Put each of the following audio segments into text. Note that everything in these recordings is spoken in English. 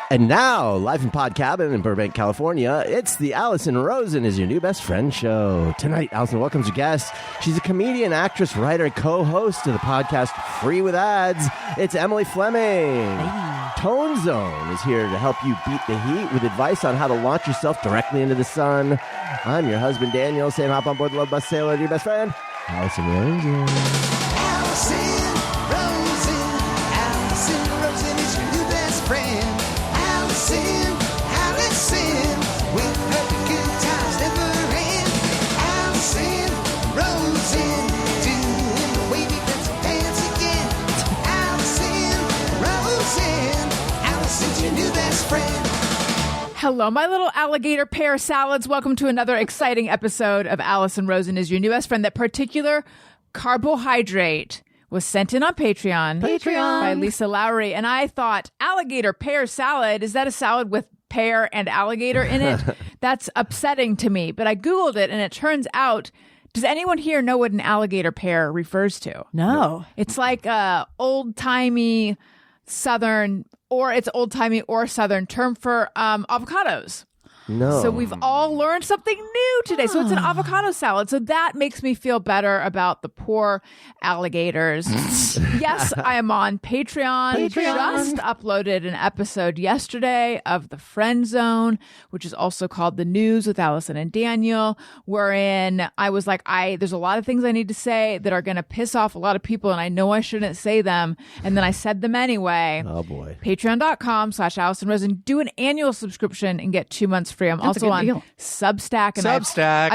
And now, live from Pod Cabin in Burbank, California, it's the Allison Rosen is Your New Best Friend show. Tonight, Allison welcomes a guest. She's a comedian, actress, writer, co-host of the podcast Free with Ads. It's Emily Fleming. Hey. Tone Zone is here to help you beat the heat with advice on how to launch yourself directly into the sun. I'm your husband, Daniel, saying hop on board the Love Bus, say hello to your best friend, Allison Rosen. Allison Rosen is your new best friend. Allison, with her good times never end. Allison Rosen, doing the wavy pencil dance again. Allison's your new best friend. Hello, my little alligator pear salads. Welcome to another exciting episode of Allison Rosen is Your New Best Friend. That particular carbohydrate was sent in on Patreon by Lisa Lowry. And I thought, alligator pear salad, is that a salad with pear and alligator in it? That's upsetting to me. But I Googled it and it turns out, does anyone here know what an alligator pear refers to? No. It's like a old-timey Southern, or it's old-timey or Southern term for avocados. No. So we've all learned something new today. So it's an avocado salad. So that makes me feel better about the poor alligators. Yes, I am on Patreon. Just uploaded an episode yesterday of The Friend Zone, which is also called The News with Allison and Daniel, wherein I was like, there's a lot of things I need to say that are going to piss off a lot of people, and I know I shouldn't say them. And then I said them anyway. Oh, boy. Patreon.com/Allison Rosen. Do an annual subscription and get 2 months free. I'm also on Substack. And I've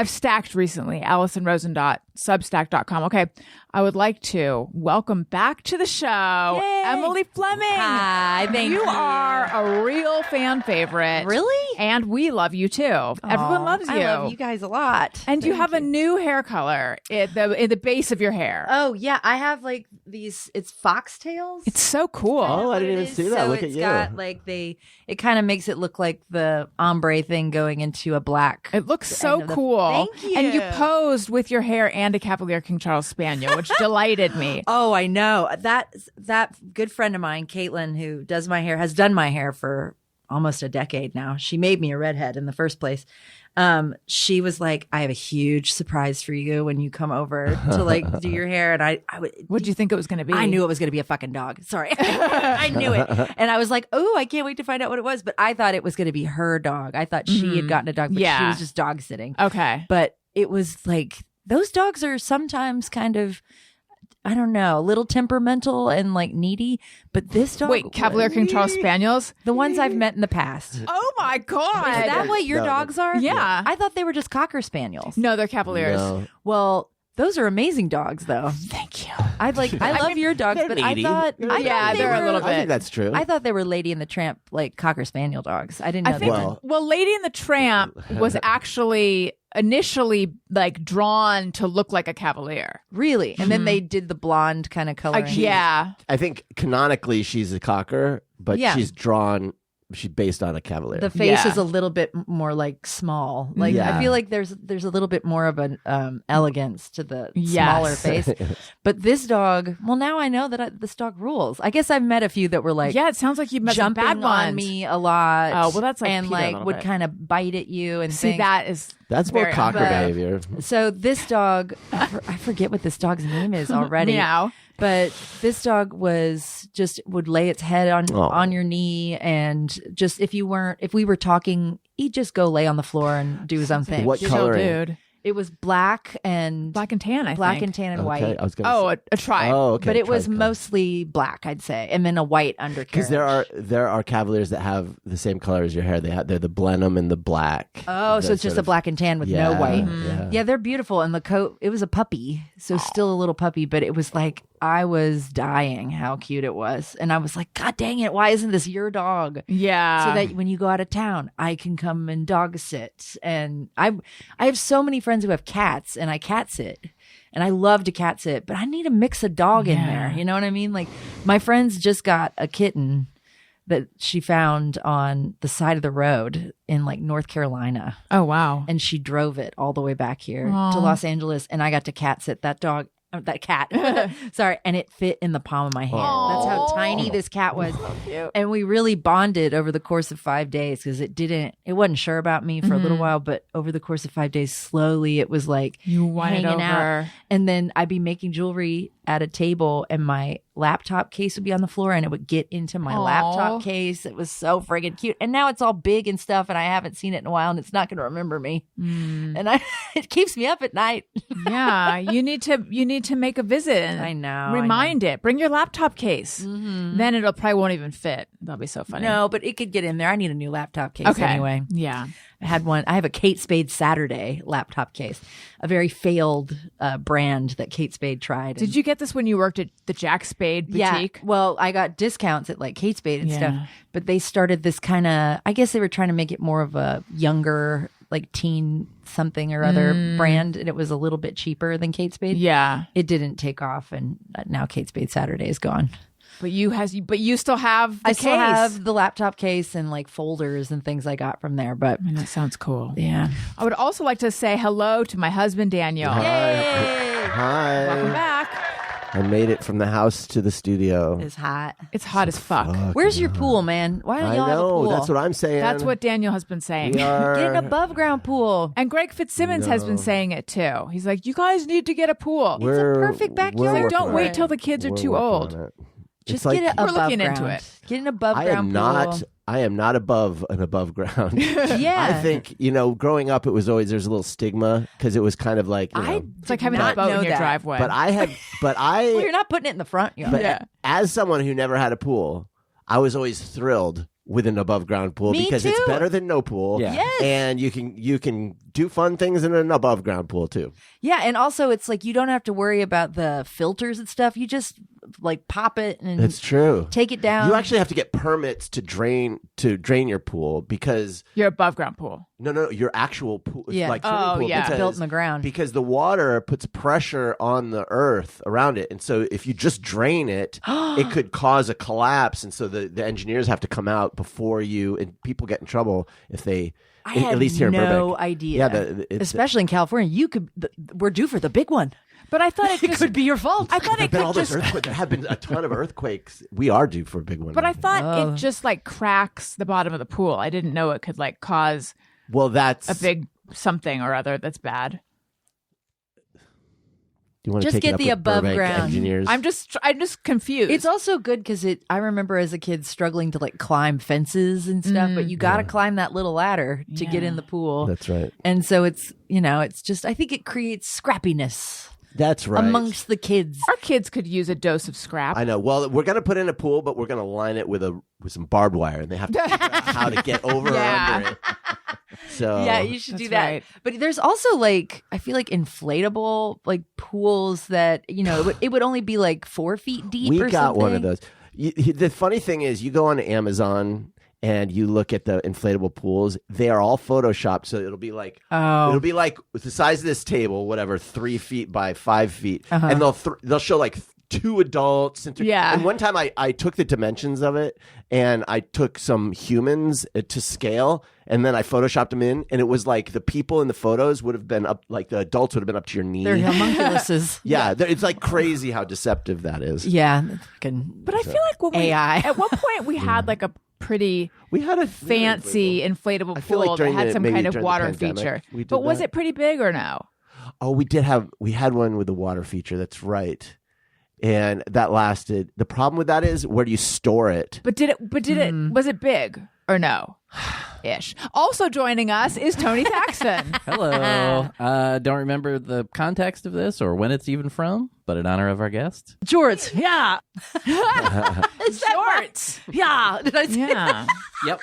stacked recently. AllisonRosen.substack.com. Okay. I would like to welcome back to the show, Yay. Emily Fleming. Hi, thank you. You are a real fan favorite. Really? And we love you too. Everyone loves you. I love you guys a lot. And you have a new hair color in the base of your hair. Oh, yeah. I have like these, it's foxtails. It's so cool. Oh, I didn't even see that. So Look at it's you. got like it kind of makes it look like the ombre thing going into a black. It looks so cool. Thank you. And you posed with your hair and a Cavalier King Charles Spaniel, which delighted me. Oh, I know. That good friend of mine, Caitlin, who does my hair, has done my hair for almost a decade now. She made me a redhead in the first place. She was like, I have a huge surprise for you when you come over to like do your hair. And What'd you think it was going to be? I knew it was going to be a fucking dog. Sorry. I knew it. And I was like, oh, I can't wait to find out what it was. But I thought it was going to be her dog. I thought she had gotten a dog, but she was just dog sitting. Okay. But it was like, those dogs are sometimes kind of, I don't know, a little temperamental and like needy. But this dog. Wait, Cavalier King Charles Spaniels? The ones I've met in the past. Oh my God. Is that what your dogs are? Yeah. I thought they were just Cocker Spaniels. No, they're Cavaliers. No. Well, those are amazing dogs, though. Thank you. I love your dogs, they're but needy. I thought They're a little bit. I think that's true. I thought they were Lady and the Tramp, like Cocker Spaniel dogs. I didn't know I think, that. well, Lady and the Tramp was actually initially like drawn to look like a Cavalier. Really? And then they did the blonde kind of coloring. Yeah. I think canonically she's a cocker, but she's based on a Cavalier. The face Yeah. is a little bit more like small. Like Yeah. I feel like there's a little bit more of an elegance to the smaller face. But this dog, well, now I know that this dog rules. I guess I've met a few that were like, Yeah, it sounds like you've met some jumping bad ones on me a lot. Oh, well, that's like and Peter a like little would bit. kind of bite at you and See, things. That's more very cocker unfair. behavior. So this dog, I forget what this dog's name is already. Meow. But this dog would lay its head on your knee, and just if we were talking, he'd just go lay on the floor and do his own thing. What Chill, coloring? dude. It was black and Black and tan, I black think. and tan and Okay, white. I was gonna say. A tribe. Oh, okay. But it was tribe. mostly black, I'd say, and then a white undercarriage. Because there are Cavaliers that have the same color as your hair. They're the Blenheim and the black. Oh, so it's just a black and tan with no white. Yeah, they're beautiful. And the coat, it was a puppy, so still a little puppy, but it was like, I was dying how cute it was. And I was like, God dang it, why isn't this your dog? Yeah. So that when you go out of town, I can come and dog sit. And I have so many friends who have cats, and I cat sit. And I love to cat sit, but I need to mix a dog in there. You know what I mean? Like, my friends just got a kitten that she found on the side of the road in like North Carolina. Oh, wow. And she drove it all the way back here to Los Angeles. And I got to cat sit that dog that cat. Sorry, and it fit in the palm of my hand. That's how tiny this cat was. And we really bonded over the course of 5 days because it wasn't sure about me for a little while, but over the course of 5 days, slowly it was like You won it hanging out. over. And then I'd be making jewelry at a table and my laptop case would be on the floor and it would get into my laptop case. It was so friggin' cute. And now it's all big and stuff and I haven't seen it in a while and it's not going to remember me. And it keeps me up at night. Yeah, you need to make a visit and I know, remind it. Bring your laptop case. Then it'll probably won't even fit. That'll be so funny. No, but it could get in there. I need a new laptop case anyway. Yeah. I have a Kate Spade Saturday laptop case, a very failed brand that Kate Spade tried. Did you get this when you worked at the Jack Spade boutique? Yeah. Well, I got discounts at like Kate Spade and Yeah. stuff, but they started this kind of, I guess they were trying to make it more of a younger, like teen something or other brand. And it was a little bit cheaper than Kate Spade. Yeah. It didn't take off. And now Kate Spade Saturday is gone. But you still have the I case. still have the laptop case and like folders and things I got from there. But I mean, that sounds cool. yeah. I would also like to say hello to my husband, Daniel. Hi. Welcome back. I made it from the house to the studio. It's hot. It's hot as fuck. Where's your pool, man? Why don't I y'all have a know. pool? That's what I'm saying. That's what Daniel has been saying. we are. Get an above ground pool. And Greg Fitzsimmons has been saying it too. He's like, you guys need to get a pool. We're- perfect we're backyard. working Don't on wait it. till the kids are We're too working old. on it. Just It's like, get it We're above looking ground. into it. Get an above I ground am pool. not. I am not above an above ground. Yeah. I think growing up, it was always there's a little stigma because it was kind of like It's like having a not boat in know your that. driveway. Well, you're not putting it in the front yard. But as someone who never had a pool, I was always thrilled with an above ground pool Me because too. it's better than no pool. Yeah. Yes. And you can do fun things in an above ground pool too. Yeah, and also it's like you don't have to worry about the filters and stuff. You just like pop it and It's true. take it down. You actually have to get permits to drain your pool because your above ground pool. no, your actual pool, Yeah. like swimming Oh, pool, yeah. because, built in the ground. because the water puts pressure on the earth around it, and so if you just drain it, it could cause a collapse, and so the engineers have to come out before you, and people get in trouble if they. I had at least here in no Burbank. idea. Yeah, especially in California, we're due for the big one. But I thought it It just could be your fault. I thought There it have been could all those just earthquakes. There have been a ton of earthquakes. We are due for a big one. but I thought Oh. it just like cracks the bottom of the pool. I didn't know it could like cause well, that's a big something or other that's bad. Do you want to Just take it get up the with above Burbank ground. engineers? I'm just confused. It's also good because I remember as a kid struggling to like climb fences and stuff, but you got to climb that little ladder to get in the pool. That's right. And so it's just I think it creates scrappiness That's right. amongst the kids. Our kids could use a dose of scrap. I know. Well, we're going to put in a pool, but we're going to line it with some barbed wire, and they have to figure out how to get over Yeah. or under it. So Yeah, you should do That's that. right. But there's also like I feel like inflatable like pools that it would only be like 4 feet deep. we or got something. one of those. The funny thing is, you go on Amazon and you look at the inflatable pools. They are all photoshopped, so it'll be like it'll be like with the size of this table, whatever, 3 feet by 5 feet, and they'll show like 2 adults. Yeah. And one time I took the dimensions of it, and I took some humans to scale, and then I photoshopped them in, and it was like the people in the photos would have been up, like the adults would have been up to your knee. They're homunculuses. Yeah, it's like crazy how deceptive that is. Yeah. But I feel like when AI. at one point we had like a pretty We had a fancy inflatable I feel pool like during that had the- some maybe kind of during the water pandemic, feature. we did But was that. it pretty big or no? Oh, we had one with a water feature. That's right. And that lasted. The problem with that is, where do you store it? But did it was it big or no? Ish. Also joining us is Tony Paxton. Hello. Don't remember the context of this or when it's even from, but in honor of our guest. Jorts. Yeah. Shorts. Yeah. Did I say Yeah. Yep.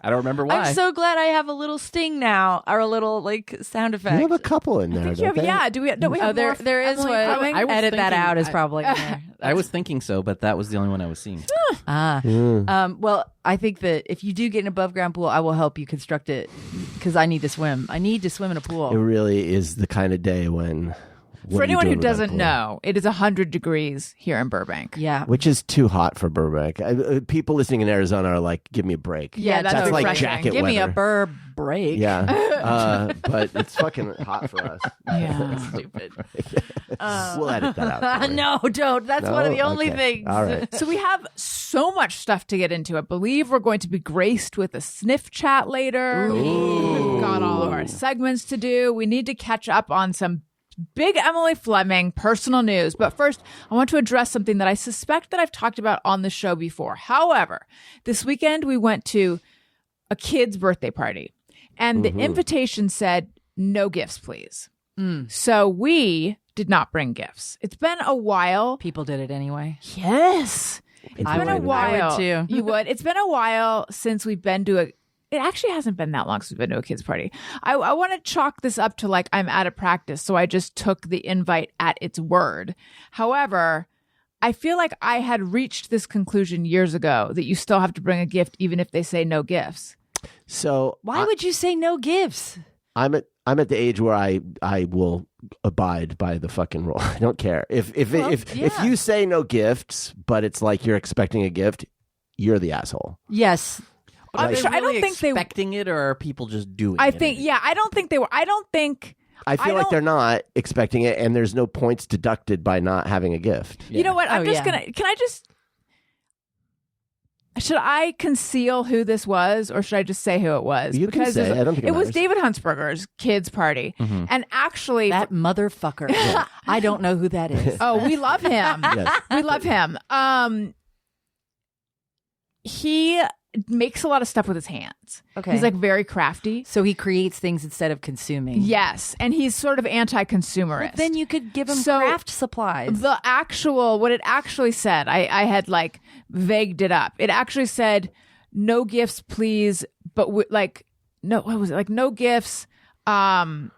I don't remember why. I'm so glad I have a little sting now, or a little like sound effect. You have a couple in there. I think you have, don't they? yeah. Don't we have more there is Emily one. Fleming? I was Edit that thinking- out is probably in there. I was thinking so, but that was the only one I was seeing. Well, I think that if you do get an above ground pool, I will help you construct it because I need to swim. I need to swim in a pool. It really is the kind of day when What For are you anyone who doing without a doesn't pool? know, it is 100 degrees here in Burbank. Yeah. Which is too hot for Burbank. People listening in Arizona are like, give me a break. Yeah, that's That's like refreshing. jacket Give me a weather. break. Yeah. But it's fucking hot for us. Yeah. Stupid. We'll edit that out. don't worry. No, don't. That's one of No? the only Okay. things. All right. So we have so much stuff to get into. I believe we're going to be graced with a Sniff Chat later. We've got all of our segments to do. We need to catch up on some big Emily Fleming personal news. But first, I want to address something that I suspect that I've talked about on the show before. However, this weekend we went to a kid's birthday party, and the invitation said, no gifts, please. So we did not bring gifts. It's been a while. People did it anyway. Yes. It's I been a would. while. I would too. You would. It's been a while since we've been to it actually hasn't been that long since we've been to a kid's party. I want to chalk this up to like I'm out of practice, so I just took the invite at its word. However, I feel like I had reached this conclusion years ago that you still have to bring a gift even if they say no gifts. So Why would you say no gifts? I'm at the age where I will abide by the fucking rule. I don't care if you say no gifts, but it's like you're expecting a gift, you're the asshole. Yes. I'm Are they sure, I really don't think they. expecting it, or are people just doing I it? think I don't think they were. I don't think. I feel like they're not expecting it, and there's no points deducted by not having a gift. You know what? I'm Oh, just yeah. gonna. Can I just? Should I conceal who this was, or should I just say who it was? You can because say. I don't think it was matters. David Huntsberger's kids' party, and actually, That motherfucker. I don't know who that is. oh, we love him. Yes. We love him. He makes a lot of stuff with his hands. Okay. He's like very crafty. So he creates things instead of consuming. Yes, and he's sort of anti-consumerist. Well, then you could give him So, craft supplies. what it actually said, I had like vagued it up. It actually said, no gifts, please, but no, what was it? Like no gifts, but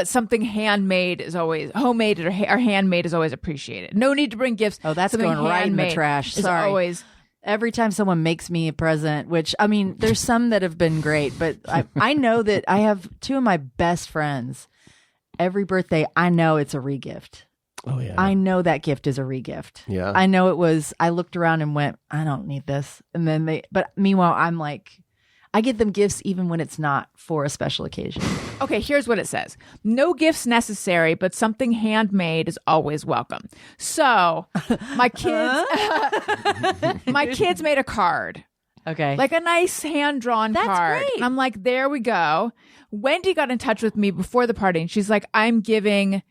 something handmade is always homemade or handmade is always appreciated. No need to bring gifts. Oh, that's Something going right in the handmade trash. is Sorry. always. Every time someone makes me a present, which I mean, there's some that have been great, but I know that I have two of my best friends. Every birthday, I know it's a regift. Oh yeah. I know that gift is a regift. Yeah. I know it was. I looked around and went, I don't need this. And then but meanwhile, I'm like, I get them gifts even when it's not for a special occasion. Okay, here's what it says. No gifts necessary, but something handmade is always welcome. So my kids made a card. Okay. Like a nice hand-drawn That's card. great. And I'm like, there we go. Wendy got in touch with me before the party, and she's like, I'm giving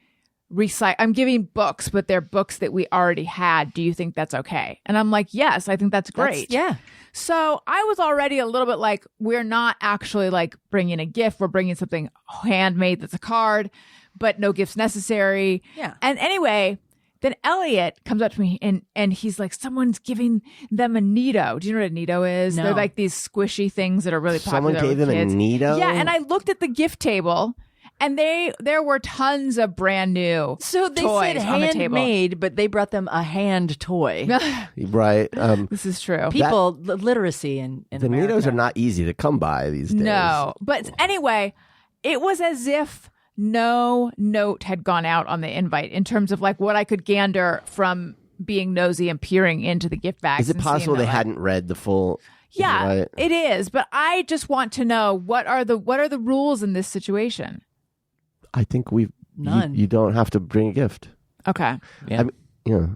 books, but they're books that we already had. Do you think that's okay? And I'm like, yes, I think that's great. yeah. So I was already a little bit like, we're not actually like bringing a gift. We're bringing something handmade that's a card, but no gifts necessary. Yeah. And anyway, then Elliot comes up to me and he's like, someone's giving them a Neato. Do you know what a Neato is? No. They're like these squishy things that are really popular Someone gave with them kids. a Neato? Yeah, and I looked at the gift table and there were tons of brand new So they toys said on the table. handmade, but they brought them a hand toy. Right. This is true. People, literacy in The America. Neatos are not easy to come by these days. No. But anyway, it was as if no note had gone out on the invite in terms of like what I could gander from being nosy and peering into the gift bags. Is it and possible seeing they that, like- hadn't read the full? Yeah, Right. it is. But I just want to know what are the rules in this situation? I think None. You don't have to bring a gift. Okay. Yeah. I mean, yeah.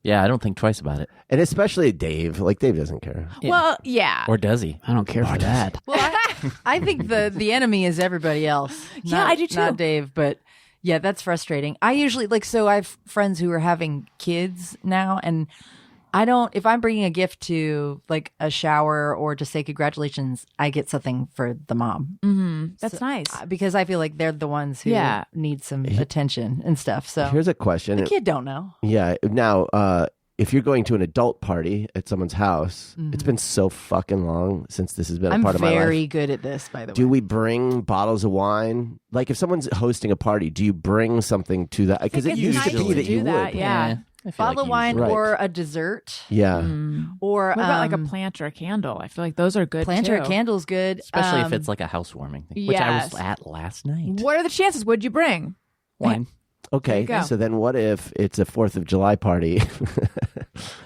Yeah, I don't think twice about it. And especially Dave. Like, Dave doesn't care. Yeah. Well, yeah. Or does he? I don't care for that. Well, I think the enemy is everybody else. Yeah, Not- I do too. Not Dave, but yeah, that's frustrating. I usually so I have friends who are having kids now, and I don't. If I'm bringing a gift to like a shower or to say congratulations, I get something for the mom That's nice. because I feel like they're the ones who Yeah. need some attention and stuff. So Here's a question. the kid don't know. Yeah. Now, if you're going to an adult party at someone's house, it's been so fucking long since this has been a I'm part of my life. very good at this, by the way. Do we bring bottles of wine? Like, if someone's hosting a party, do you bring something to that? Because it it's used nice to be to that you do that, would. yeah. I feel Bottle of wine Right. or a dessert Yeah. or What about like a plant or a candle? I feel like those are good plant too. or a candle's good. Especially if it's like a housewarming thing, which I was yes. at last night. What are the chances? What'd you bring? Wine. Okay, you go. so then what if it's a 4th of July party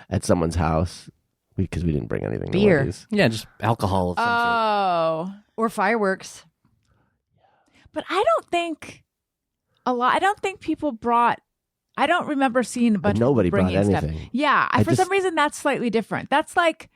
at someone's house because we didn't bring anything? Beer. Nobody's- Yeah, just alcohol of some sort. Oh. Or fireworks. But I don't think people brought. I don't remember seeing a bunch nobody of people brought bringing stuff. anything. Yeah, for some reason that's slightly different. That's like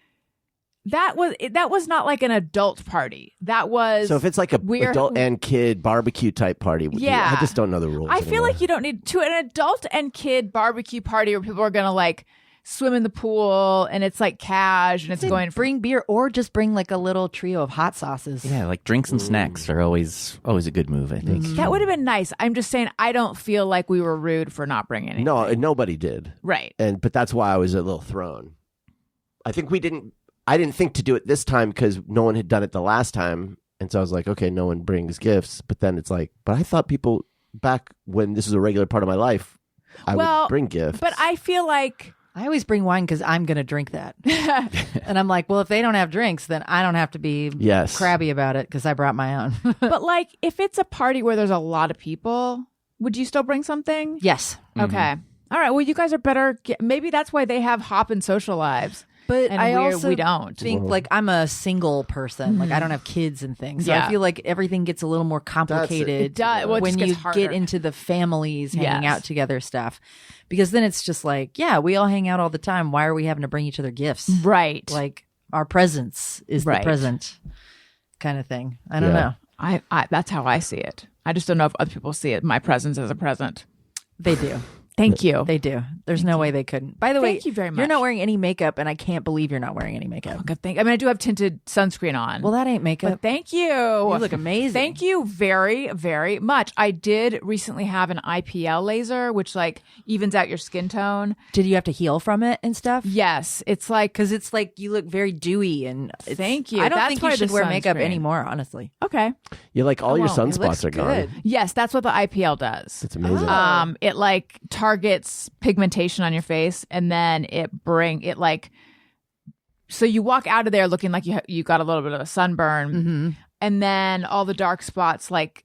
that was not like an adult party. That was So if it's like a we're- adult and kid barbecue type party, Yeah. I just don't know the rules. I feel anymore. like you don't need to an adult and kid barbecue party where people are gonna like swim in the pool and it's like cash and it's going Bring beer or just bring like a little trio of hot sauces. Yeah, like drinks and snacks are always a good move, I think. That would have been nice. I'm just saying I don't feel like we were rude for not bringing anything. No, and nobody did. Right. But that's why I was a little thrown. I didn't think to do it this time because no one had done it the last time. And so I was like, okay, no one brings gifts. But then it's like, but I thought people back when this was a regular part of my life, I would bring gifts. But I feel like I always bring wine because I'm going to drink that. And I'm like, well, if they don't have drinks, then I don't have to be crabby about it because I brought my own. but like if it's a party where there's a lot of people, would you still bring something? Yes. Okay. All right. Well, you guys are better. Maybe that's why they have hop and social lives. But And I we also don't. think like I'm a single person. Like I don't have kids and things. So Yeah. I feel like everything gets a little more complicated It does. Well, it when just you gets harder. get into the families hanging Yes. out together stuff. Because then it's just like, yeah, we all hang out all the time. Why are we having to bring each other gifts? Right. Like our presence is Right. the present kind of thing. I don't Yeah. know. I that's how I see it. I just don't know if other people see it. My presence as a present. They do. Thank you. They do. There's no way they couldn't. By the way, Thank you very You're much. not wearing any makeup, and I can't believe you're not wearing any makeup. Good thing. I mean, I do have tinted sunscreen on. Well, that ain't makeup. but thank you. You look amazing. Thank you very, very much. I did recently have an IPL laser, which like evens out your skin tone. Did you have to heal from it and stuff? Yes, it's like Because it's like you look very dewy and Thank you. I don't That's think why you should the wear makeup sunscreen. anymore, honestly. okay. You're like all your Well, it looks sunspots are gone. good. Yes, that's what the IPL does. It's amazing. It like targets pigmentation on your face, and then it like. So you walk out of there looking like you got a little bit of a sunburn, and then all the dark spots like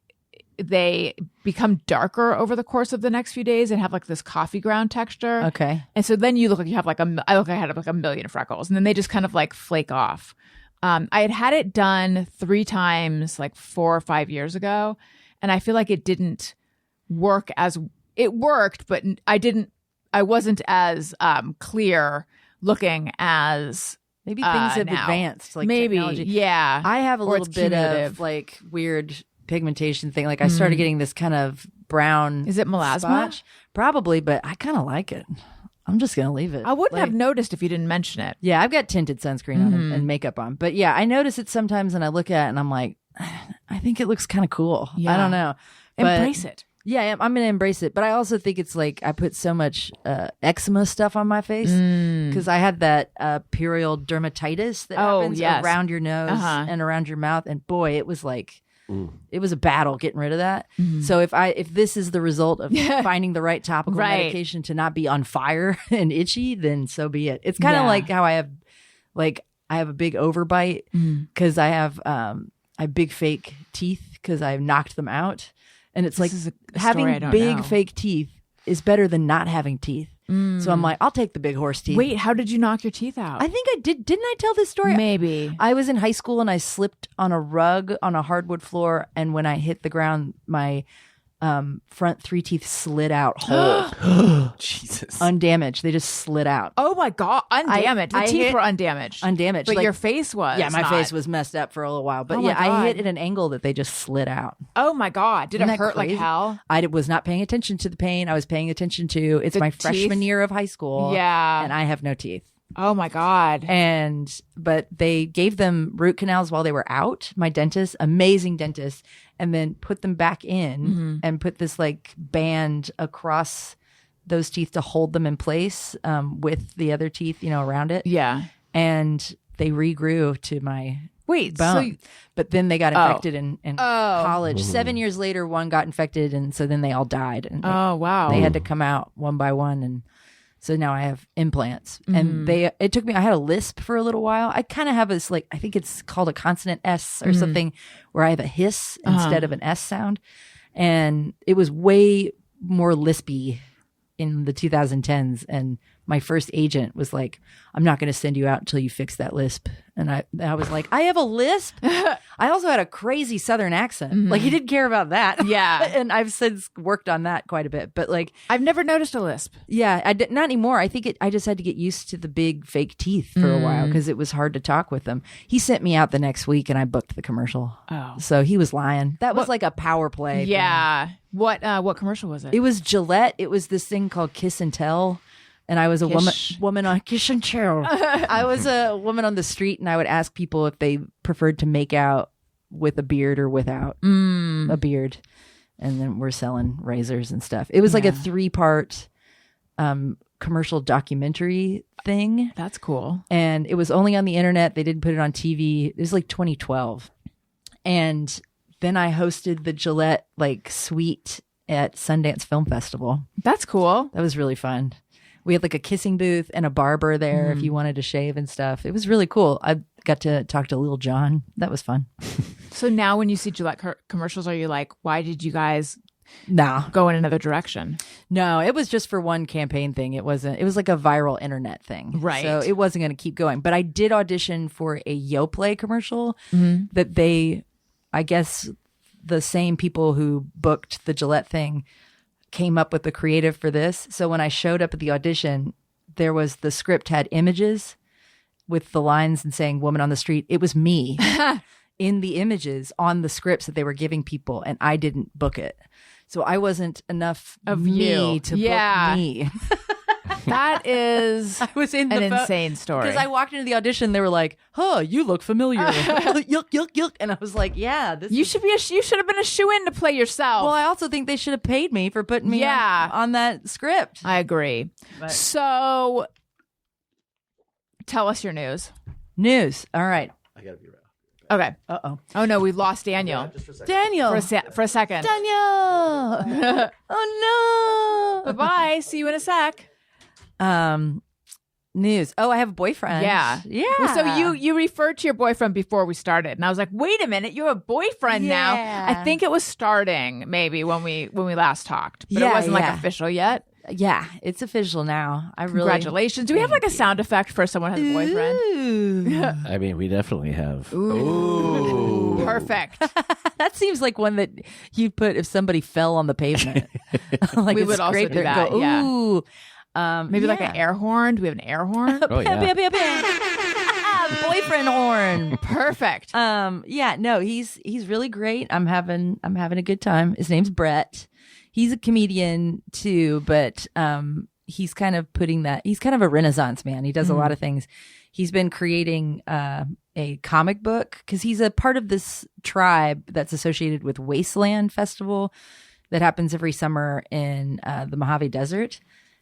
they become darker over the course of the next few days and have like this coffee ground texture. Okay. And so then you look like you have like I look like I had like a million freckles, and then they just kind of like flake off. I had it done 3 times like 4 or 5 years ago, and I feel like it didn't work as it worked, but I wasn't as clear looking as Maybe things have now. advanced, like maybe, technology. yeah. I have a Or little it's bit cumulative. of like weird pigmentation thing. Like I started getting this kind of brown. Is it melasma? spotch. Probably, but I kind of like it. I'm just gonna leave it. I wouldn't Like- have noticed if you didn't mention it. Yeah, I've got tinted sunscreen on and makeup on, but yeah, I notice it sometimes, and I look at it and I'm like, I think it looks kind of cool. Yeah. I don't know. But- Embrace it. Yeah, I'm going to embrace it. But I also think it's like I put so much eczema stuff on my face because I had that perial dermatitis that Oh, happens yes. around your nose and around your mouth. And boy, it was like it was a battle getting rid of that. So if this is the result of finding the right topical Right. medication to not be on fire and itchy, then so be it. It's kind of Yeah. like how I have a big overbite because I have big fake teeth because I've knocked them out. And it's like is a story I having don't big know. fake teeth is better than not having teeth. So I'm like, I'll take the big horse teeth. Wait, how did you knock your teeth out? I think I did. Didn't I tell this story? Maybe. I was in high school and I slipped on a rug on a hardwood floor. And when I hit the ground, my front 3 teeth slid out whole, Jesus. undamaged. They just slid out. Oh my God, undamaged. The I teeth hit- were undamaged. Undamaged. But Like- your face was. Yeah, my not. face was messed up for a little while. But Oh my yeah, I God. hit at an angle that they just slid out. Oh my God. Did Isn't it that hurt like crazy? hell? I was not paying attention to the pain. I was paying attention to it's The my teeth? freshman year of high school. Yeah. And I have no teeth. Oh my God. But they gave them root canals while they were out. My dentist, amazing dentist, and then put them back in and put this like band across those teeth to hold them in place with the other teeth, around it. Yeah. And they regrew to my Wait, bone. so you- But then they got infected in college. 7 years later, one got infected, and so then they all died. And oh wow. they had to come out one by one, and so now I have implants. And it took me, I had a lisp for a little while. I kind of have this like, I think it's called a consonant S or something, where I have a hiss instead of an S sound. And it was way more lispy in the 2010s, and my first agent was like, I'm not going to send you out until you fix that lisp. And I was like, I have a lisp? I also had a crazy Southern accent. Like, he didn't care about that. Yeah. And I've since worked on that quite a bit. But like, I've never noticed a lisp. yeah, not anymore. I think I just had to get used to the big fake teeth for a while because it was hard to talk with them. He sent me out the next week and I booked the commercial. Oh. So he was lying. That was like a power play. Yeah. What commercial was it? It was Gillette. It was this thing called Kiss and Tell. And I was a woman on Kiss and Tell. I was a woman on the street, and I would ask people if they preferred to make out with a beard or without a beard. And then we're selling razors and stuff. It was like a 3-part commercial documentary thing. That's cool. And it was only on the internet. They didn't put it on TV. It was like 2012. And then I hosted the Gillette like suite at Sundance Film Festival. That's cool. That was really fun. We had like a kissing booth and a barber there if you wanted to shave and stuff. It was really cool. I got to talk to Lil Jon. That was fun. So now when you see Gillette commercials, are you like, why did you guys Nah. go in another direction? No, it was just for one campaign thing. It was like a viral internet thing. Right. So it wasn't going to keep going. But I did audition for a YoPlay commercial that I guess the same people who booked the Gillette thing came up with the creative for this. So when I showed up at the audition, the script had images with the lines and saying woman on the street. It was me in the images on the scripts that they were giving people, and I didn't book it. So I wasn't enough Of me you. to Yeah. book me. That is I was in an the insane story. because I walked into the audition, they were like, "Huh, you look familiar." Yuck, yuck, yuck. And I was like, "Yeah, this." You should you should have been a shoe-in to play yourself. Well, I also think they should have paid me for putting me on that script. I agree. But- So tell us your news. News. All right. I gotta be right. Okay. Uh-oh. Oh no, we lost Daniel Daniel. for a second. Daniel. Oh no. Bye-bye. See you in a sec. News. Oh, I have a boyfriend. Yeah. Yeah. So you referred to your boyfriend before we started, and I was like, wait a minute, you have a boyfriend now. Yeah. I think it was starting maybe when we last talked, but Yeah, it wasn't like yeah. official yet. Yeah, it's official now. I really Congratulations. Do we have like a sound effect for someone who has a boyfriend? Ooh. I mean, we definitely have. Ooh. Perfect. That seems like one that you'd put if somebody fell on the pavement. Like We it's would also great do there, that, go, yeah. ooh. Maybe like an air horn. Do we have an air horn? Oh, yeah. Boyfriend horn. Perfect. Yeah, no, he's really great. I'm having a good time. His name's Brett. He's a comedian too, but he's kind of he's kind of a Renaissance man. He does a lot of things. He's been creating a comic book because he's a part of this tribe that's associated with Wasteland Festival that happens every summer in the Mojave Desert,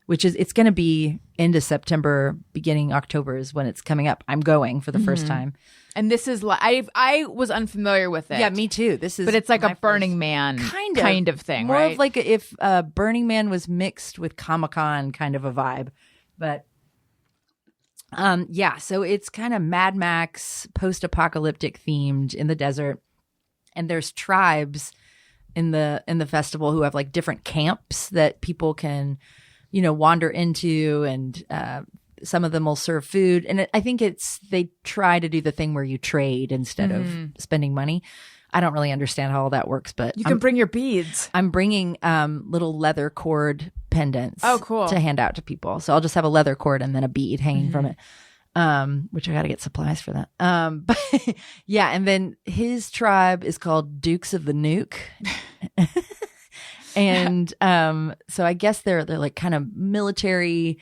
which is, it's going to be into September, beginning October is when it's coming up. I'm going for the first time. And this is like I was unfamiliar with it. Yeah, me too. This is, But it's like my a Burning first- Man kind of thing, more right? of like if Burning Man was mixed with Comic-Con kind of a vibe. But yeah, so it's kind of Mad Max post-apocalyptic themed in the desert, and there's tribes in the festival who have like different camps that people can, you know, wander into, and some of them will serve food. And I think they try to do the thing where you trade instead of spending money. I don't really understand how all that works, but you can bring your beads. I'm bringing little leather cord pendants. Oh, cool. To hand out to people. So I'll just have a leather cord and then a bead hanging from it. Which I got to get supplies for that. But yeah, and then his tribe is called Dukes of the Nuke. And so I guess they're like kind of military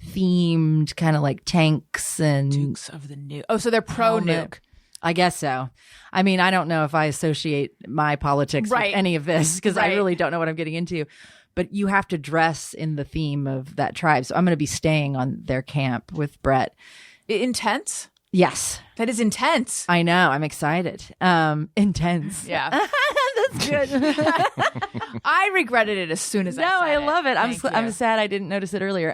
themed, kind of like tanks and Dukes of the Nuke. Oh, so they're pro nuke. I guess so. I mean, I don't know if I associate my politics Right. with any of this because I Right. really don't know what I'm getting into. But you have to dress in the theme of that tribe. So I'm going to be staying on their camp with Brett. Intense? Yes, That is intense. I know. I'm excited. Intense. Yeah. That's good. I regretted it as soon as I No, said I it. love it. Thank I'm you. sad I didn't notice it earlier.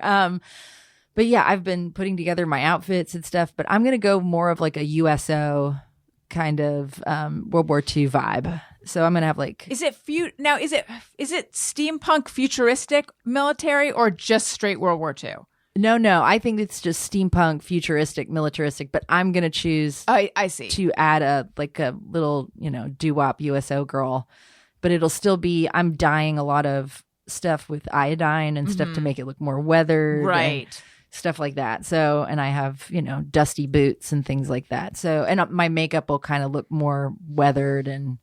But yeah, I've been putting together my outfits and stuff, but I'm going to go more of like a USO kind of World War II vibe. So I'm gonna have like Is it is it steampunk futuristic military or just straight World War II? no. I think it's just steampunk, futuristic, militaristic. But I'm gonna choose I see. to add a little doo-wop USO girl, but it'll still be I'm dyeing a lot of stuff with iodine and stuff to make it look more weathered, Right. stuff like that. So, and I have, dusty boots and things like that. So, and my makeup will kind of look more weathered, and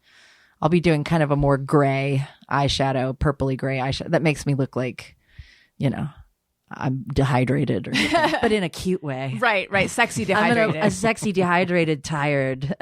I'll be doing kind of a more gray eyeshadow, purpley gray eyeshadow. That makes me look like, I'm dehydrated or something, but in a cute way. Right. Sexy I'm dehydrated. a sexy, dehydrated, tired,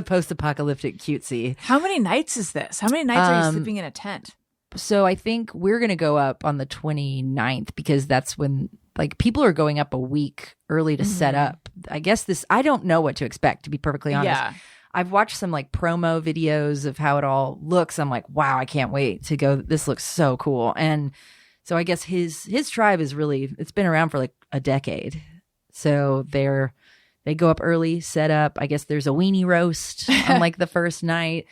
post-apocalyptic cutesy. How many nights is this? How many nights are you sleeping in a tent? So I think we're going to go up on the 29th because that's when people are going up a week early to set up. I guess I don't know what to expect, to be perfectly honest. Yeah. I've watched some promo videos of how it all looks. I'm like, wow, I can't wait to go. This looks so cool. And so I guess his tribe is it's been around for a decade. So they go up early, set up. I guess there's a weenie roast on the first night.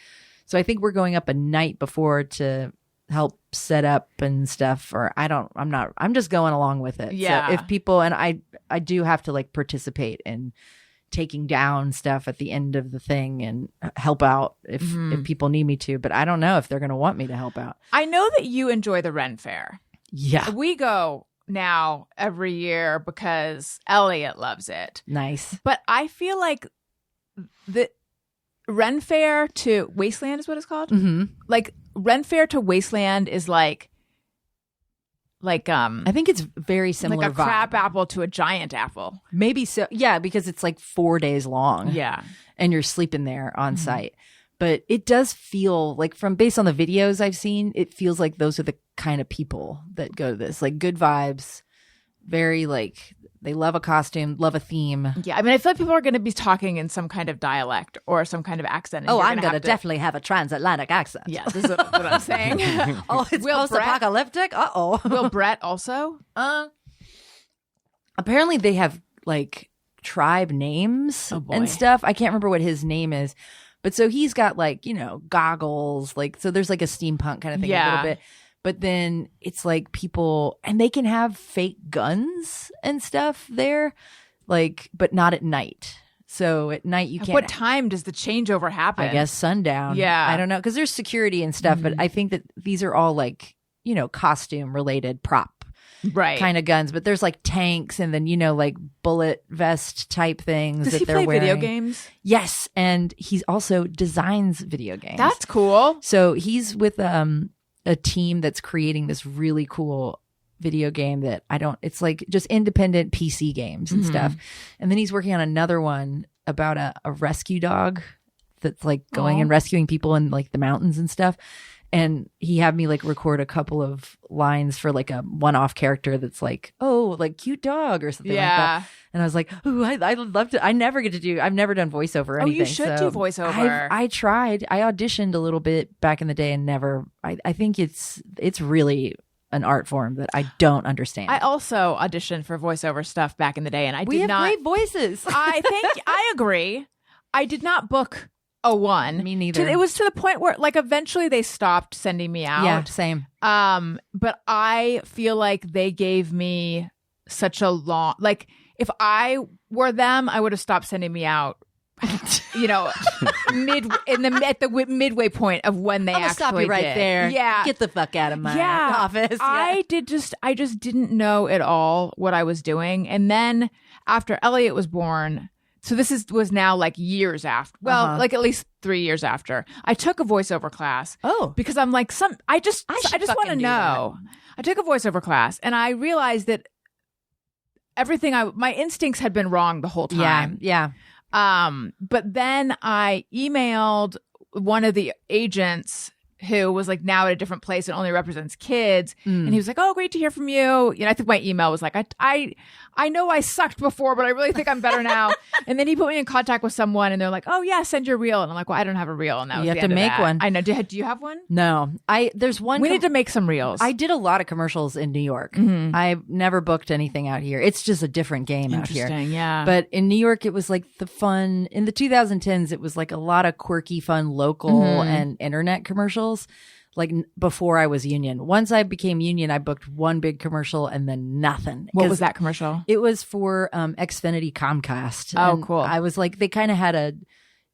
So I think we're going up a night before to help set up and stuff, or I'm just going along with it. Yeah. So if people, and I do have to participate in taking down stuff at the end of the thing and help out if people need me to, but I don't know if they're going to want me to help out. I know that you enjoy the Ren Fair. Yeah. We go now every year because Elliot loves it. Nice. But I feel like the Ren Fair to Wasteland is what it's called. Mm-hmm. Ren Fair to Wasteland is like I think it's very similar. like a crab apple to a giant apple. Maybe so. Yeah, because it's 4 days long. Yeah. And you're sleeping there on site. But it does feel based on the videos I've seen, it feels like those are the kind of people that go to this. Good vibes, very they love a costume, love a theme. Yeah. I mean, I feel like people are going to be talking in some kind of dialect or some kind of accent. And I'm going to definitely have a transatlantic accent. Yeah, this is what I'm saying. Oh, it's post-apocalyptic? Uh-oh. Will Brett also? Apparently they have tribe names and stuff. I can't remember what his name is. But so he's got goggles, so there's a steampunk kind of thing a little bit. But then it's people, and they can have fake guns and stuff there, but not at night. So at night you can't. What time does the changeover happen? I guess sundown. Yeah. I don't know. Because there's security and stuff, but I think that these are all costume related prop right kind of guns. But there's tanks and then, bullet vest type things Does he they're play wearing. video games? Yes. And he also designs video games. That's cool. So he's with a team that's creating this really cool video game that it's just independent PC games and stuff. And then he's working on another one about a rescue dog that's going and rescuing people in the mountains and stuff. And he had me record a couple of lines for a one-off character that's cute dog or something like that. And I was like, ooh, I'd love to. I've never done voiceover or anything. You should do voiceover. I tried. I auditioned a little bit back in the day and never. I think it's really an art form that I don't understand. I also auditioned for voiceover stuff back in the day, and we did have not. great voices. I agree. I did not book a one. Me neither. It was to the point where eventually they stopped sending me out. Yeah, same. But I feel like they gave me such a long if I were them, I would have stopped sending me out. At the midway point of when they actually stop you right did. there. Yeah, get the fuck out of my office. I just didn't know at all what I was doing, and then after Elliot was born. So this was now years after. Well, at least 3 years after. I took a voiceover class. Oh, because I'm I just want to know. I took a voiceover class and I realized that my instincts had been wrong the whole time. Yeah. But then I emailed one of the agents who was now at a different place and only represents kids. And he was like, oh, great to hear from you. I think my email was I I know I sucked before, but I really think I'm better now. And then he put me in contact with someone, and they're like, "Oh yeah, send your reel." And I'm like, "Well, I don't have a reel." And that was You the have end to of make that. one. I know. Do you have one? No, there's one. We need to make some reels. I did a lot of commercials in New York. I've never booked anything out here. It's just a different game out here. Interesting, yeah. But in New York, it was like the fun. In the 2010s, it was like a lot of quirky, fun local and internet commercials. Like before I was union. Once I became union, I booked one big commercial and then nothing. What was that commercial? It was for Xfinity Comcast. Oh, And cool. I was like, they kind of had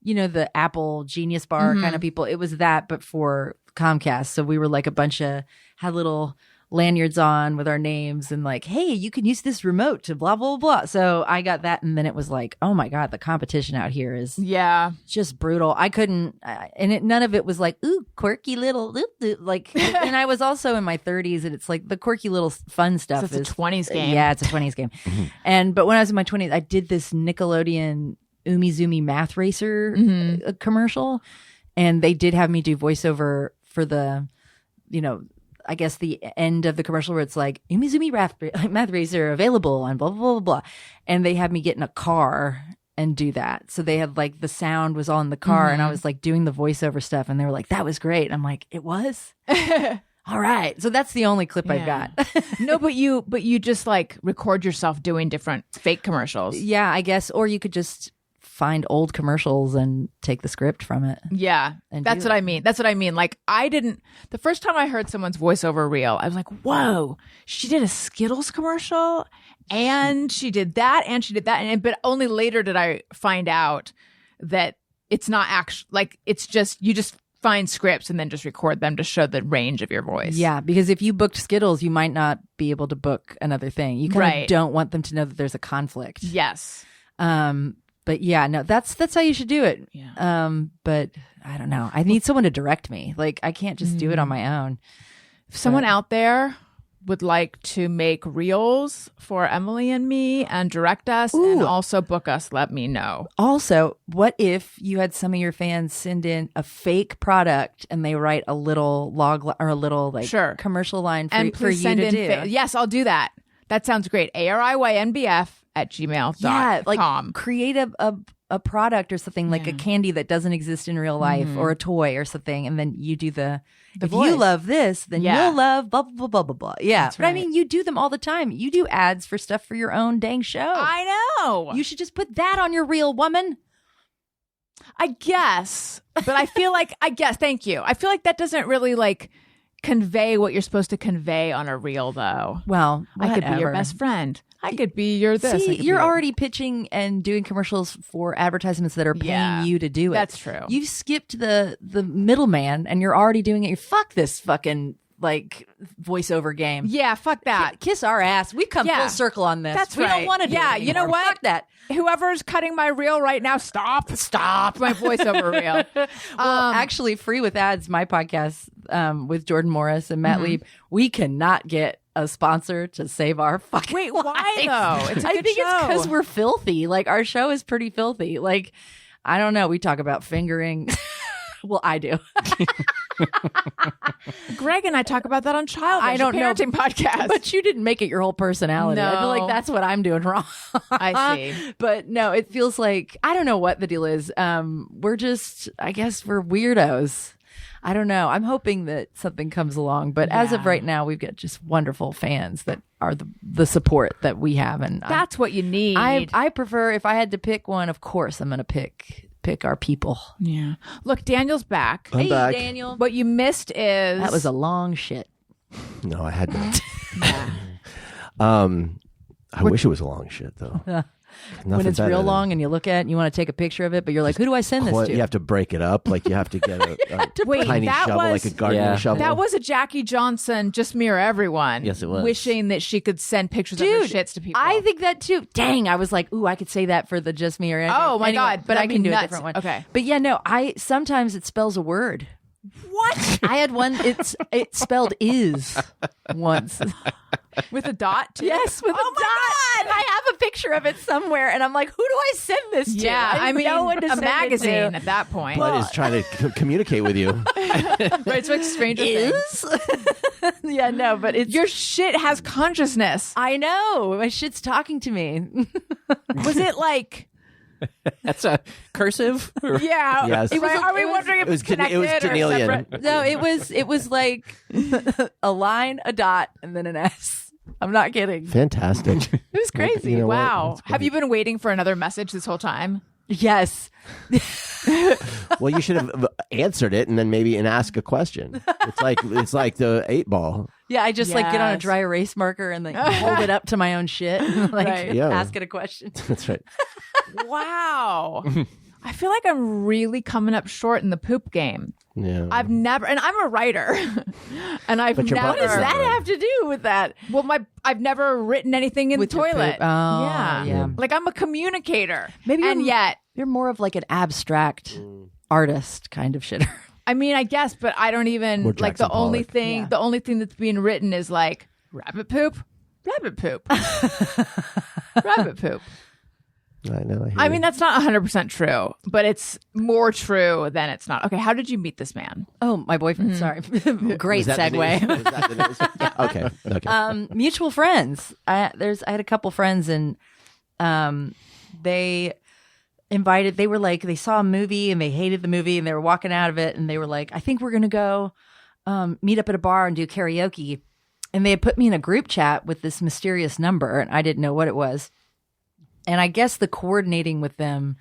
the Apple Genius Bar kind of people. It was that, but for Comcast. So we were like had little lanyards on with our names and like, hey, you can use this remote to blah, blah, blah. So I got that. And then it was like, oh my God, the competition out here is just brutal. I couldn't, none of it was like, ooh, quirky little, like, and I was also in my 30s and it's like the quirky little fun stuff So it's a 20s game. Yeah, it's a 20s game. But when I was in my 20s, I did this Nickelodeon Umizoomi Math Racer commercial. And they did have me do voiceover for the, I guess the end of the commercial where it's like Umizoomi Math Racer available and blah, blah, blah, blah. And they had me get in a car and do that. So they had like the sound was on the car and I was like doing the voiceover stuff and they were like, that was great. And I'm like, it was? All right. So that's the only clip I've got. No, but you just like record yourself doing different fake commercials. Yeah, I guess. Or you could just find old commercials and take the script from it. Yeah, And that's do what it. I mean. That's what I mean. Like the first time I heard someone's voiceover reel, I was like, whoa, she did a Skittles commercial and she did that and she did that. But only later did I find out that it's not actually like, it's just, you just find scripts and then just record them to show the range of your voice. Yeah, because if you booked Skittles, you might not be able to book another thing. You kind of don't want them to know that there's a conflict. Yes. But yeah, no, that's how you should do it. Yeah. But I don't know. I need someone to direct me. Like I can't just do it on my own. If someone out there would like to make reels for Emily and me and direct us and also book us, let me know. Also, what if you had some of your fans send in a fake product and they write a little or a little like commercial line and for you send to in do? Yes, I'll do that. That sounds great. ARIYNBF@gmail.com. Yeah, like create a product or something like a candy that doesn't exist in real life or a toy or something, and then you do the if voice. you love this, then you'll love blah blah blah blah blah. Yeah, That's but I right. mean, you do them all the time. You do ads for stuff for your own dang show. I know. You should just put that on your reel, woman. I guess, but I feel like thank you. I feel like that doesn't really like convey what you're supposed to convey on a reel, though. Well, I could be your whatever. best friend. I could be your this. I See, could be you're your- already pitching and doing commercials for advertisements that are paying you to do it. That's true. You've skipped the middleman and you're already doing it. Fuck this fucking like voiceover game. Yeah, fuck that. Kiss our ass. We've come Yeah. full circle on this. That's we right. don't want to do Yeah, it you know anymore. what? Fuck that. Whoever's cutting my reel right now, stop my voiceover reel. Well, actually, Free with Ads, my podcast with Jordan Morris and Matt Lieb, we cannot get a sponsor to save our fucking Wait, why lives. though? It's a I good think it's show. because we're filthy. Like our show is pretty filthy. Like I don't know. We talk about fingering. Well, I do. Greg and I talk about that on Childish, I don't a know. parenting podcast. But you didn't make it your whole personality. I feel No. like that's what I'm doing wrong. I see. But no, it feels like I don't know what the deal is. We're just, I guess, we're weirdos. I don't know. I'm hoping that something comes along, but as of Yeah. right now, we've got just wonderful fans that are the support that we have, and That's what you need. I prefer if I had to pick one. Of course, I'm going to pick our people. Yeah. Look, Daniel's back. I'm back. Daniel. What you missed is That was a long shit. No, I had not. I wish it was a long shit though. When it's real long and you look at it and you want to take a picture of it, but you're like, who do I send this to? You have to break it up. Like you have to get a Wait, tiny that shovel, was- like a gardening Yeah. shovel. That was a Jackie Johnson, just mirror everyone. Yes, it was. Wishing that she could send pictures of her Dude, shits to people. I think that too. Dang, I was like, ooh, I could say that for the Just Me or Oh, my God, but I that'd can be do nuts. a different one. Okay. But yeah, no, sometimes it spells a word. What? I had one, it spelled is once. With a dot? Too? Yes, with Oh a my dot. And I have a picture of it somewhere, and I'm like, who do I send this to? Yeah, I have mean, no one to a send it magazine to. at that point. Bud is trying to communicate with you. Right, it's like Stranger Things. Is Yeah, no, but it's Your shit has consciousness. I know. My shit's talking to me. Was it like? That's a cursive. Yeah. Yes. Are we wondering if It was it's connected or Canelian. separate? No, it was like a line, a dot, and then an S. I'm not kidding. Fantastic. It was crazy. You know what? Wow. That's great. Have you been waiting for another message this whole time? Yes. Well, you should have answered it and then maybe ask a question. It's like the 8-ball. Yeah, I just like get on a Yes. dry erase marker and like hold it up to my own shit and like Right. Yeah. ask it a question. That's right. Wow. I feel like I'm really coming up short in the poop game. Yeah. I've never, and I'm a writer, and I've But your never. butt is What does that have to do with that? Well, I've never written anything in With the your toilet. poop. Oh, yeah. Like I'm a communicator. Maybe and you're- yet, You're more of like an abstract artist kind of shitter. I mean, I guess, but I don't even More like Jackson the only Pollock. thing. Yeah. The only thing that's being written is like rabbit poop, rabbit poop, rabbit poop. I know. I mean, that's not 100% true, but it's more true than it's not. Okay, how did you meet this man? Oh, my boyfriend. Sorry. Great Was that the segue. news? Was that the news? Okay. Okay. Mutual friends. I had a couple friends and they invited, they were like, they saw a movie and they hated the movie and they were walking out of it and they were like, I think we're going to go meet up at a bar and do karaoke. And they had put me in a group chat with this mysterious number and I didn't know what it was. And I guess the coordinating with them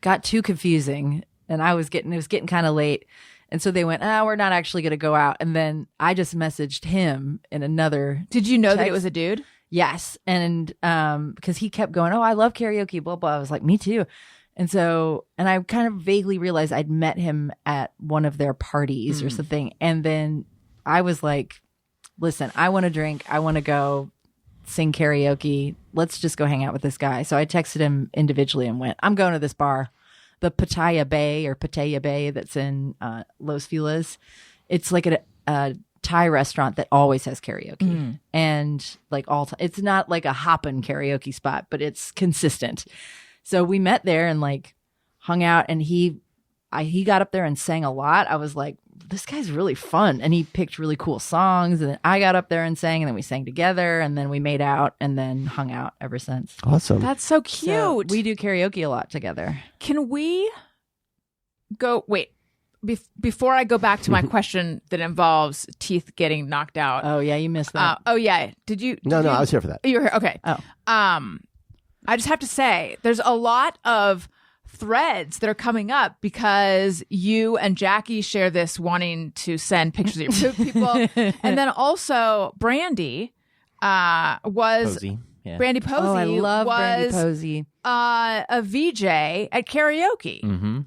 got too confusing and it was getting kind of late. And so they went, we're not actually going to go out. And then I just messaged him in another. Did you know that it Text. was a dude? Yes. And because he kept going, I love karaoke, blah, blah. I was like, me too. And so, and I kind of vaguely realized I'd met him at one of their parties or something. And then I was like, listen, I want to drink. I want to go sing karaoke. Let's just go hang out with this guy. So I texted him individually and went, I'm going to this bar, the Pattaya Bay that's in Los Feliz. It's like a Thai restaurant that always has karaoke and like it's not like a hoppin' karaoke spot, but it's consistent. So we met there and like hung out and he got up there and sang a lot. I was like, this guy's really fun. And he picked really cool songs. And then I got up there and sang and then we sang together and then we made out and then hung out ever since. Awesome. That's so cute. So we do karaoke a lot together. Can we go? Wait, before I go back to my question that involves teeth getting knocked out. Oh yeah, you missed that. Oh yeah, did you? No, did you- I was here for that. You were here. Okay. Oh. I just have to say, there's a lot of threads that are coming up because you and Jackie share this wanting to send pictures of your poop people, and then also Brandy was Posey. Yeah. Brandy Posey. Oh, I love Brandy was Posey. a VJ at karaoke. Mm-hmm.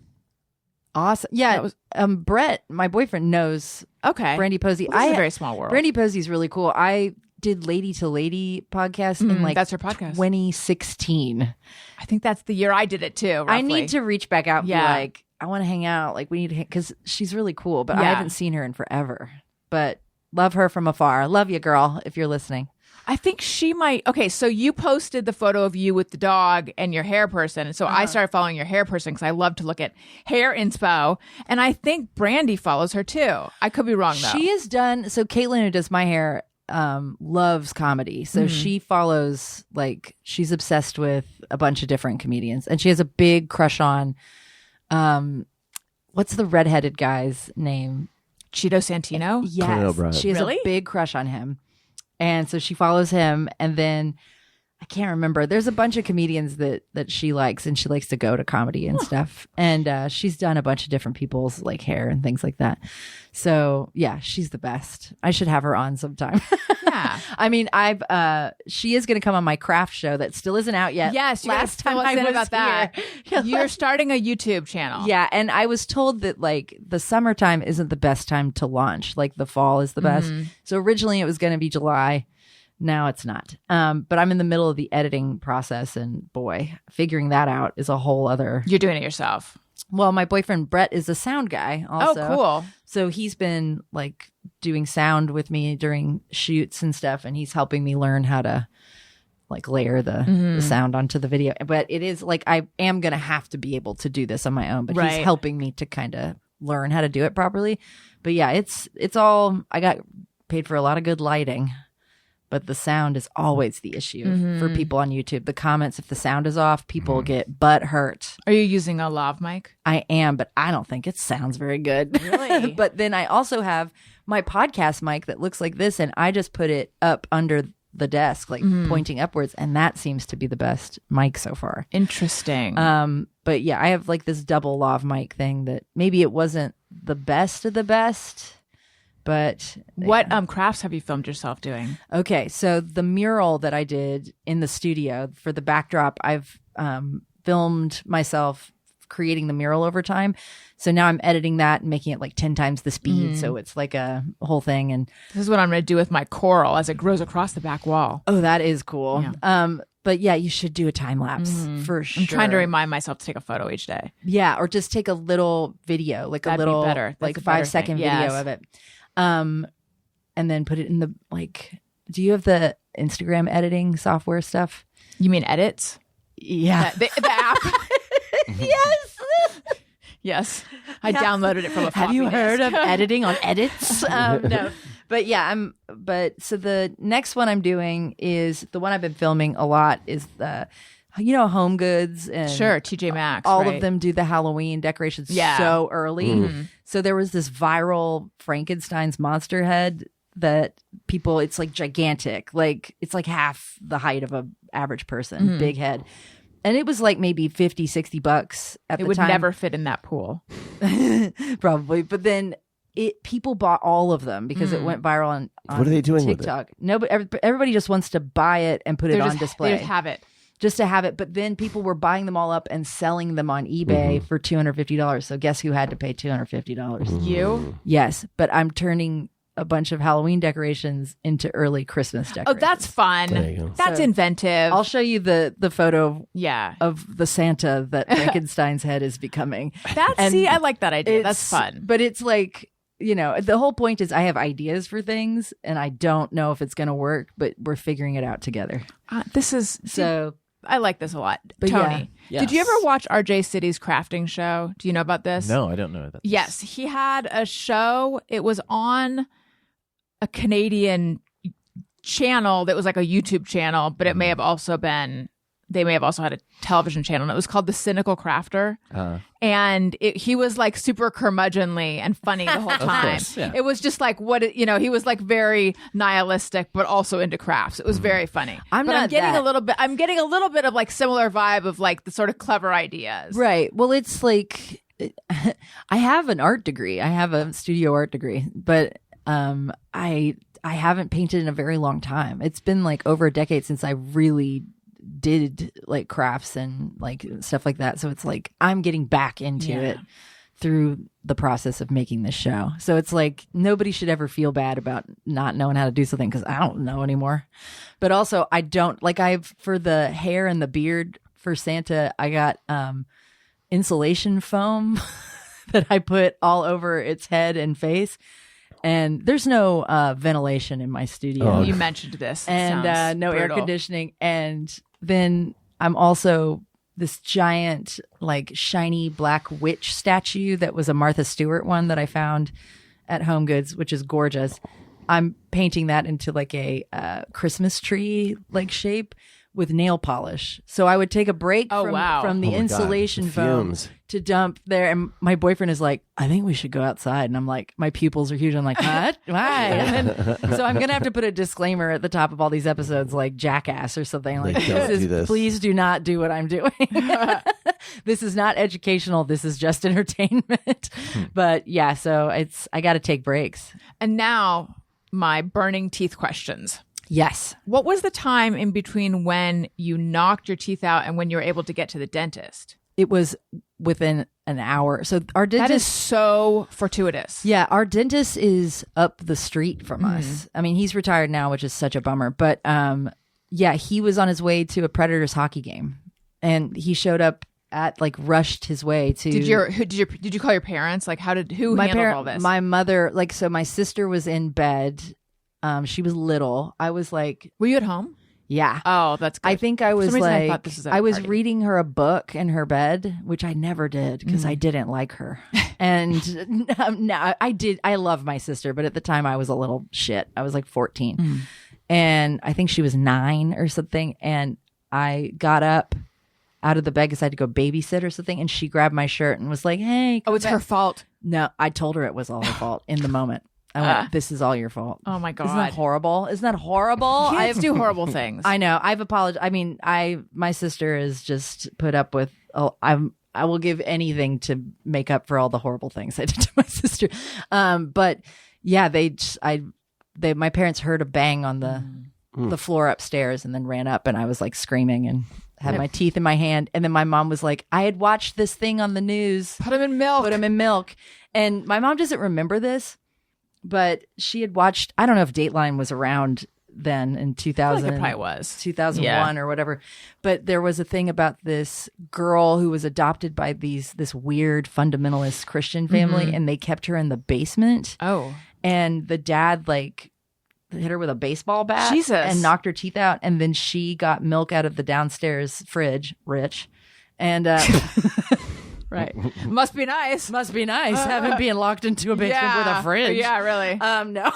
Awesome. Yeah, That was- Brett, my boyfriend, knows Okay, Brandy Posey. Well, this is a very small world. Brandy Posey's really cool. I did Lady to Lady podcast in like that's her podcast. 2016. I think that's the year I did it too. I roughly. need to reach back out and Yeah. be like, I want to hang out. Like we need to, because she's really cool, but I Yeah. haven't seen her in forever. But love her from afar. Love you, girl, if you're listening. I think she might. Okay, so you posted the photo of you with the dog and your hair person. And so I started following your hair person because I love to look at hair inspo. And I think Brandy follows her too. I could be wrong though. She has done, so Caitlin, who does my hair, loves comedy. So she follows, like, she's obsessed with a bunch of different comedians. And she has a big crush on, what's the redheaded guy's name? Cheeto Santino? Conan Yes. O'Brien. She has Really? a big crush on him. And so she follows him. And then I can't remember. There's a bunch of comedians that she likes, and she likes to go to comedy and stuff. And she's done a bunch of different people's like hair and things like that. So yeah, she's the best. I should have her on sometime. Yeah. I mean, she is going to come on my craft show that still isn't out yet. Yes, you last time I I was about that. here. You're starting a YouTube channel. Yeah, and I was told that like the summertime isn't the best time to launch. Like the fall is the best. So originally it was going to be July. Now it's not. But I'm in the middle of the editing process, and boy, figuring that out is a whole other. You're doing it yourself. Well, my boyfriend Brett is a sound guy also. Oh, cool. So he's been like doing sound with me during shoots and stuff, and he's helping me learn how to like layer the sound onto the video. But it is like I am going to have to be able to do this on my own, but Right. he's helping me to kind of learn how to do it properly. But yeah, it's all I got paid for a lot of good lighting, but the sound is always the issue for people on YouTube. The comments, if the sound is off, people get butt hurt. Are you using a lav mic? I am, but I don't think it sounds very good. Really? But then I also have my podcast mic that looks like this, and I just put it up under the desk, like pointing upwards, and that seems to be the best mic so far. Interesting. But yeah, I have like this double lav mic thing that maybe it wasn't the best of the best, but What crafts have you filmed yourself doing? okay. So the mural that I did in the studio for the backdrop, I've filmed myself creating the mural over time. So now I'm editing that and making it like 10 times the speed. So it's like a whole thing. And This is what I'm going to do with my coral as it grows across the back wall. oh, that is cool. But yeah, you should do a time lapse for sure. I'm trying to remind myself to take a photo each day. Yeah, or just take a little video, like That'd a be little, better. That's like a better 5-second thing. video Yes. of it. And then put it in the like. Do you have the Instagram editing software stuff? You mean edits? Yeah. The app? Yes. Yes. I downloaded it from a Have you floppy heard disk. of editing on edits? No. But yeah, so the next one I'm doing is the one I've been filming a lot is the, Home Goods and Sure, TJ Maxx. all right. of them do the Halloween decorations Yeah. so early. So there was this viral Frankenstein's monster head that people, it's like gigantic, like it's like half the height of a average person, big head. And it was like maybe $50-$60 at It the would time. never fit in that pool. Probably. But then people bought all of them because it went viral on What are they doing with it? TikTok. No, but everybody just wants to buy it and put it on display. They just have it. Just to have it. But then people were buying them all up and selling them on eBay for $250. So guess who had to pay $250? You? Yes. But I'm turning a bunch of Halloween decorations into early Christmas decorations. Oh, that's fun. There you go. That's So, inventive. I'll show you the photo yeah. of the Santa that Frankenstein's head is becoming. And See, I like that idea. That's it's- fun. But it's like, the whole point is I have ideas for things and I don't know if it's going to work, but we're figuring it out together. This is So I like this a lot. But Tony, yeah. did you Yes. ever watch RJ City's crafting show? Do you know about this? No, I don't know that. Yes, he had a show. It was on a Canadian channel that was like a YouTube channel, but it may have also been, they may have also had a television channel. And it was called The Cynical Crafter. And he was like super curmudgeonly and funny the whole time. course, yeah. It was just like he was like very nihilistic, but also into crafts. It was very funny. I'm But not getting that. I'm getting a little bit of like similar vibe of like the sort of clever ideas. right. Well, it's like I have an art degree. I have a studio art degree, but I haven't painted in a very long time. It's been like over a decade since I really did like crafts and like stuff like that. So it's like I'm getting back into it through the process of making this show. So it's like nobody should ever feel bad about not knowing how to do something because I don't know anymore. But also I don't like for the hair and the beard for Santa, I got insulation foam that I put all over its head and face. And there's no ventilation in my studio. Oh, You mentioned this. It And sounds no air brutal. conditioning. And then I'm also this giant, like shiny black witch statue that was a Martha Stewart one that I found at Home Goods, which is gorgeous. I'm painting that into like a Christmas tree like shape with nail polish. So I would take a break Oh, wow. from the Oh my God, insulation the foam fumes. to dump there. And my boyfriend is like, I think we should go outside. And I'm like, my pupils are huge. I'm like, what? Why? And then, so I'm going to have to put a disclaimer at the top of all these episodes, like Jackass or something. Like, don't do this. Please do not do what I'm doing. This is not educational. This is just entertainment. But yeah, so I got to take breaks. And now my burning teeth questions. Yes. What was the time in between when you knocked your teeth out and when you were able to get to the dentist? It was within an hour. So our That is dentist, so fortuitous. yeah, our dentist is up the street from us. I mean, he's retired now, which is such a bummer. But yeah, he was on his way to a Predators hockey game, and he showed up rushed his way to. Did you call your parents? Like, who handled all this? My mother, so my sister was in bed. She was little. I was like, Were you at home? Yeah. Oh, that's good. I think I For was some reason, I like, thought this was at I a was party. reading her a book in her bed, which I never did because I didn't like her. And no, I did. I love my sister, but at the time I was a little shit. I was like 14. And I think she was 9 or something. And I got up out of the bed because I had to go babysit or something. And she grabbed my shirt and was like, hey. Oh, it's her fault. No, I told her it was all her fault in the moment. I went, this is all your fault. Oh my God. Isn't that horrible? Isn't that horrible? Kids do horrible things. I know. I've apologized. I mean, my sister is just put up with. I will give anything to make up for all the horrible things I did to my sister. But yeah, my parents heard a bang on the floor upstairs and then ran up, and I was like screaming and had my teeth in my hand. And then my mom was like, I had watched this thing on the news. Put him in milk. Put him in milk. And my mom doesn't remember this, but she had watched, I don't know if Dateline was around then in 2000. it probably was. 2001 or whatever. But there was a thing about this girl who was adopted by this weird fundamentalist Christian family, and they kept her in the basement. Oh. And the dad like hit her with a baseball bat Jesus. and knocked her teeth out. And then she got milk out of the downstairs fridge, rich. And right. Must be nice. Must be nice having being locked into a basement with a fridge. Yeah, really. No.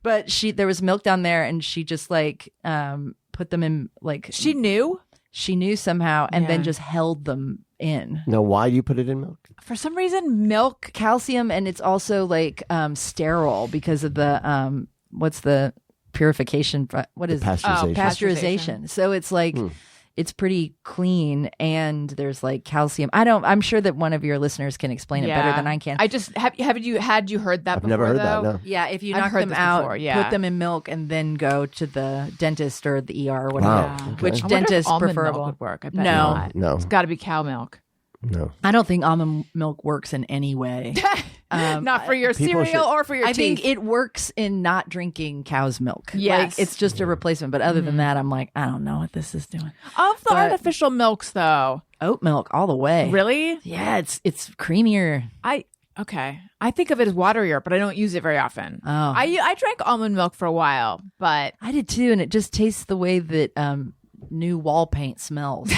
But there was milk down there, and she just like put them in like She knew? she knew somehow, and then Yeah. just held them in. No, why do you put it in milk? For some reason, milk. Calcium, and it's also like sterile because of the what's the purification? What is it? Pasteurization. Pasteurization. So it's like it's pretty clean, and there's like calcium. I'm sure that one of your listeners can explain it better than I can. I just had you heard that I've before? never heard though? that, no. Yeah, if you I've knock heard them this out, before, yeah. put them in milk, and then go to the dentist or the ER or whatever. Wow. Yeah. Okay. Which I wonder if dentist almond preferable? milk would work. I bet No. not. No. It's got to be cow milk. No. I don't think almond milk works in any way. Not for your people cereal should- or for your I teeth. think it works in not drinking cow's milk. Yes. Like, it's just a replacement. But other than that, I'm like, I don't know what this is doing. Of the but- artificial milks, though. Oat milk all the way. Really? Yeah, it's creamier. Okay. I think of it as waterier, but I don't use it very often. Oh. I drank almond milk for a while, but I did too, and it just tastes the way that new wall paint smells.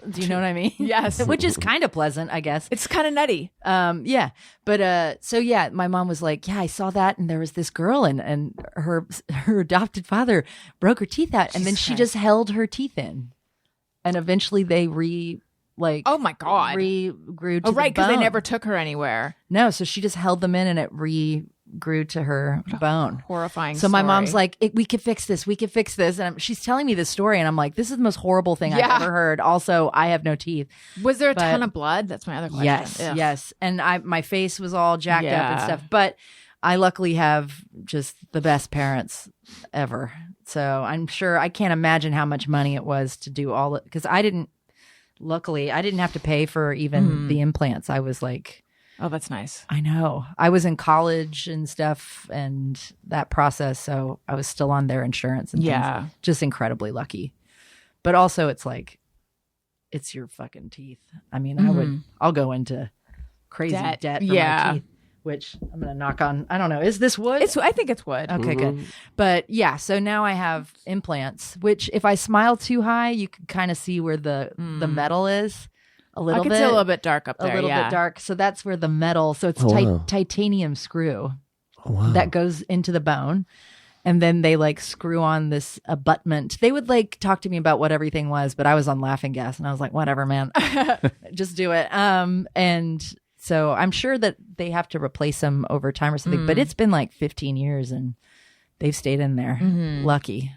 Do you know what I mean? Yes. Which is kind of pleasant, I guess. it's kind of nutty. Yeah. But so yeah, my mom was like, yeah, I saw that, and there was this girl, and her adopted father broke her teeth out, and then she just held her teeth in, and eventually they Oh my God. regrew to Oh, right, the because they bone. never took her anywhere. No, so she just held them in, and it regrew to her bone. Horrifying. So my story. mom's like, we could fix this. We could fix this. And she's telling me this story, and I'm like, this is the most horrible thing Yeah. I've ever heard. Also, I have no teeth. Was there a but- ton of blood? That's my other question. Yes, Ugh. yes. And my face was all jacked up and Yeah. stuff. But I luckily have just the best parents ever. So I'm sure, I can't imagine how much money it was to do all it, because luckily, I didn't have to pay for even the implants. I was like, Oh, that's nice. I know. I was in college and stuff and that process. So I was still on their insurance and Yeah. things. Just incredibly lucky. But also it's like, it's your fucking teeth. I mean, I'll go into crazy debt for my teeth, which I'm going to knock on. I don't know. Is this wood? I think it's wood. Okay, good. But yeah, so now I have implants, which if I smile too high, you can kind of see where the metal is a little I can bit. see a little bit dark up there. A little yeah. bit dark. So that's where the metal, so it's wow. titanium screw Oh, wow. that goes into the bone. And then they like screw on this abutment. They would like talk to me about what everything was, but I was on laughing gas and I was like, whatever, man, just do it. And so I'm sure that they have to replace them over time or something, but it's been like 15 years and they've stayed in there. Lucky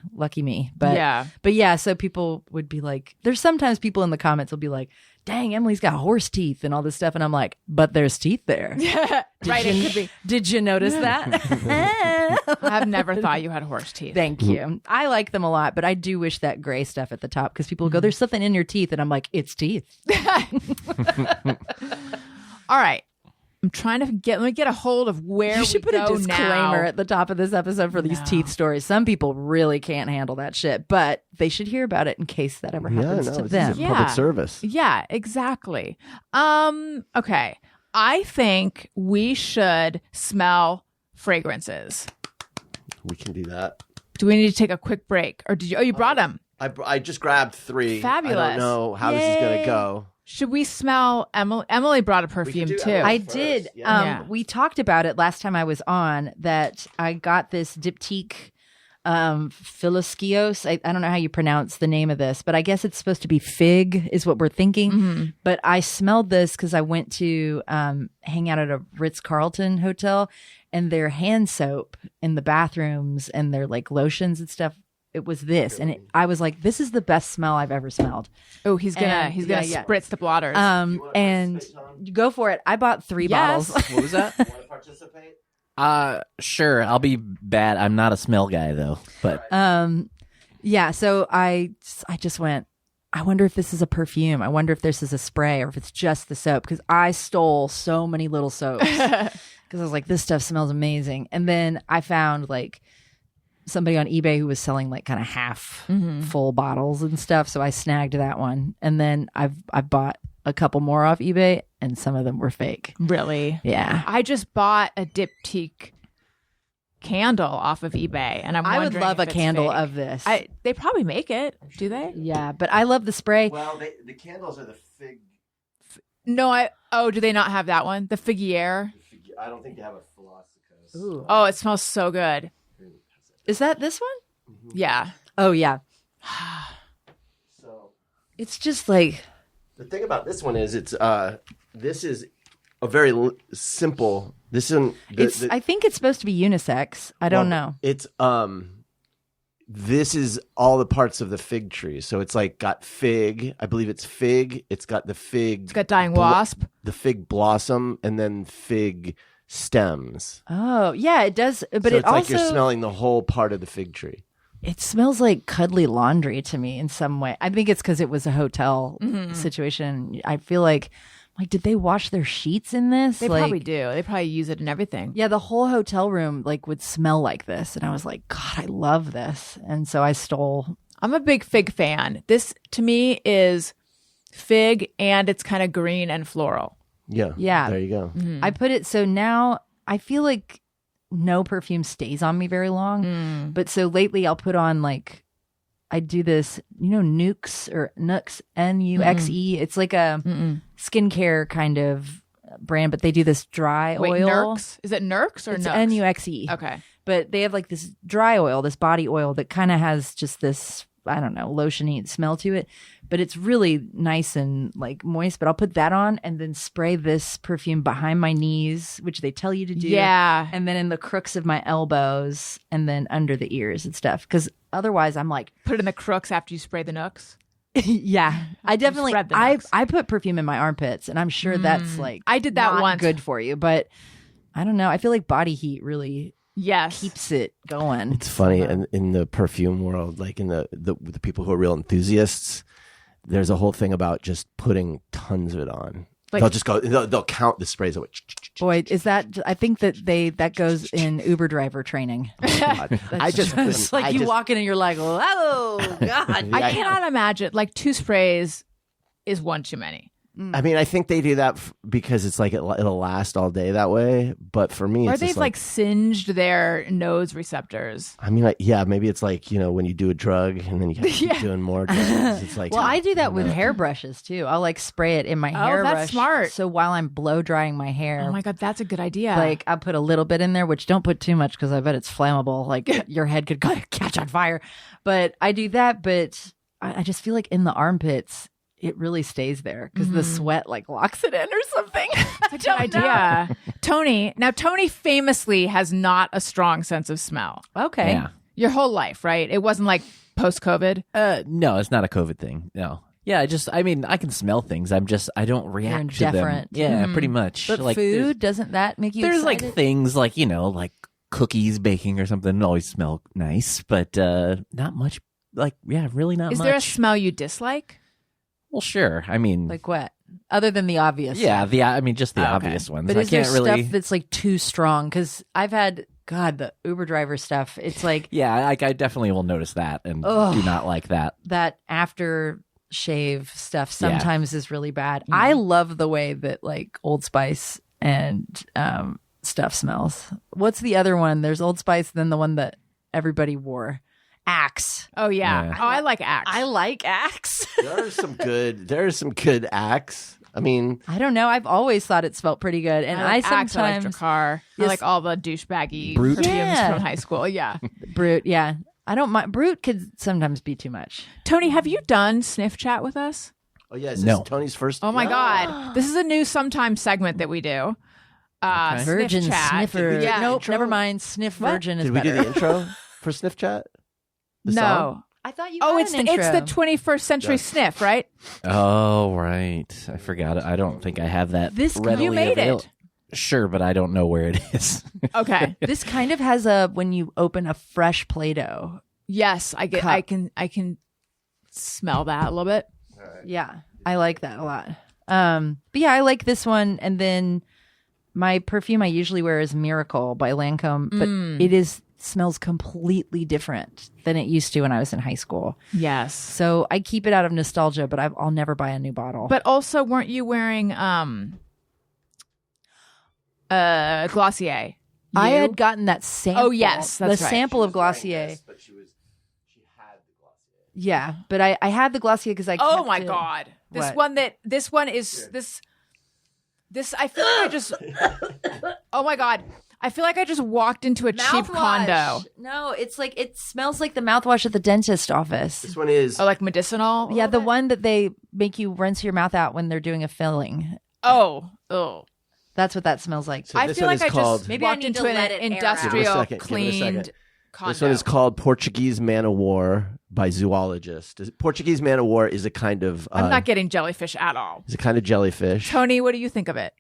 me. But yeah, so people would be like, there's sometimes people in the comments will be like, dang, Emily's got horse teeth and all this stuff. And I'm like, but there's teeth there. Right, it could be. Did you notice that? I've never thought you had horse teeth. Thank you. I like them a lot, but I do wish that gray stuff at the top because people go, there's something in your teeth. And I'm like, it's teeth. All right. I'm trying to let me get a hold of where You should we put a go disclaimer now. at the top of this episode for these teeth stories. Some people really can't handle that shit, but they should hear about it in case that ever happens to it's them. a public service. Yeah, exactly. Okay. I think we should smell fragrances. We can do that. Do we need to take a quick break? Or did you? Oh, you brought them. I just grabbed 3. Fabulous. I don't know how this is going to Yay. go. Should we smell Emily? Emily brought a perfume do too. Emily. I First, did. yeah. We talked about it last time I was on that I got this diptyque Philoskios. I don't know how you pronounce the name of this, but I guess it's supposed to be fig is what we're thinking. But I smelled this because I went to hang out at a Ritz-Carlton hotel, and their hand soap in the bathrooms and their like lotions and stuff, it was this. And I was like, this is the best smell I've ever smelled. Oh, he's gonna And- he's gonna yeah. spritz the blotters. And go for it. I bought 3 Yes. bottles. What was that? Want to participate? Sure. I'll be bad. I'm not a smell guy though. But Yeah, so I just went, I wonder if this is a perfume. I wonder if this is a spray or if it's just the soap, because I stole so many little soaps because I was like, this stuff smells amazing. And then I found like somebody on eBay who was selling like kind of half full bottles and stuff, so I snagged that one. And then I bought a couple more off eBay, and some of them were fake. Really? Yeah. I just bought a diptyque candle off of eBay, and I would wondering love if a it's candle fake. of this. They probably make it. Do they? Yeah, but I love the spray. Well, the candles are the fig. No, do they not have that one? The Figuier? I don't think they have a Philoskos. Ooh. Oh, it smells so good. Is that this one? Yeah. Oh, yeah. So It's just like, the thing about this one is this is a very simple. This isn't. I think it's supposed to be unisex. I don't know. It's This is all the parts of the fig tree. So it's like got fig. I believe it's fig. It's got the fig. It's got dying wasp. The fig blossom, and then fig stems. Oh, yeah, it does. But So it it's also like you're smelling the whole part of the fig tree. it smells like cuddly laundry to me in some way. I think it's because it was a hotel situation. I feel like did they wash their sheets in this? They Like, probably do. They probably use it in everything. yeah, the whole hotel room like would smell like this, and I was like, God, I love this. And so I stole. I'm a big fig fan. This to me is fig, and it's kind of green and floral. Yeah. Yeah. There you go. I put it so now I feel like no perfume stays on me very long. But so lately I'll put on like I do this, Nuxe or Nuxe, Nuxe. It's like a skincare kind of brand, but they do this dry Wait, oil. Nurx? Is it Nurx or It's Nux? Nuxe. Okay. But they have like this dry oil, this body oil that kind of has just this, I don't know, lotiony smell to it. But it's really nice and like moist. But I'll put that on and then spray this perfume behind my knees, which they tell you to do. Yeah. And then in the crooks of my elbows and then under the ears and stuff. Because otherwise I'm like, Put it in the crooks after you spray the Nux. yeah, I definitely, spread the I Nux. put perfume in my armpits, and I'm sure that's like, I did that not once. good for you. But I don't know. I feel like body heat really Yes. keeps it going. It's funny in the perfume world, like in the people who are real enthusiasts, there's a whole thing about just putting tons of it on. Like- They'll just go. They'll count the sprays away. Boy, is that? I think that goes in Uber driver training. I just It's like I you just- walk in and you're like, oh God. I cannot imagine. Like 2 sprays is one too many. I mean, I think they do that because it's like it'll last all day that way. But for me, Or it's they've just like singed their nose receptors. I mean, maybe it's like when you do a drug and then you have to keep doing more drugs. It's like Well, I do that with hairbrushes too. I'll like spray it in my hairbrush. that's smart. So while I'm blow drying my hair, Oh my God, that's a good idea. like I put a little bit in there, which don't put too much because I bet it's flammable. Like your head could catch on fire. But I do that. But I just feel like in the armpits, it really stays there because the sweat like locks it in or something. that's a good idea. Tony famously has not a strong sense of smell. Okay. yeah. Your whole life, right? It wasn't like post-COVID. No, it's not a COVID thing. No. Yeah, I can smell things. I don't react to them. indifferent. Yeah, pretty much. But like food, doesn't that make you There's excited? like things like, like cookies baking or something always smell nice, but not much. Like, yeah, really not Is much. there a smell you dislike? Well, sure. I mean, Like what? Other than the obvious. yeah, just the okay. obvious ones. But I is there can't really. stuff that's like too strong? Because I've had, God, the Uber driver stuff. It's like Yeah, I definitely will notice that and Ugh. do not like that. that after shave stuff sometimes is really bad. I love the way that like Old Spice and stuff smells. What's the other one? There's Old Spice, then the one that everybody wore. Axe. Oh yeah. Yeah. Oh, I like Axe. I like Axe. There are some good Axe. I mean, I don't know. I've always thought it smelled pretty good, and I like Axe, I like sometimes Drakkar. I Yes. like all the douchebaggy Brute? perfumes Yeah. from high school. Yeah. Brute. Yeah, I don't mind. Brute could sometimes be too much. Tony, have you done Sniff Chat with us? oh yeah, is this No. Tony's first? Oh my God. This is a new sometime segment that we do. Okay. Sniff Virgin Chat. sniffer. Yeah. Nope, intro? never mind. Sniff What? virgin is Did we better. do the intro for Sniff Chat? The No. song? I thought you. Oh, had it's an the intro. 21st century sniff, right? Oh, right. I forgot it. I don't think I have that. This- you readily made avail- it. Sure, but I don't know where it is. Okay. This kind of has a when you open a fresh Play-Doh. Yes, I get. Cup. I can smell that a little bit. Yeah, I like that a lot. But yeah, I like this one. And then my perfume I usually wear is Miracle by Lancome, but it smells completely different than it used to when I was in high school. Yes. So I keep it out of nostalgia, but I'll never buy a new bottle. But also, weren't you wearing Glossier? I You? had gotten that sample. Oh, yes, that's the right. sample of Glossier. but she had the Glossier. Yeah, but I had the Glossier because I. Oh kept my it. God! What? This one is this. I feel like I just. Oh my God! I feel like I just walked into a cheap Mouthwash. condo. No, it's like it smells like the mouthwash at the dentist office. This one is. Oh, like medicinal. Yeah, the one that they make you rinse your mouth out when they're doing a filling. Oh. That's what that smells like. So I this feel one like is I called. just Maybe I walked need into to an let it air out. industrial Give it a cleaned second. condo. This one is called Portuguese Man of War by Zoologist. Portuguese Man of War is a kind of. I'm not getting jellyfish at all. It's a kind of jellyfish. Tony, what do you think of it?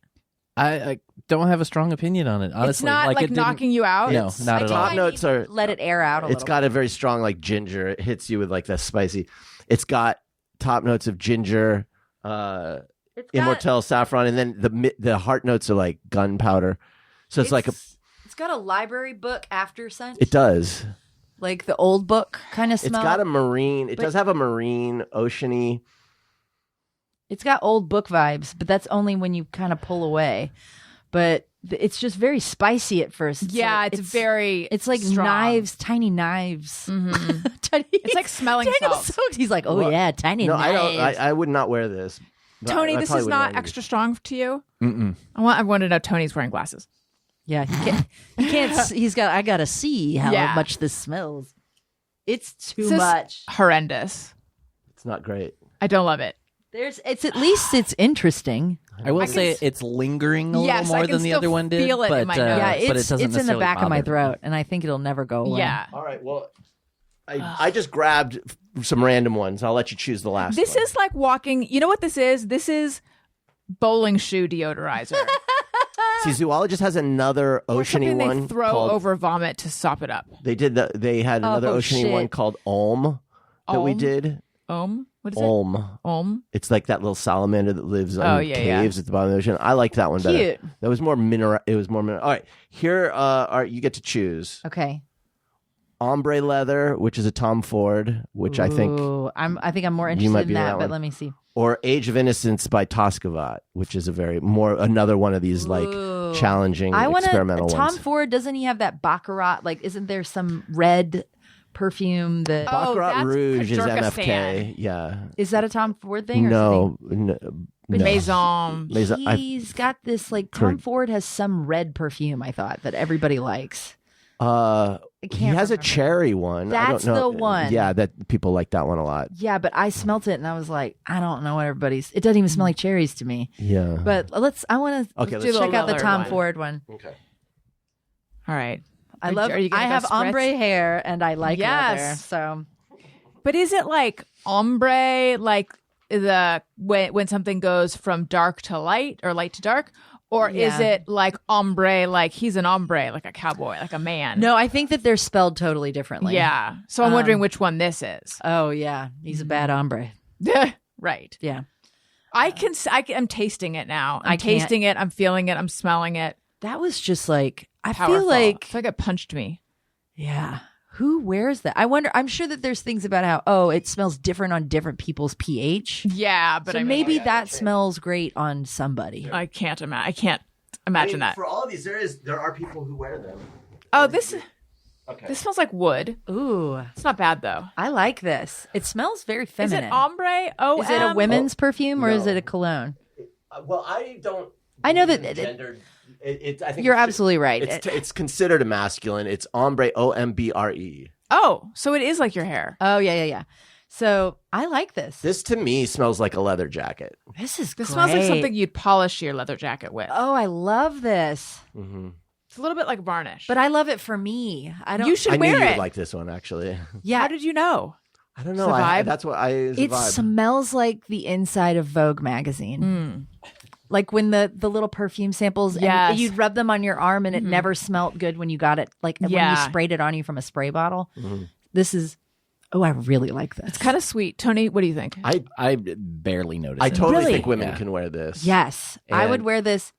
I don't have a strong opinion on it, honestly. It's not like it didn't- knocking you out. No, It's- not I at think all. I Top notes need to are- let it air out a It's little. got a very strong like ginger. It hits you with like the spicy. It's got top notes of ginger, It's got- immortelle saffron, and then the heart notes are like gunpowder. So it's like it's got a library book after scent. it does. Like the old book kind of It's smell. got a marine. It But- does have a marine, oceany. It's got old book vibes, but that's only when you kind of pull away. But it's just very spicy at first. Yeah, it's very. It's like strong. knives, tiny knives. Tiny, It's like smelling Daniel salts. Soaked. He's like, oh Well, yeah, tiny No, knives. I would not wear this. But Tony, I this probably is wouldn't not wear it extra strong to you. Mm-mm. I want to know Tony's wearing glasses. Yeah, he can't. He's got. I gotta see how Yeah. much this smells. It's too This is much. horrendous. It's not great. I don't love it. It's at least it's interesting. I will I can say s- it's lingering a Yes, little I more can than the still other one did. feel it in but, my nose. Yeah, but it's it doesn't in the necessarily back of my bother me. throat, and I think it'll never go away. Yeah. All right. Well, I just grabbed some random ones. I'll let you choose the last. This one. is like walking. You know what this is? This is bowling shoe deodorizer. See, Zoologist has another Or oceany something one they throw called. over vomit to sop it up. They did the. They had another Oh, oceany shit. one called Olm that we Olm? did. What is it? Olm. It's like that little salamander that lives Oh, in yeah, yeah. caves at the bottom of the ocean. I liked that one better. Cute. That was more mineral. It was more mineral. All right, here. All right, you get to choose Okay. ombre leather, which is a Tom Ford, which I think, Ooh, I think I'm more might interested be in that, that but one. let me see. or Age of Innocence by Toscavat, which is a very another one of these like Ooh. challenging I want experimental Tom ones. Ford. Doesn't he have that baccarat? Like, isn't there some red perfume that Oh, Baccarat that's Rouge is Kyrgyzstan. MFK. Yeah. is that a Tom Ford thing? Or No. Maison. Maison. He's got this like Tom Ford has some red perfume. I thought that everybody likes. I He can't has a remember. cherry one. I That's don't know. the one. Yeah, that people like that one a lot. Yeah, but I smelt it and I was like, I don't know what everybody's. It doesn't even smell like cherries to me. Yeah. But I want to Okay, let's check out the leather Tom one. Ford one. Okay. All right. I love. Are you gonna I go have spritz? ombre hair and I like Yes. leather. So But is it like ombre, like the when something goes from dark to light or light to dark? Or is Yeah. it like ombre, like he's an ombre, like a cowboy, like a man? no, I think that they're spelled totally differently. Yeah. So I'm wondering which one this is. Oh yeah, he's a bad hombre. Right. Yeah. I'm tasting it now. I'm I can't- tasting it. I'm feeling it. I'm smelling it. That was just like I Powerful. feel like I feel like it punched me. yeah. Who wears that? I wonder. I'm sure that there's things about how it smells different on different people's pH. Yeah, but So I mean, maybe that smells great on somebody. I can't imagine. I can't imagine that. For all of these, there are people who wear them. Oh, this Okay. This smells like wood. Ooh, It's not bad though. I like this. It smells very Is feminine. it ombre? Oh, Is it a women's perfume or is no. it a cologne? Well, I don't. I know that believe in gendered. I think You're it's- absolutely right. It's considered a masculine. It's ombre, ombre. Oh, so it is like your hair. Oh, yeah. So I like this. This to me smells like a leather jacket. This is This great. smells like something you'd polish your leather jacket with. Oh, I love this. Mm-hmm. It's a little bit like varnish. But I love it for me. I don't. You should I knew wear you it. would like this one, actually. Yeah. How did you know? I don't know. The vibe? That's what it's a It vibe. smells like the inside of Vogue magazine. Like when the little perfume samples, Yes. and you'd rub them on your arm and it never smelled good when you got it, like when you Yeah. sprayed it on you from a spray bottle. This is, I really like this. It's kind of sweet. Tony, what do you think? I barely noticed. I it. totally Really? think women Yeah. can wear this. Yes, I would And- wear this.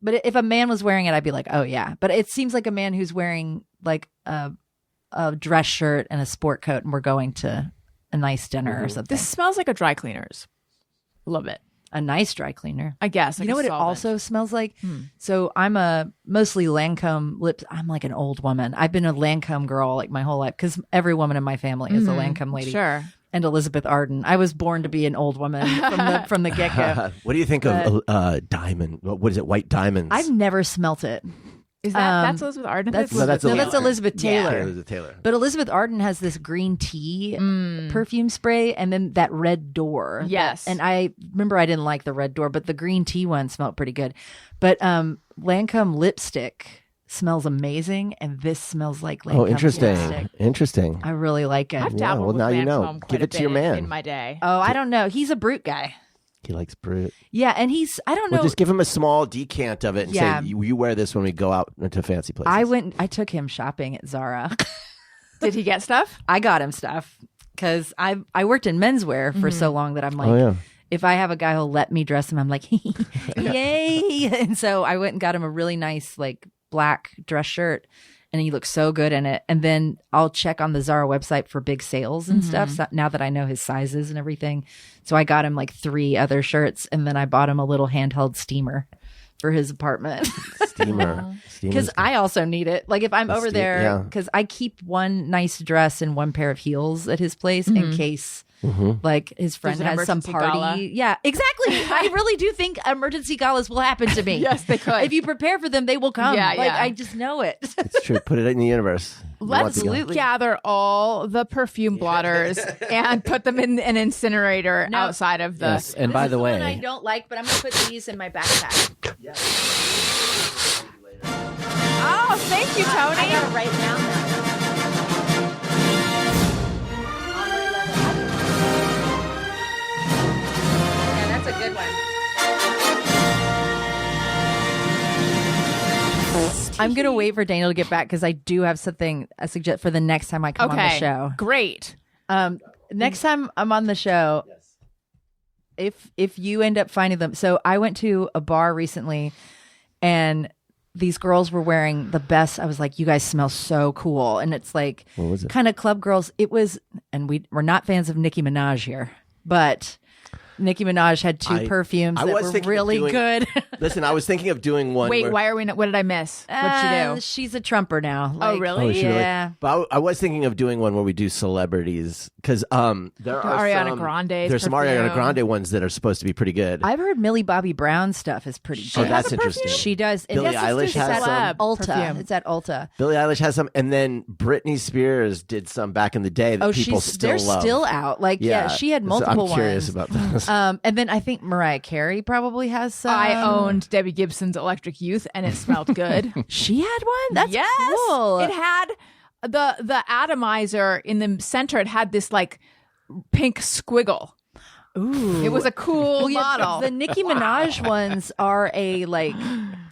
But if a man was wearing it, I'd be like, oh yeah. But it seems like a man who's wearing like a dress shirt and a sport coat, and we're going to a nice dinner or something. This smells like a dry cleaner's. Love it. A nice dry cleaner. I guess. You like know a what it solvent. also smells like? So I'm a mostly Lancome lips. I'm like an old woman. I've been a Lancome girl like my whole life because every woman in my family is a Lancome lady. Sure. And Elizabeth Arden. I was born to be an old woman from the get go. What do you think of diamond? What is it? White diamonds. I've never smelt it. Is that's Elizabeth Arden? That's No, that's Elizabeth Taylor. Taylor. But Elizabeth Arden has this green tea perfume spray and then that red door. Yes. And I remember I didn't like the red door, but the green tea one smelled pretty good. But Lancome lipstick smells amazing, and this smells like Lancome Oh, interesting. lipstick. Interesting. I really like it. I've Yeah, dabbled well, with now you know. Lancome quite Give a it to your bit man. in my day. Oh, I don't know. He's a brute guy. He likes brute. Yeah, and I don't know. Well, just give him a small decant of it and Yeah. say, you wear this when we go out to fancy places. I took him shopping at Zara. Did he get stuff? I got him stuff because I worked in menswear for so long that I'm like, Oh, yeah. if I have a guy who'll let me dress him, I'm like, yay. And so I went and got him a really nice like black dress shirt, and he looks so good in it. And then I'll check on the Zara website for big sales and stuff. So now that I know his sizes and everything. So I got him like 3 other shirts, and then I bought him a little handheld steamer for his apartment. Steamer. Because I also need it. Like if I'm over there, yeah. because I keep one nice dress and one pair of heels at his place in case like his friend There's an has some emergency party. gala. Yeah, exactly. I really do think emergency galas will happen to me. Yes, they could. If you prepare for them, they will come. Yeah, like yeah. I just know it. It's true. Put it in the universe. You want Let's to go. gather all the perfume blotters and put them in an incinerator No. outside of the. Yes, and This by is the one I way, don't like, but I'm gonna put these in my backpack. Oh, thank you, Tony. I gotta write down that. Yeah, that's a good one. I'm gonna wait for Daniel to get back because I do have something I suggest for the next time I come on the Okay, show. great. Next time I'm on the show, if you end up finding them, so I went to a bar recently, and these girls were wearing the best. I was like, you guys smell so cool, and it's like What was it? kind of club girls. It was, and we're not fans of Nicki Minaj here, but Nicki Minaj had 2 perfumes I that was were thinking of really doing- good. Listen, I was thinking of doing one. Wait, where, why are we not? What did I miss? What'd she do? She's a trumper now. Like, really? Oh, she really- Yeah. But I was thinking of doing one where we do celebrities because there are Ariana some, Grande's There's some perfume. Ariana Grande ones that are supposed to be pretty good. I've heard Millie Bobby Brown stuff is pretty Oh, good. that's interesting. She does. And Billie yes, Eilish it's has at some. Ulta. Perfume. It's at Ulta. Billie Eilish has some, and then Britney Spears did some back in the day that Oh, people they're still love. still out. Like, yeah, she had so multiple I'm curious ones. about those. And then I think Mariah Carey probably has some. I owned Debbie Gibson's Electric Youth, and it smelled good. She had one. That's yes, cool. it had the atomizer in the center. It had this like pink squiggle. Ooh, It was a cool Well, yeah, model. The Nicki Minaj ones are a like.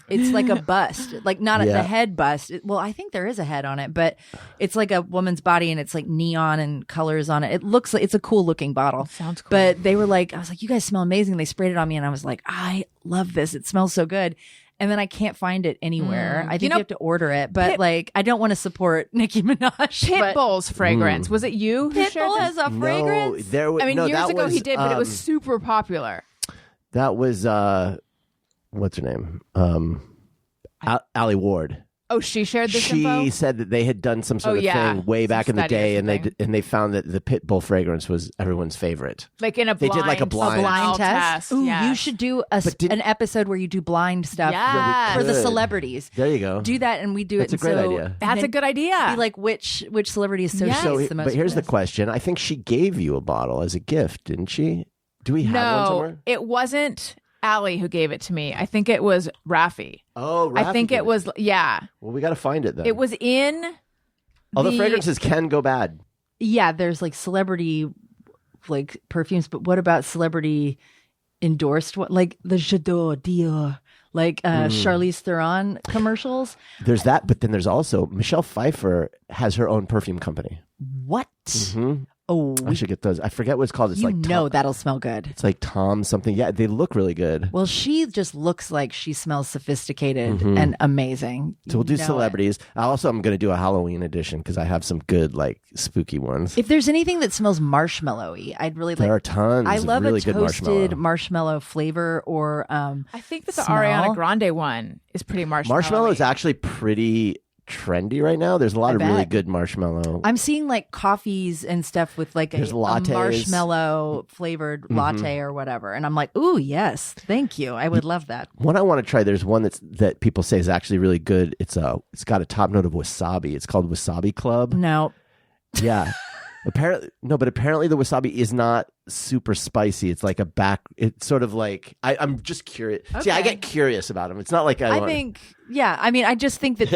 It's like a bust, like not Yeah. the head bust. Well, I think there is a head on it, but it's like a woman's body and it's like neon and colors on it. It looks like it's a cool looking bottle. Sounds cool. But they were like, I was like, you guys smell amazing. They sprayed it on me and I was like, I love this. It smells so good. And then I can't find it anywhere. I think you know, have to order it, but like I don't want to support Nicki Minaj. but Pitbull's fragrance. Was it you who shared Pitbull this? has a fragrance. No, there was. I mean, no, years that ago was, he did, but it was super popular. That was what's her name? Allie Ward. Oh, she shared this She info? said that they had done some sort Oh, of yeah. thing way Some back in the study or day, something. and they found that the pit bull fragrance was everyone's favorite. Like in a They blind, did like a blind- smell test. Ooh, yes. you should do an episode where you do blind stuff Yes. for the Good. celebrities. There you go. Do that, and we do That's it. a and great so idea. That's a good idea. Be like which celebrity associates Yes. the most. But here's the with this. question. I think she gave you a bottle as a gift, didn't she? Do we have one no, somewhere? it wasn't Allie who gave it to me. I think it was Raffi. Oh, I think Rafi it did. was, yeah. Well, we got to find it then. It was in All the fragrances can go bad. Yeah, there's like celebrity like perfumes, but what about celebrity endorsed one? Like the J'adore Dior, like Charlize Theron commercials. There's that, but then there's also Michelle Pfeiffer has her own perfume company. What? Mm-hmm. Oh, I should get those. I forget what it's called. It's you like know Tom, that'll smell good. it's like Tom something. Yeah, they look really good. Well, she just looks like she smells sophisticated and amazing. So we'll do You know it. celebrities. I'm going to do a Halloween edition because I have some good like spooky ones. If there's anything that smells marshmallowy, I'd really There are like. tons I of love really a good toasted marshmallow. flavor or I think that the Smell? Ariana Grande one is pretty marshmallow. Marshmallow is actually pretty trendy right now. There's a lot I of really bet. good marshmallow. I'm seeing like coffees and stuff with like There's a lattes. marshmallow flavored latte or whatever, and I'm like, ooh, yes, thank you. I would love that. One I want to try. There's one that people say is actually really good. It's got a top note of wasabi. It's called Wasabi Club. No, Yeah. Apparently the wasabi is not super spicy. It's like it's sort of like I'm just curious. See, I Okay. get curious about them. It's not like I think, yeah. I mean, I just think that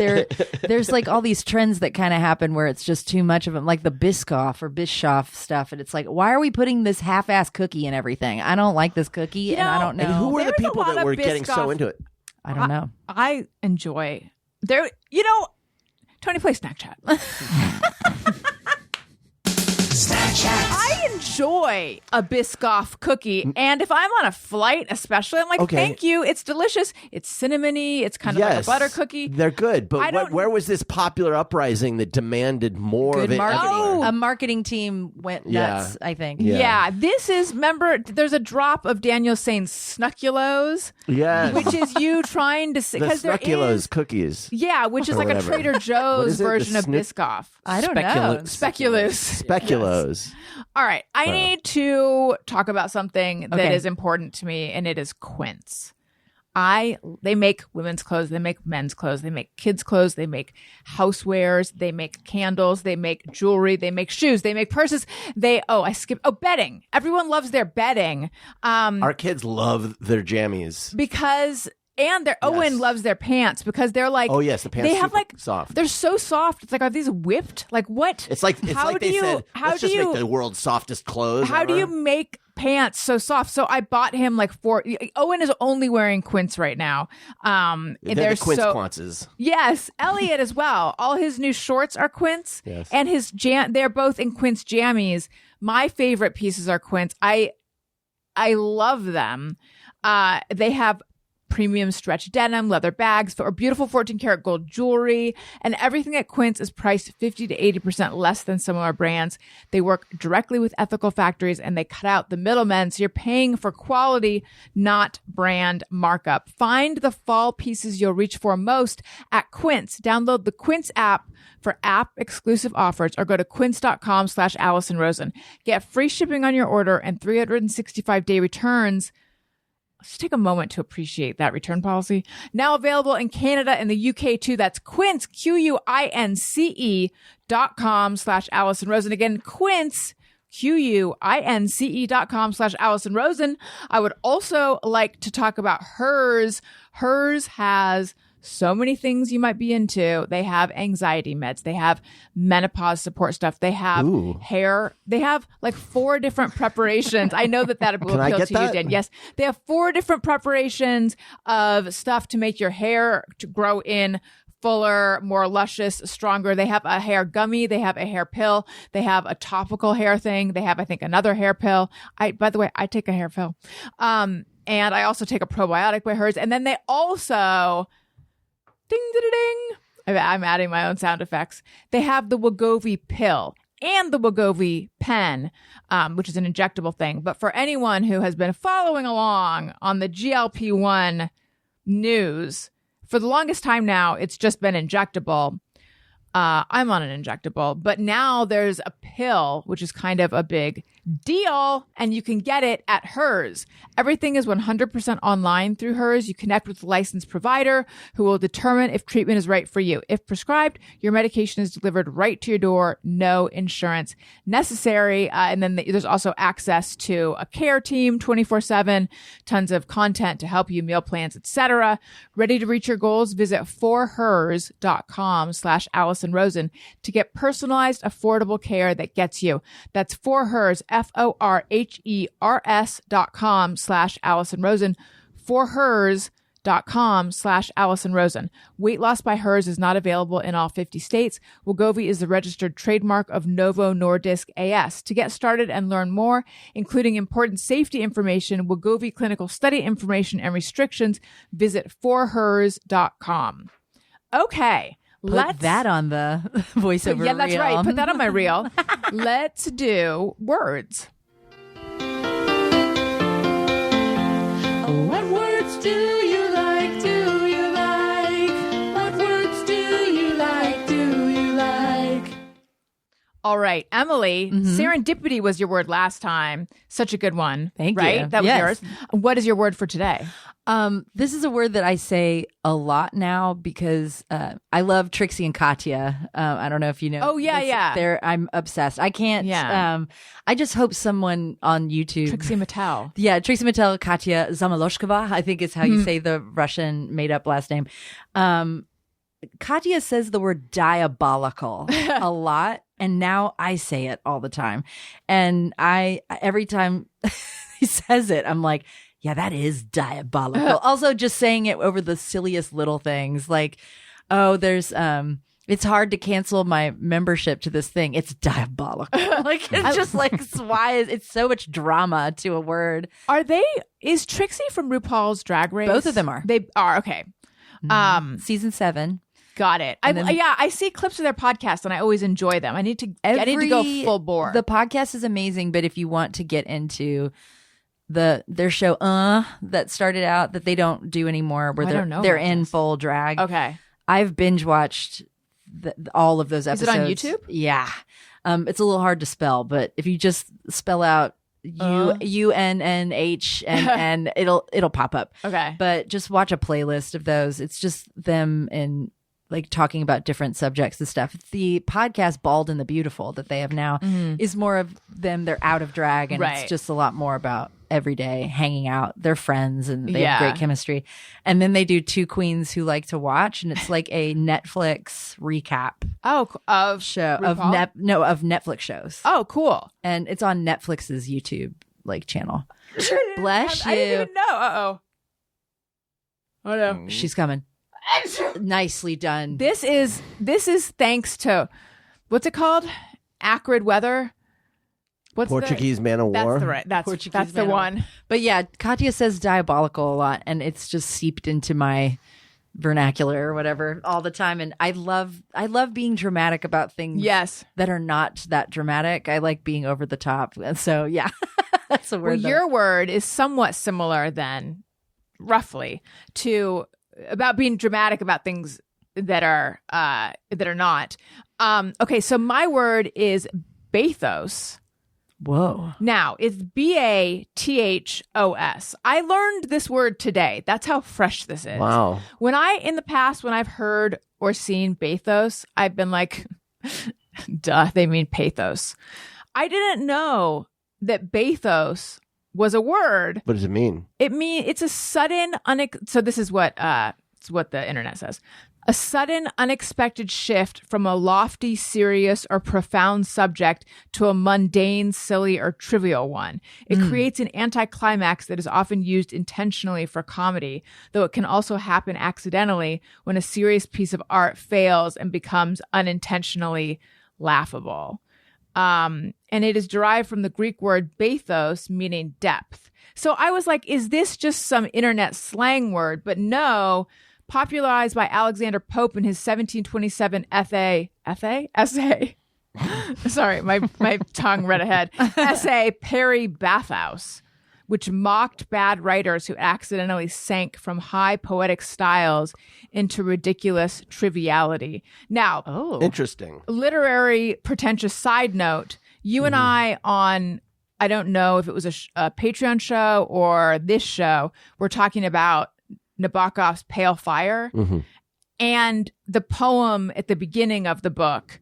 there's like all these trends that kind of happen where it's just too much of them, like the Biscoff stuff, and it's like, why are we putting this half-ass cookie in everything? I don't like this cookie, and I don't know. And who were the There's a people lot that of were getting so Biscoff- into it? I don't know. I enjoy there. Tony, play Snack Chat. Snack Chat. I enjoy a Biscoff cookie, and if I'm on a flight, especially, I'm like, Okay. thank you. It's delicious. It's cinnamony. It's kind of like a butter cookie. They're good, I but don't- where was this popular uprising that demanded more Good of it marketing. everywhere? A marketing team went Yeah. nuts, I think. Yeah. Yeah, this is. Remember, there's a drop of Daniel saying snuckulos, Yes. which is you trying to say the because there Snuckulos is. cookies. Yeah, which is Or like whatever. a Trader What Joe's is it? The version of Sniff- Biscoff. I don't know. Speculoos. Speculoos. All right, I Wow. need to talk about something that Okay. is important to me, and it is QUINCE. They make women's clothes, they make men's clothes, they make kids' clothes, they make housewares, they make candles, they make jewelry, they make shoes, they make purses. Bedding. Everyone loves their bedding. Our kids love their jammies. Owen loves their pants because they're like, Oh yes, the pants. they have super like soft. They're so soft. It's like, are these whipped? Like what? It's like they said, let's just make the world's softest clothes. How do ever." you make pants so soft? So I bought him like 4. Owen is only wearing QUINCE right now. They're the Quince Quances. Yes, Elliot as well. All his new shorts are QUINCE, Yes. and his they're both in QUINCE jammies. My favorite pieces are QUINCE. I love them. They have premium stretch denim, leather bags, or beautiful 14-karat gold jewelry, and everything at QUINCE is priced 50 to 80% less than similar brands. They work directly with ethical factories, and they cut out the middlemen, so you're paying for quality, not brand markup. Find the fall pieces you'll reach for most at QUINCE. Download the QUINCE app for app-exclusive offers, or go to quince.com/AllisonRosen. Get free shipping on your order and 365-day returns. Let's take a moment to appreciate that return policy. Now available in Canada and the UK too. That's QUINCE, QUINCE.com/AllisonRosen. Again, QUINCE, QUINCE.com/AllisonRosen. I would also like to talk about Hers. Hers has so many things you might be into. They have anxiety meds. They have menopause support stuff. They have hair. They have like 4 different preparations. I know that will Can I appeal get to you, that? Dan. Yes. They have 4 different preparations of stuff to make your hair to grow in fuller, more luscious, stronger. They have a hair gummy. They have a hair pill. They have a topical hair thing. They have, I think, another hair pill. By the way, I take a hair pill. And I also take a probiotic by Hers. And then they also, ding, ding, ding. I'm adding my own sound effects. They have the Wegovy pill and the Wegovy pen, which is an injectable thing. But for anyone who has been following along on the GLP-1 news, For the longest time now, it's just been injectable. I'm on an injectable, but now there's a pill, which is kind of a big deal, and you can get it at hers. Everything is 100% online through hers. You connect with the licensed provider who will determine if treatment is right for you. If prescribed, your medication is delivered right to your door, no insurance necessary. And then there's also access to a care team 24/7, tons of content to help you, meal plans, etc. Ready to reach your goals? Visit forhers.com/Allison Rosen to get personalized, affordable care that gets you. That's forhers, forhers.com/Allison Rosen, forhers.com/Allison Rosen. Weight loss by Hers is not available in all 50 states. Wegovy is the registered trademark of Novo Nordisk AS. To get started and learn more, including important safety information, Wegovy clinical study information, and restrictions, visit forhers.com. Okay. Put that on the voiceover Yeah, that's reel. right. Put that on my reel. Let's do words. What words do you like? Do you like? What words do you like? Do you like? All right, Emily, serendipity was your word last time. Such a good one. Thank right? you. That was Yes. yours. What is your word for today? This is a word that I say a lot now because I love Trixie and Katya. I don't know if you know. Oh, yeah, yeah. I'm obsessed. I can't. Yeah. I just hope someone on YouTube. Trixie Mattel. Yeah, Trixie Mattel, Katya Zamaloshkova, I think is how you say the Russian made up last name. Katya says the word diabolical a lot, and now I say it all the time. And every time he says it, I'm like, yeah, that is diabolical. Also, just saying it over the silliest little things, like, oh, there's it's hard to cancel my membership to this thing. It's diabolical. Like, it's just like, why is it's so much drama to a word? Is Trixie from RuPaul's Drag Race? Both of them are. They are, okay. Season 7. Got it. I see clips of their podcast and I always enjoy them. I need to go full bore. The podcast is amazing, but if you want to get into their show that started out that they don't do anymore, where they're in full drag. Okay. I've binge watched all of those episodes. Is it on YouTube? Yeah. It's a little hard to spell, but if you just spell out UNNH and it'll pop up. Okay. But just watch a playlist of those. It's just them and like talking about different subjects and stuff. The podcast Bald and the Beautiful that they have now is more of them. They're out of drag, and it's just a lot more about every day hanging out. They're friends and they have great chemistry. And then they do Two Queens Who Like to Watch, and it's like a Netflix recap Of show RuPaul? of Netflix shows. Oh, cool. And it's on Netflix's YouTube channel. Bless you. I didn't even know. Oh no. She's coming. Nicely done. This is thanks to what's it called? Acrid weather. What's Portuguese Man of War. That's the one. But yeah, Katya says diabolical a lot, and it's just seeped into my vernacular or whatever all the time. And I love being dramatic about things that are not that dramatic. I like being over the top. And so yeah, that's a word. Well, your word is somewhat similar then, roughly, to about being dramatic about things that are not. Okay, so my word is bathos. Whoa. Now, it's BATHOS. I learned this word today. That's how fresh this is. Wow. In the past, when I've heard or seen bathos, I've been like, duh, they mean pathos. I didn't know that bathos was a word. What does it mean? It's a sudden, so this is what the internet says. A sudden, unexpected shift from a lofty, serious, or profound subject to a mundane, silly, or trivial one. It creates an anticlimax that is often used intentionally for comedy, though it can also happen accidentally when a serious piece of art fails and becomes unintentionally laughable. And it is derived from the Greek word bathos, meaning depth. So I was like, is this just some internet slang word? But no. Popularized by Alexander Pope in his 1727 essay. Sorry, my tongue read ahead. Essay, Perry Bathhouse, which mocked bad writers who accidentally sank from high poetic styles into ridiculous triviality. Now, Oh. Interesting. literary pretentious side note, you and I on, I don't know if it was a Patreon show or this show, we're talking about Nabokov's Pale Fire and the poem at the beginning of the book,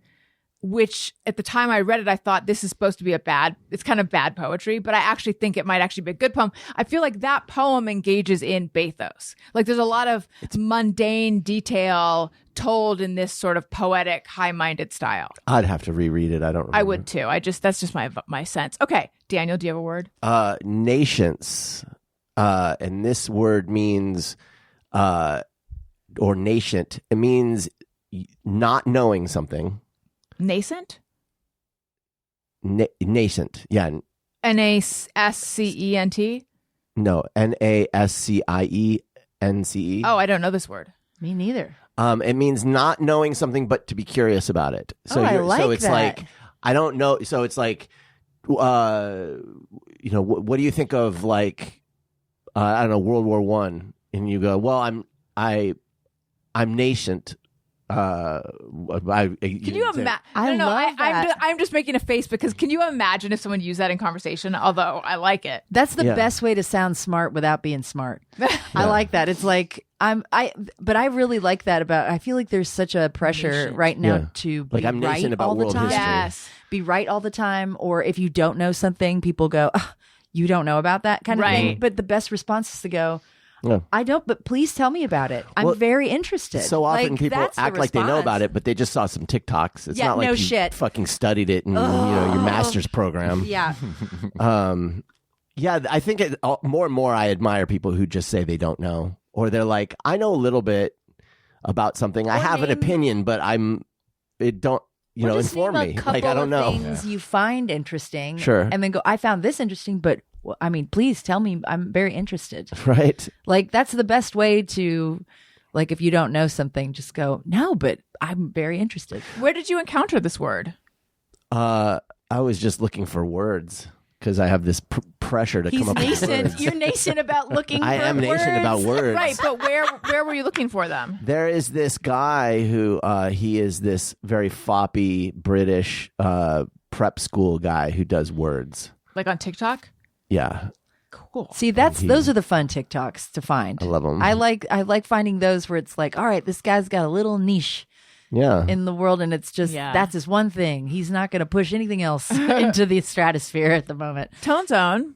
which at the time I read it, I thought this is supposed to be it's kind of bad poetry, but I actually think it might actually be a good poem. I feel like that poem engages in bathos. Like there's a lot of mundane detail told in this sort of poetic, high-minded style. I'd have to reread it. I don't remember. I would too. That's just my sense. Okay, Daniel, do you have a word? Nations. And this word means, or nascent, it means not knowing something. Nascent? Nascent. Yeah. Nascent? No. Nascience. Oh, I don't know this word. Me neither. It means not knowing something, but to be curious about it. So, I like so it's that. like, I don't know. So it's like, what do you think of like, I don't know, World War One? And you go, well, I'm nascent. Can you imagine? I love that. I'm just making a face because can you imagine if someone used that in conversation? Although I like it. That's the Yeah. best way to sound smart without being smart. I like that. It's like but I really like that about. I feel like there's such a pressure Nascent. right now Yeah. to be Like, I'm right nascent about all the world time. history. Yes. Be right all the time, or if you don't know something, people go, "Ugh, "You don't know about that kind of thing." Right. But the best response is to go, Yeah. "I don't, but please tell me about it. I'm Well, very interested." So often Like, people that's the act like they know response. about it, but they just saw some TikToks. It's Yeah, not like no you shit. fucking studied it in your master's program. Yeah. Yeah, I think more and more I admire people who just say they don't know, or they're like, I know a little bit about something. I Or have an name- opinion, but it don't, Or just inform name a me. couple Like I don't of know. things you find interesting. Sure. And then go, I found this interesting, but well, I mean, please tell me. I'm very interested. Right? Like that's the best way to, like, if you don't know something, just go, no, but I'm very interested. Where did you encounter this word? I was just looking for words because I have this pressure to He's come up with nascent. words. You're nascent about looking I for am nascent about words. Right, but where were you looking for them? There is this guy who he is this very foppy British prep school guy who does words. Like on TikTok? Yeah, Cool. See, those are the fun TikToks to find. I love 'em. I like finding those where it's like, all right, this guy's got a little niche yeah. in the world, and it's just Yeah. that's his one thing. He's not going to push anything else into the stratosphere at the moment. Tone Zone.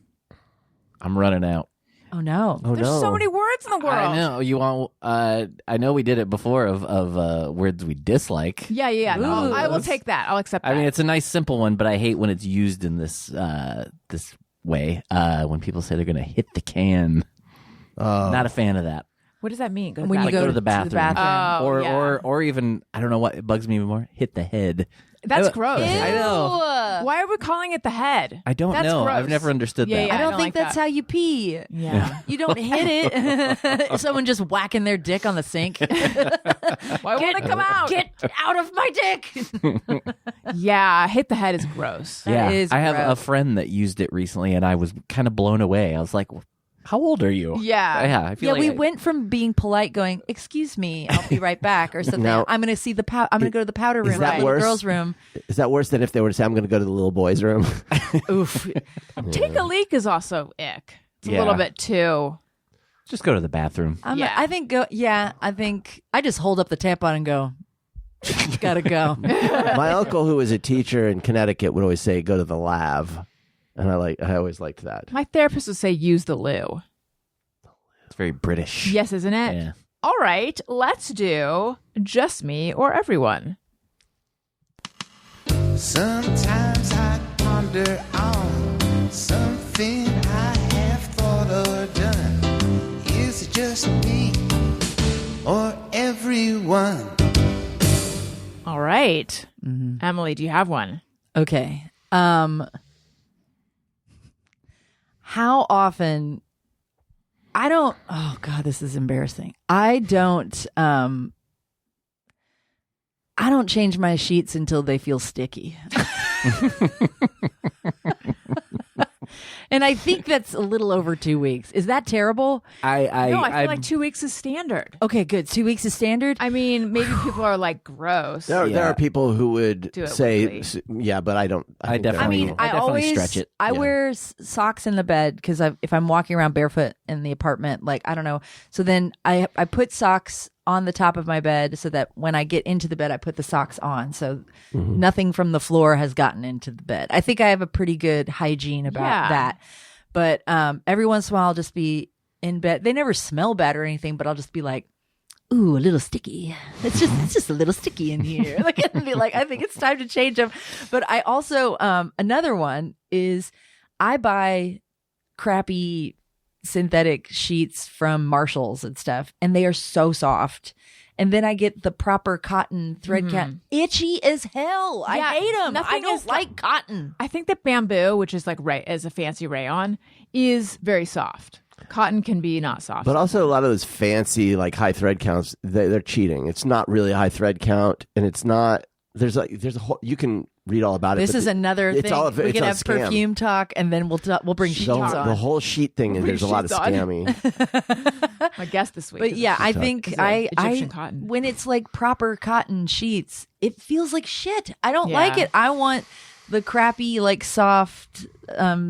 I'm running out. Oh no! Oh There's no! so many words in the world. I know you want. I know we did it before of words we dislike. Yeah. No, Ooh. I will take that. I'll accept that. I mean, it's a nice simple one, but I hate when it's used in this this way. When people say they're going to hit the can, not a fan of that. what does that mean? Go to When the you bathroom. go to the bathroom. Oh, or yeah. or even I don't know what bugs me even more. Hit the head. That's gross. I know. Why are we calling it the head? I don't That's know. gross. I've never understood Yeah, that. yeah. I don't don't think like that's that. how you pee. Yeah. You don't hit it. Someone just whacking their dick on the sink. Why won't it come out? Get out of my dick. Yeah, hit the head is gross. Yeah, is I have gross. a friend that used it recently, and I was kind of blown away. I was like, "How old are you?" Yeah. yeah. I feel Yeah, like we went from being polite, going, "Excuse me, I'll be right back," or something. Now- I'm going to see the I'm going to go to the powder room, that the little worse? girls' room. Is that worse than if they were to say, "I'm going to go to the little boys' room"? Oof. Take a leak is also ick. It's a Yeah. little bit too. just go to the bathroom. Yeah. I think I just hold up the tampon and go, "Gotta go." My uncle, who was a teacher in Connecticut, would always say, "Go to the lav," and I always liked that. My therapist would say use the loo. It's very British. Yes, isn't it? Yeah. All right, let's do just me or everyone. Sometimes I ponder on something I have thought or done. Is it just me or everyone? All right. Emily, do you have one? Okay. How often oh God, this is embarrassing. I don't change my sheets until they feel sticky. And I think that's a little over 2 weeks. Is that terrible? No, I feel like 2 weeks is standard. Okay, good. 2 weeks is standard. I mean, maybe people are like gross. There are people who would Do it say, weekly. yeah, but I don't. I think definitely- they're- I definitely always stretch it. I Yeah. wear socks in the bed because if I'm walking around barefoot in the apartment, like I don't know. So then I put socks on the top of my bed so that when I get into the bed, I put the socks on. So nothing from the floor has gotten into the bed. I think I have a pretty good hygiene about that. But every once in a while, I'll just be in bed. They never smell bad or anything, but I'll just be like, ooh, a little sticky. It's just a little sticky in here. Like, and be like, I think it's time to change them. But I also, another one is I buy crappy synthetic sheets from Marshalls and stuff, and they are so soft. And then I get the proper cotton thread count. Itchy as hell. Yeah, I hate them. nothing I don't is like cotton. I think that bamboo, which is like as a fancy rayon, is very soft. Cotton can be not soft. But also a lot of those fancy like high thread counts, they're cheating. It's not really a high thread count, and it's not. There's a whole. You can read all about it. This but is another it's thing. all- We it's can a have scam. perfume talk, and then we'll bring sheets the, on. the whole sheet thing. Bring There's a lot of sheets on. scammy. My guest this week. But yeah, I think is I Egyptian cotton. when it's like proper cotton sheets, it feels like shit. I don't Yeah. like it. I want the crappy like soft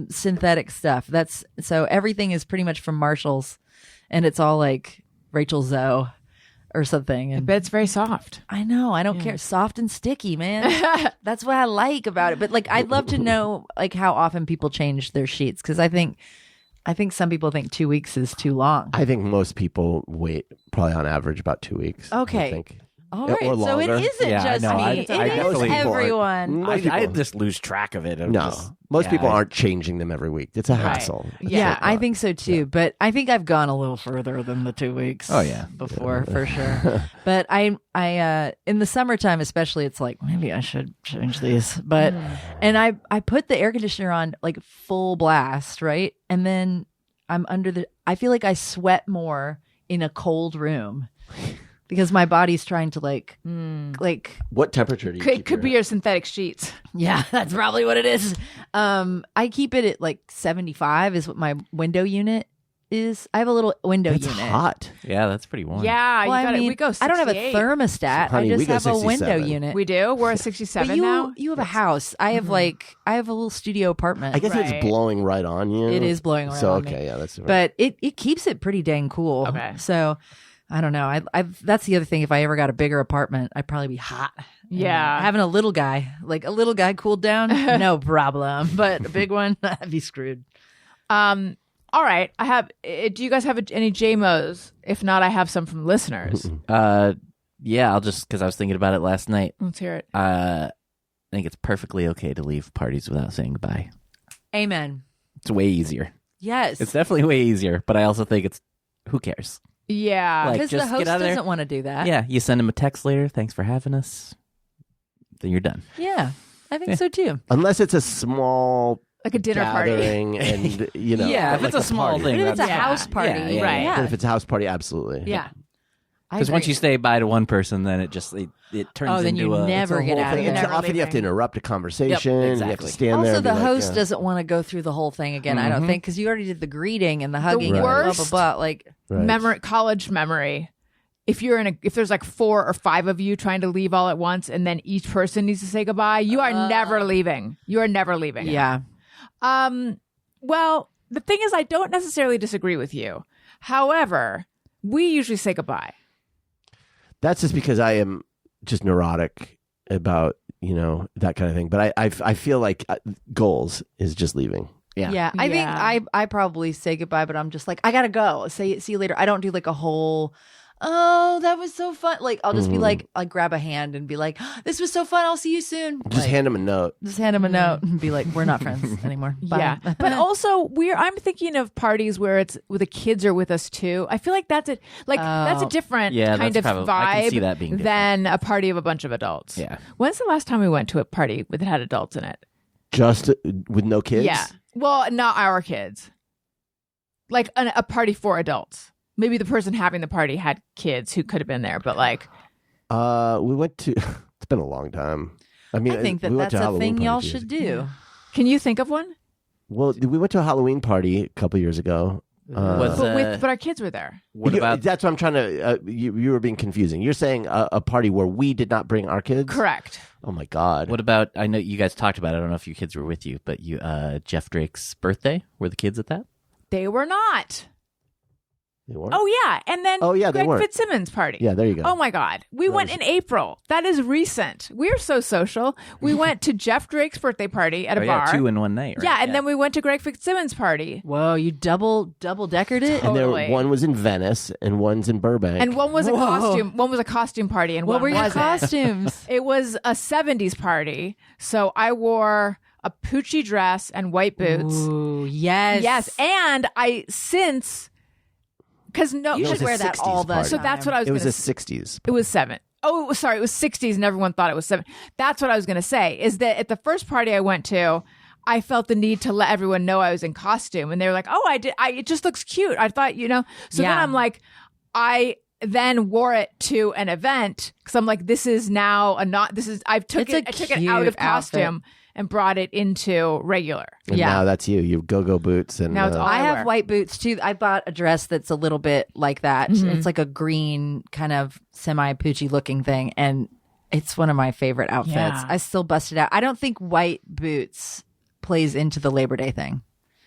synthetic stuff. That's so everything is pretty much from Marshalls, and it's all like Rachel Zoe or something. And but it's very soft. I know, I don't care. Soft and sticky, man. That's what I like about it. But like, I'd love to know like how often people change their sheets because I think some people think 2 weeks is too long. I think most people wait probably on average about 2 weeks. Okay. I think. All Yeah, right, or so it longer. isn't Yeah, I just know. me. I It is definitely- everyone. Most people- I just lose track of it. No, most people aren't changing them every week. It's a hassle. It's Yeah, like, I think so too. But I think I've gone a little further than the 2 weeks. Oh, yeah. before for sure. But I in the summertime especially, it's like maybe I should change these. But and I put the air conditioner on like full blast, right? And then I feel like I sweat more in a cold room. Because my body's trying to like What temperature do you It keep could be your synthetic sheets. yeah, that's probably what it is. I keep it at like 75 is what my window unit is. I have a little window It's unit. hot. Yeah, that's pretty warm. Yeah, Well, you I gotta, mean, we go 68. I don't have a thermostat. Honey, I we just go have a window 67. unit. We do. We're at But 67 you now. you have a house. I have I have a little studio apartment. I guess Right. it's blowing right on you. It is blowing right so, on me. okay, yeah, that's But it keeps it pretty dang cool. Okay. So I don't know. I that's the other thing. If I ever got a bigger apartment, I'd probably be hot. Yeah. And having a little guy cooled down, no problem. But a big one, I'd be screwed. All right. I have. Do you guys have any JMOs? If not, I have some from listeners. Yeah, I'll just because I was thinking about it last night. Let's hear it. I think it's perfectly okay to leave parties without saying goodbye. Amen. It's way easier. Yes. It's definitely way easier, but I also think it's who cares? Yeah. Like, Because the just host get out of there. doesn't want to do that. Yeah, you send him a text later. Thanks for having us. Then you're done. Yeah. I think so too. Unless it's a small like a dinner party. gathering, and Yeah, if like it's a small party. thing, But if it's a Yeah. house party, Yeah, yeah, Right. yeah. But if it's a house party, absolutely. Yeah. I Because once agree. you say bye to one person, then it just it turns Oh, then into you a never it's a get whole out of thing. there. It's Never often you have to leaving. interrupt a conversation. Yep, You have to exactly. stand Also, there. and the be like, host yeah. doesn't want to go through the whole thing again. I don't think because you already did the greeting and the hugging and worst blah blah blah. Like, Right. College memory. If there's like 4 or 5 of you trying to leave all at once, and then each person needs to say goodbye, you are never leaving. You are never leaving. yeah, Well, the thing is, I don't necessarily disagree with you. However, we usually say goodbye. That's just because I am just neurotic about that kind of thing. But I feel like goals is just leaving. Yeah. I think Yeah. I probably say goodbye, but I'm just like I gotta go. See you later. I don't do like a whole. Oh, that was so fun. Like I'll just be like, I grab a hand and be like, this was so fun. I'll see you soon. Just Like, hand him a note. just hand him a note and be like, we're not friends anymore. Bye. Yeah, but also I'm thinking of parties where it's where the kids are with us too. I feel like that's a different Yeah, kind that's of probably- I vibe can see that being different. than a party of a bunch of adults. Yeah. When's the last time we went to a party that had adults in it? Just with no kids? Yeah. Well, not our kids. Like a party for adults. Maybe the person having the party had kids who could have been there, but like, We went to, it's been a long time. I mean, I think we went that's to a Halloween thing y'all parties. should do. can you think of one? Well, we went to a Halloween party a couple years ago. But our kids were there. What about That's what I'm trying to. You were being confusing. You're saying a party where we did not bring our kids. Correct. Oh my God. what about? I know you guys talked about it. I don't know if your kids were with you, but Jeff Drake's birthday. Were the kids at that? They were not. They weren't? Oh, yeah. And then Oh, yeah, they Greg weren't. Fitzsimmons' party. Yeah, there you go. Oh, my God. We went in April. That is recent. We're so social. We went to Jeff Drake's birthday party at a bar. Yeah, 2 in one night. Right? Yeah, and then we went to Greg Fitzsimmons' party. Whoa, you double-deckered it? And Totally. one was in Venice and one's in Burbank. And one was a costume. One was a costume party, and What one were your wasn't. costumes? It was a 70s party. So I wore a Poochie dress and white boots. Ooh, yes. Yes, and I since because no, You It should was a wear that 60s all the party. so that's what I was. it was gonna the 60s. It was 7. Oh, sorry, it was 60s, and everyone thought it was 7. That's what I was going to say. Is that at the first party I went to, I felt the need to let everyone know I was in costume, and they were like, "Oh, I did. it just looks cute." I thought, So then Yeah. I'm like, I then wore it to an event because I'm like, this is now a not. This is I took It's a it out cute of costume and brought it into regular. And Yeah. now that's you. You go-go boots. And Now it's all I have wear. white boots too. I bought a dress that's a little bit like that. It's like a green kind of semi-Poochie looking thing, and it's one of my favorite outfits. Yeah. I still bust it out. I don't think white boots plays into the Labor Day thing.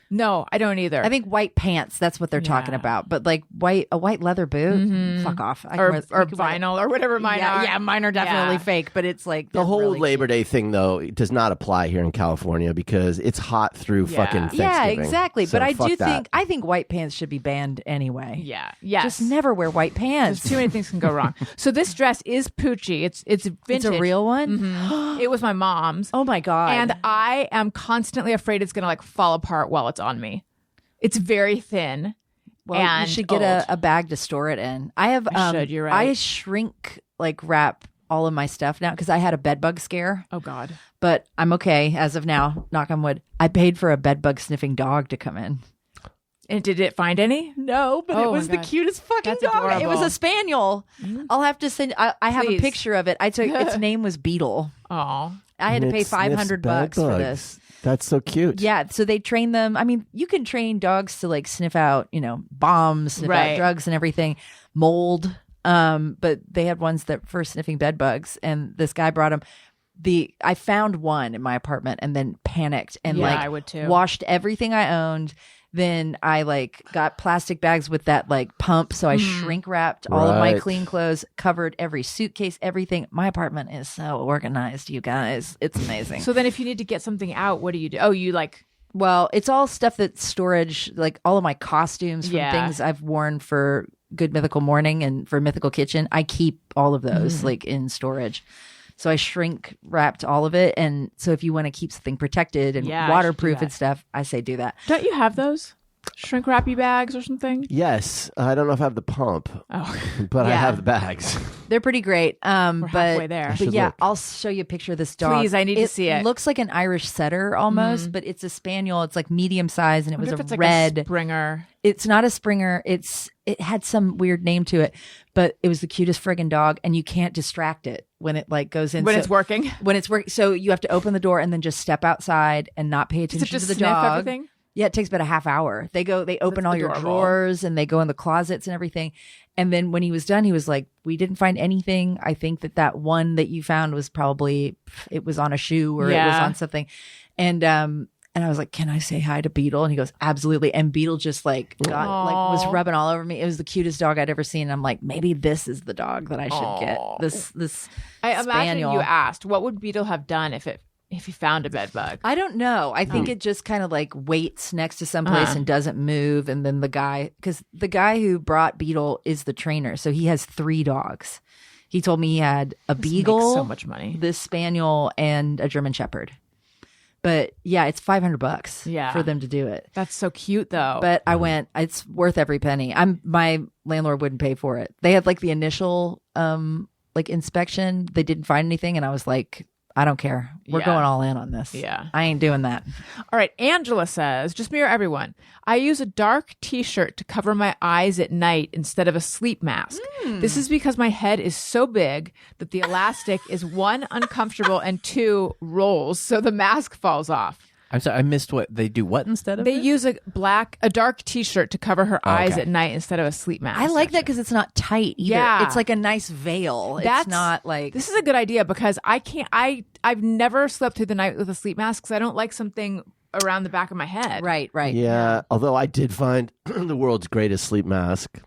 No, I don't either. I think white pants, that's what they're talking Yeah. about. But like a white leather boot, fuck off. I can or wear- I can wear that. vinyl or whatever mine are. Yeah, mine are definitely Yeah. fake, but it's like the they're whole really Labor cute. Day thing, though, does not apply here in California because it's hot through Yeah. fucking Thanksgiving. Yeah, exactly. So but I fuck do that. think white pants should be banned anyway. Yeah. Yes. Just never wear white pants. Too many things can go wrong. So this dress is Poochie. It's vintage. It's a real one. It was my mom's. Oh my god! And I am constantly afraid it's going to like fall apart while it's on me. It's very thin. well, and you should get old. a bag to store it in. I have. I should, you're right. I shrink wrap all of my stuff now because I had a bedbug scare. Oh God. But I'm okay as of now. Knock on wood. I paid for a bedbug sniffing dog to come in. And did it find any? No, but Oh it my was the God. cutest fucking That's dog. It was adorable. a spaniel. I'll have to send. I have Please. a picture of it. I took its name was Beetle. Oh. I had to And pay it sniffs $500 bed for bugs. this. That's so cute. Yeah, so they train them. I mean, you can train dogs to like sniff out, bombs, sniff out Right. drugs and everything, mold. But they had ones that for sniffing bed bugs, and this guy brought them. I found one in my apartment and then panicked and Yeah, I would too. washed everything I owned. Then I got plastic bags with that pump, so I shrink wrapped all of my Right. clean clothes, covered every suitcase, everything. My apartment is so organized, you guys. It's amazing. So then if you need to get something out, what do you do? Oh, you Well, it's all stuff that's storage, like all of my costumes from Yeah. things I've worn for Good Mythical Morning and for Mythical Kitchen. I keep all of those in storage. So I shrink wrapped all of it. And so if you want to keep something protected and Yeah, I should do waterproof that. and stuff, I say do that. don't you have those shrink wrappy bags or something? Yes. I don't know if I have the pump, Oh, but I Yeah. have the bags. They're pretty great. We're But halfway there. But Should yeah, look. I'll show you a picture of this dog. Please, I need to see it. It looks like an Irish setter almost, but it's a spaniel. It's like medium size, and it was wonder a if it's red. like a Springer. It's not a Springer. It had some weird name to it, but it was the cutest friggin' dog, and you can't distract it when it goes in. When So- it's working. When it's working, so you have to open the door and then just step outside and not pay Does attention it just to the sniff dog. everything? Yeah, it takes about a half hour. They open all your adorable. drawers and they go in the closets and everything. And then when he was done, he was like, "We didn't find anything. I think that one that you found was probably it was on a shoe or it was Yeah. on something." And I was like, "Can I say hi to Beetle?" And he goes, "Absolutely." And Beetle just was Aw. rubbing all over me. It was the cutest dog I'd ever seen. I'm like, maybe this is the dog that I should get. Aw. This I imagine spaniel. you asked, what would Beetle have done if he found a bed bug? I don't know. I think it just kind of waits next to someplace and doesn't move. And then the guy who brought Beetle is the trainer. So he has 3 dogs. He told me he had a Makes beagle, so much money. this spaniel, and a German shepherd. But yeah, it's $500 Yeah. for them to do it. That's so cute, though. But I went, it's worth every penny. My landlord wouldn't pay for it. They had the initial inspection. They didn't find anything. And I was like, I don't care. We're Yeah. going all in on this. Yeah. I ain't doing that. All right. Angela says, just mirror everyone. I use a dark t-shirt to cover my eyes at night instead of a sleep mask. This is because my head is so big that the elastic is 1, uncomfortable, and 2, rolls, so the mask falls off. I'm sorry, I missed what they do. What instead of They it? use a dark T-shirt to cover her eyes at night instead of a sleep mask. I like that because it's not tight either. Yeah. It's like a nice veil. That's It's not like This is a good idea because I've never slept through the night with a sleep mask because I don't like something around the back of my head. right. Yeah, although I did find the world's greatest sleep mask,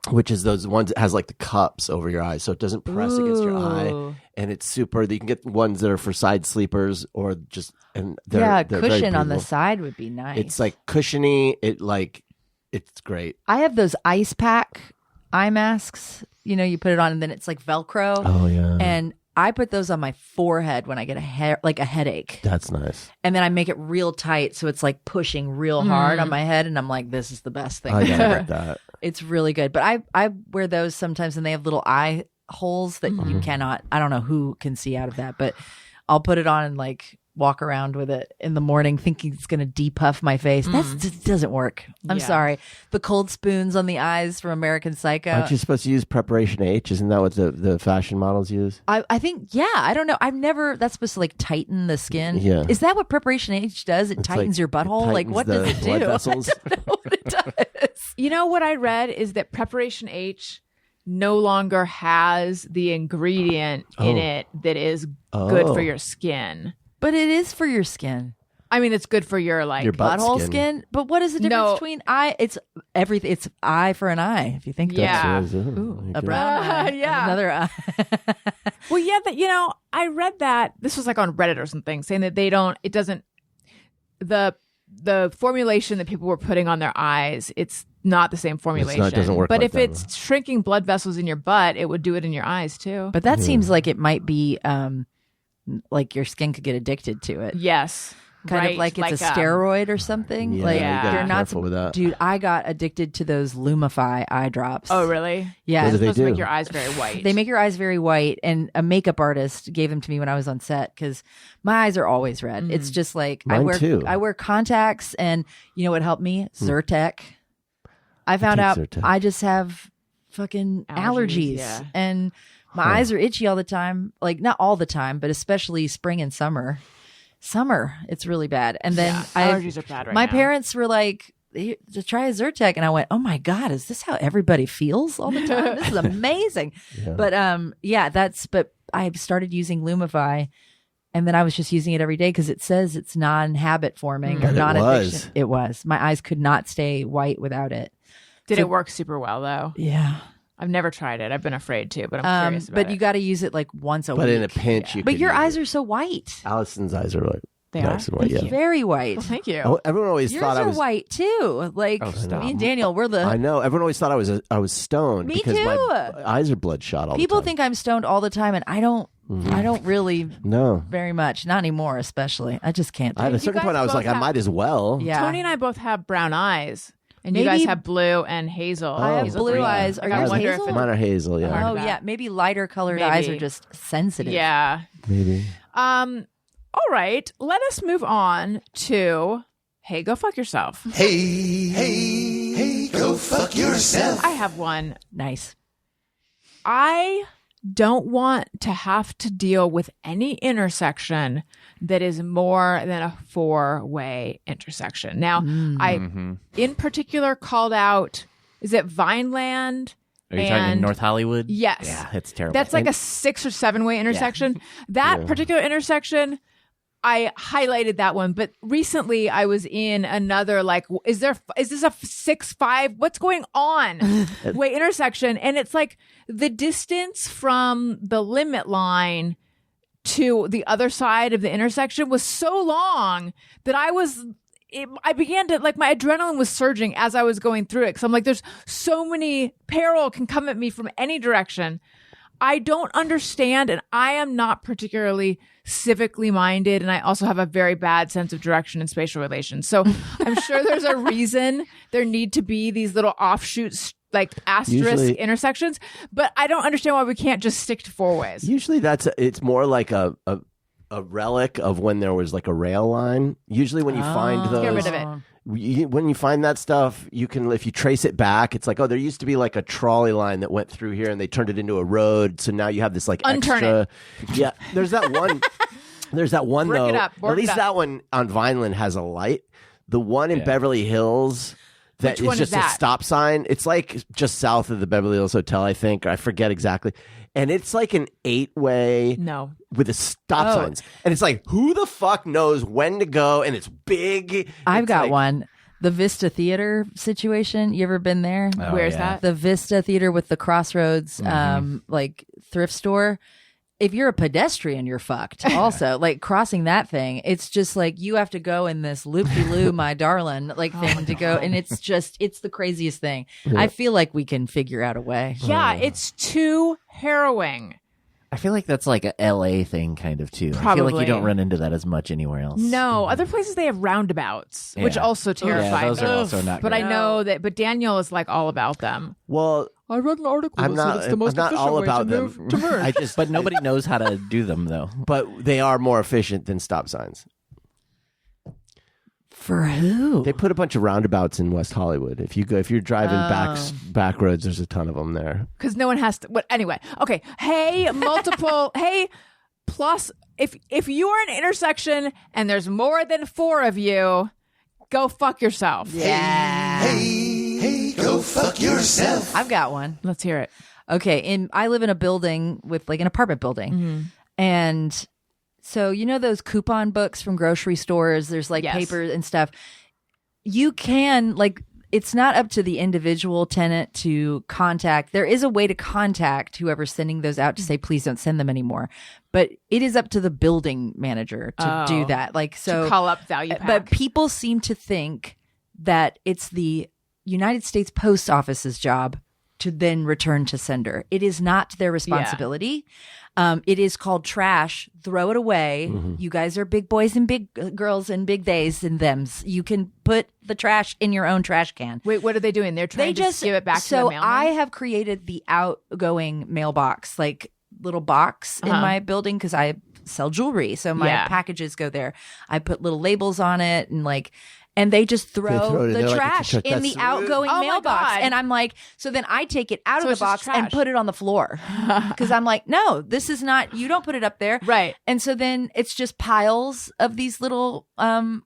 which is those ones that has like the cups over your eyes, so it doesn't press against your eye, and it's super. You can get ones that are for side sleepers or just they're very cushion on the breathable. side would be nice. It's like cushiony. It's great. I have those ice pack eye masks. You know, you put it on and then it's like Velcro. Oh yeah, And I put those on my forehead when I get a headache. that's nice. And then I make it real tight so it's like pushing real hard on my head and I'm like, this is the best thing I gotta ever. get that. It's really good. But I wear those sometimes and they have little eye holes that you cannot, I don't know who can see out of that, but I'll put it on and like walk around with it in the morning thinking it's going to depuff my face. That just doesn't work. I'm Yeah. sorry. The cold spoons on the eyes from American Psycho. Aren't you supposed to use Preparation H? Isn't that what the fashion models use? I think, yeah, I don't know. I've never, that's supposed to like tighten the skin. Yeah. Is that what Preparation H does? It It's tightens like- your butthole? it Like, what tightens does it the blood do? vessels. I don't know what it does. You know what I read is that Preparation H no longer has the ingredient in it that is good for your skin. But it is for your skin. I mean, it's good for your like Your butt Butthole skin. skin. But what is the difference No. between eye? It's everything. It's eye for an eye, if you think about Yeah. That's what it is. There you it. A go. brown eye. and Yeah. Another eye. Well, yeah, that I read that this was like on Reddit or something saying that the formulation that people were putting on their eyes, it's not the same formulation. it doesn't work But like if that, it's shrinking blood vessels in your butt, it would do it in your eyes too. But that seems like it might be like your skin could get addicted to it. Yes. Kind right, of like it's a um, steroid or something. Yeah, like you gotta you're be not careful with that. Dude, I got addicted to those Lumify eye drops. Oh, really? Yeah. What do It's they supposed to make do? your eyes very white. They make your eyes very white, and a makeup artist gave them to me when I was on set because my eyes are always red. It's just like Mine too. I wear contacts, and you know what helped me? Zyrtec. I found take out Zyrtec. I just have fucking allergies, yeah. and my eyes are itchy all the time. Like not all the time, but especially spring and summer. Summer, it's really bad. And then allergies are bad right my now. parents were like, to try a Zyrtec, and I went, oh my god, is this how everybody feels all the time? This is amazing. But but I started using Lumify, and then I was just using it every day because it says it's non-habit forming or And it non-addiction. was. It was. My eyes could not stay white without it. Did it work super well though? Yeah. I've never tried it. I've been afraid to, but I'm curious about But it. you got to use it like once a But week. in a pinch, you But could your use eyes it. are so white. Allison's eyes are like They nice are? and white. Thank Yeah. you. Very white. Well, thank you. Oh, everyone always Yours thought I are was. white too. Like stop. me and Daniel, we're the I know. Everyone always thought I was stoned Me because too. my eyes are bloodshot all people the time. think I'm stoned all the time, and I don't. I don't really No. very much. Not anymore, especially. I just can't. At do a it. certain guys point, I was both like, I have- might as well. Yeah. Tony and I both have brown eyes, and you Maybe- guys have blue and hazel. I have hazel blue green. eyes. Like, Are I yours wonder hazel? if Mine are hazel. Yeah. Hard. Oh that. yeah, maybe lighter colored eyes are just sensitive. Yeah. Maybe. All right. Let us move on to Hey, Go Fuck Yourself. Hey, go fuck yourself. I have one. Nice. I don't want to have to deal with any intersection that is more than a 4-way intersection. Now, I in particular called out, is it Vineland? Are you talking and- North Hollywood? Yes. Yeah, it's terrible. That's like a 6 or 7-way intersection. That particular intersection, I highlighted that one, but recently I was in another like, is this a 6-5? What's going on? way intersection, and it's like the distance from the limit line to the other side of the intersection was so long that I began to like my adrenaline was surging as I was going through it because I'm like, there's so many peril can come at me from any direction. I don't understand, and I am not particularly civically minded, and I also have a very bad sense of direction and spatial relations. So I'm sure there's a reason there need to be these little offshoots, like asterisk Usually- intersections, but I don't understand why we can't just stick to 4-ways. Usually it's more like a relic of when there was like a rail line. Usually when you find those, Get rid of it. when you find that stuff, you can, if you trace it back, it's like, oh, there used to be like a trolley line that went through here and they turned it into a road. So now you have this like Unturn extra. Yeah. There's that one. There's that one Brick though. it up, board At it least up. that one on Vineland has a light. The one in Beverly Hills that Which is one is just a that? stop sign. It's like just south of the Beverly Hills Hotel, I think. I forget exactly. And it's like an 8-way No. with a stop Oh. signs. And it's like, who the fuck knows when to go? And it's big. I've It's got like- one. The Vista Theater situation. You ever been there? Oh, Where's yeah. that? The Vista Theater with the Crossroads, like thrift store. If you're a pedestrian, you're fucked. Also, like crossing that thing, it's just like you have to go in this loop-de-loo, my darling, like thing to go, and it's the craziest thing. I feel like we can figure out a way. Yeah, it's too harrowing. I feel like that's like a LA thing kind of too. I feel like Probably. you don't run into that as much anywhere else. No, other places they have roundabouts, which Yeah. also terrify those me. are also not But great. I know that. But Daniel is like all about them. Well, I read an article I'm not all about them. I just, But nobody knows how to do them though. but they are more efficient than stop signs. For who? They put a bunch of roundabouts in West Hollywood. If you're driving back roads, there's a ton of them there. Because no one has to. What anyway? Okay. Hey, multiple. Hey, plus if you are an intersection and there's more than 4 of you, go fuck yourself. Hey, go fuck yourself. I've got one. Let's hear it. Okay, I live in a building with like an apartment building, and so you know those coupon books from grocery stores. There's like Yes. paper and stuff. You can like. It's not up to the individual tenant to contact. There is a way to contact whoever's sending those out to say, please don't send them anymore. But it is up to the building manager to do that. Like, so To call up value pack. but people seem to think that it's the United States Post Office's job to then return to sender. It is not their responsibility. It is called trash. Throw it away. You guys are big boys and big girls and big theys and thems. You can put the trash in your own trash can. Wait, what are they doing? They're trying They to just give it back to the so mailman? I have created the outgoing mailbox, like little box in my building because I sell jewelry, so my Yeah. packages go there. I put little labels on it and they just throw throw it in the there like trash it's a- in the that's- outgoing Oh my mailbox. God. And I'm like, so then I take it out So of it's the just box and trash. put it on the floor because I'm like, no, this is not. You don't put it up there, Right. And so then it's just piles of these little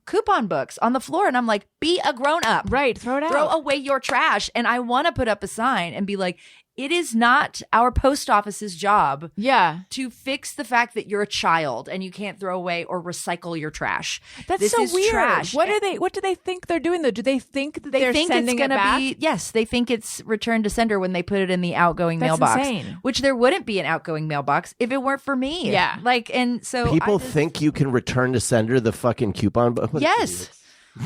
coupon books on the floor, and I'm like, be a grown up, Right. Throw it out. throw away your trash. And I want to put up a sign and be like, it is not our post office's job Yeah. to fix the fact that you're a child and you can't throw away or recycle your trash. That's This so is weird. trash. What do they think they're doing though? Do they think that They they're think sending it's going it to back? be, yes, they think it's return to sender when they put it in the outgoing That's mailbox, insane. which there wouldn't be an outgoing mailbox if it weren't for me. Yeah. Like, and so People I just- think you can return to sender the fucking coupon. But yes.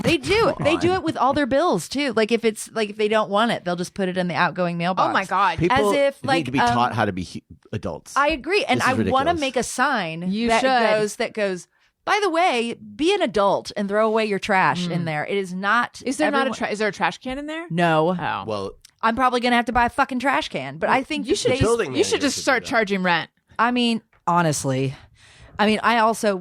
They do. They do it with all their bills too. Like if they don't want it, they'll just put it in the outgoing mailbox. Oh my God. People As if, need like, to be taught how to be adults. I agree, and This is I want to ridiculous. make a sign You that should. goes. By the way, be an adult and throw away your trash in there. It is not. Is there everyone- is there a trash can in there? No. Oh. well, I'm probably gonna have to buy a fucking trash can. But I think You should they- building you should manager just should start do that. charging rent. I mean, honestly. I mean,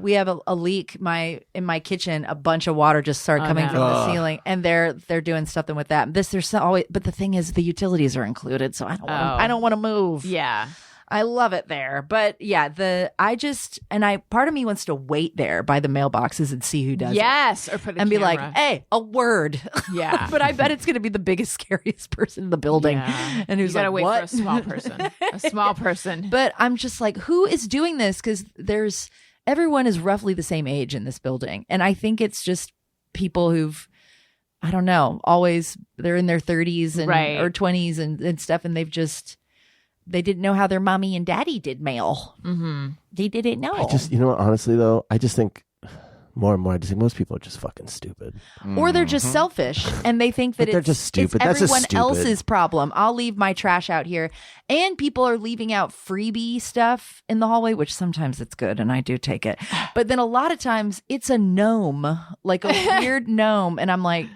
we have a leak. In my kitchen, a bunch of water just started coming no. from the ceiling, and they're doing something with that. But the thing is, the utilities are included, so I don't want to move. Yeah. I love it there, but yeah, part of me wants to wait there by the mailboxes and see who does it. Yes. Or put a And be camera. like, hey, a word. Yeah. But I bet it's going to be the biggest, scariest person in the building. Yeah. And who's you gotta like, wait what? for a small person. A small person. But I'm just like, who is doing this? Because everyone is roughly the same age in this building. And I think it's just people who've, I don't know, they're in their 30s and Right. or 20s and stuff. And they didn't know how their mommy and daddy did mail. Mm-hmm. They didn't know. I just, honestly though, I just think more and more, I just think most people are just fucking stupid. Or they're just selfish and they think that But they're it's, just stupid. it's That's just everyone stupid. else's problem. I'll leave my trash out here. And people are leaving out freebie stuff in the hallway, which sometimes it's good and I do take it. But then a lot of times it's a gnome, like a weird gnome. And I'm like,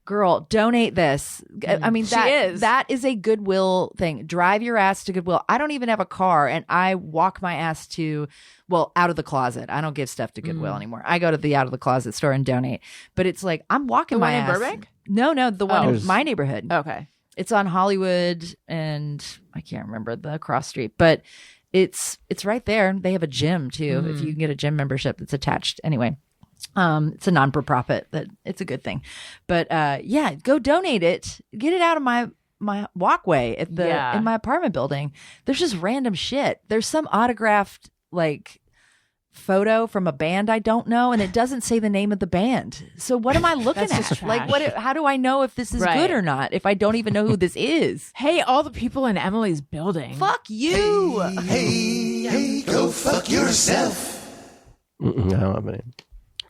girl, donate this. I mean, that is a Goodwill thing. Drive your ass to Goodwill. I don't even have a car and I walk my ass out of the closet. I don't give stuff to Goodwill anymore. I go to the out of the closet store and donate. But it's like, I'm walking The my one in ass. Burbank? No, the one in There's- my neighborhood. Okay. It's on Hollywood and I can't remember the cross street, but it's right there. They have a gym too. If you can get a gym membership that's attached. Anyway, it's a non-for-profit. That it's a good thing. But yeah, go donate it. Get it out of my walkway at the in my apartment building. There's just random shit. There's some autographed like photo from a band I don't know, and it doesn't say the name of the band. So what am I looking That's just at? Like, trash. how do I know if this is Right. good or not if I don't even know who this is? Hey, all the people in Emily's building. Fuck you. Hey, go fuck yourself. I don't have any.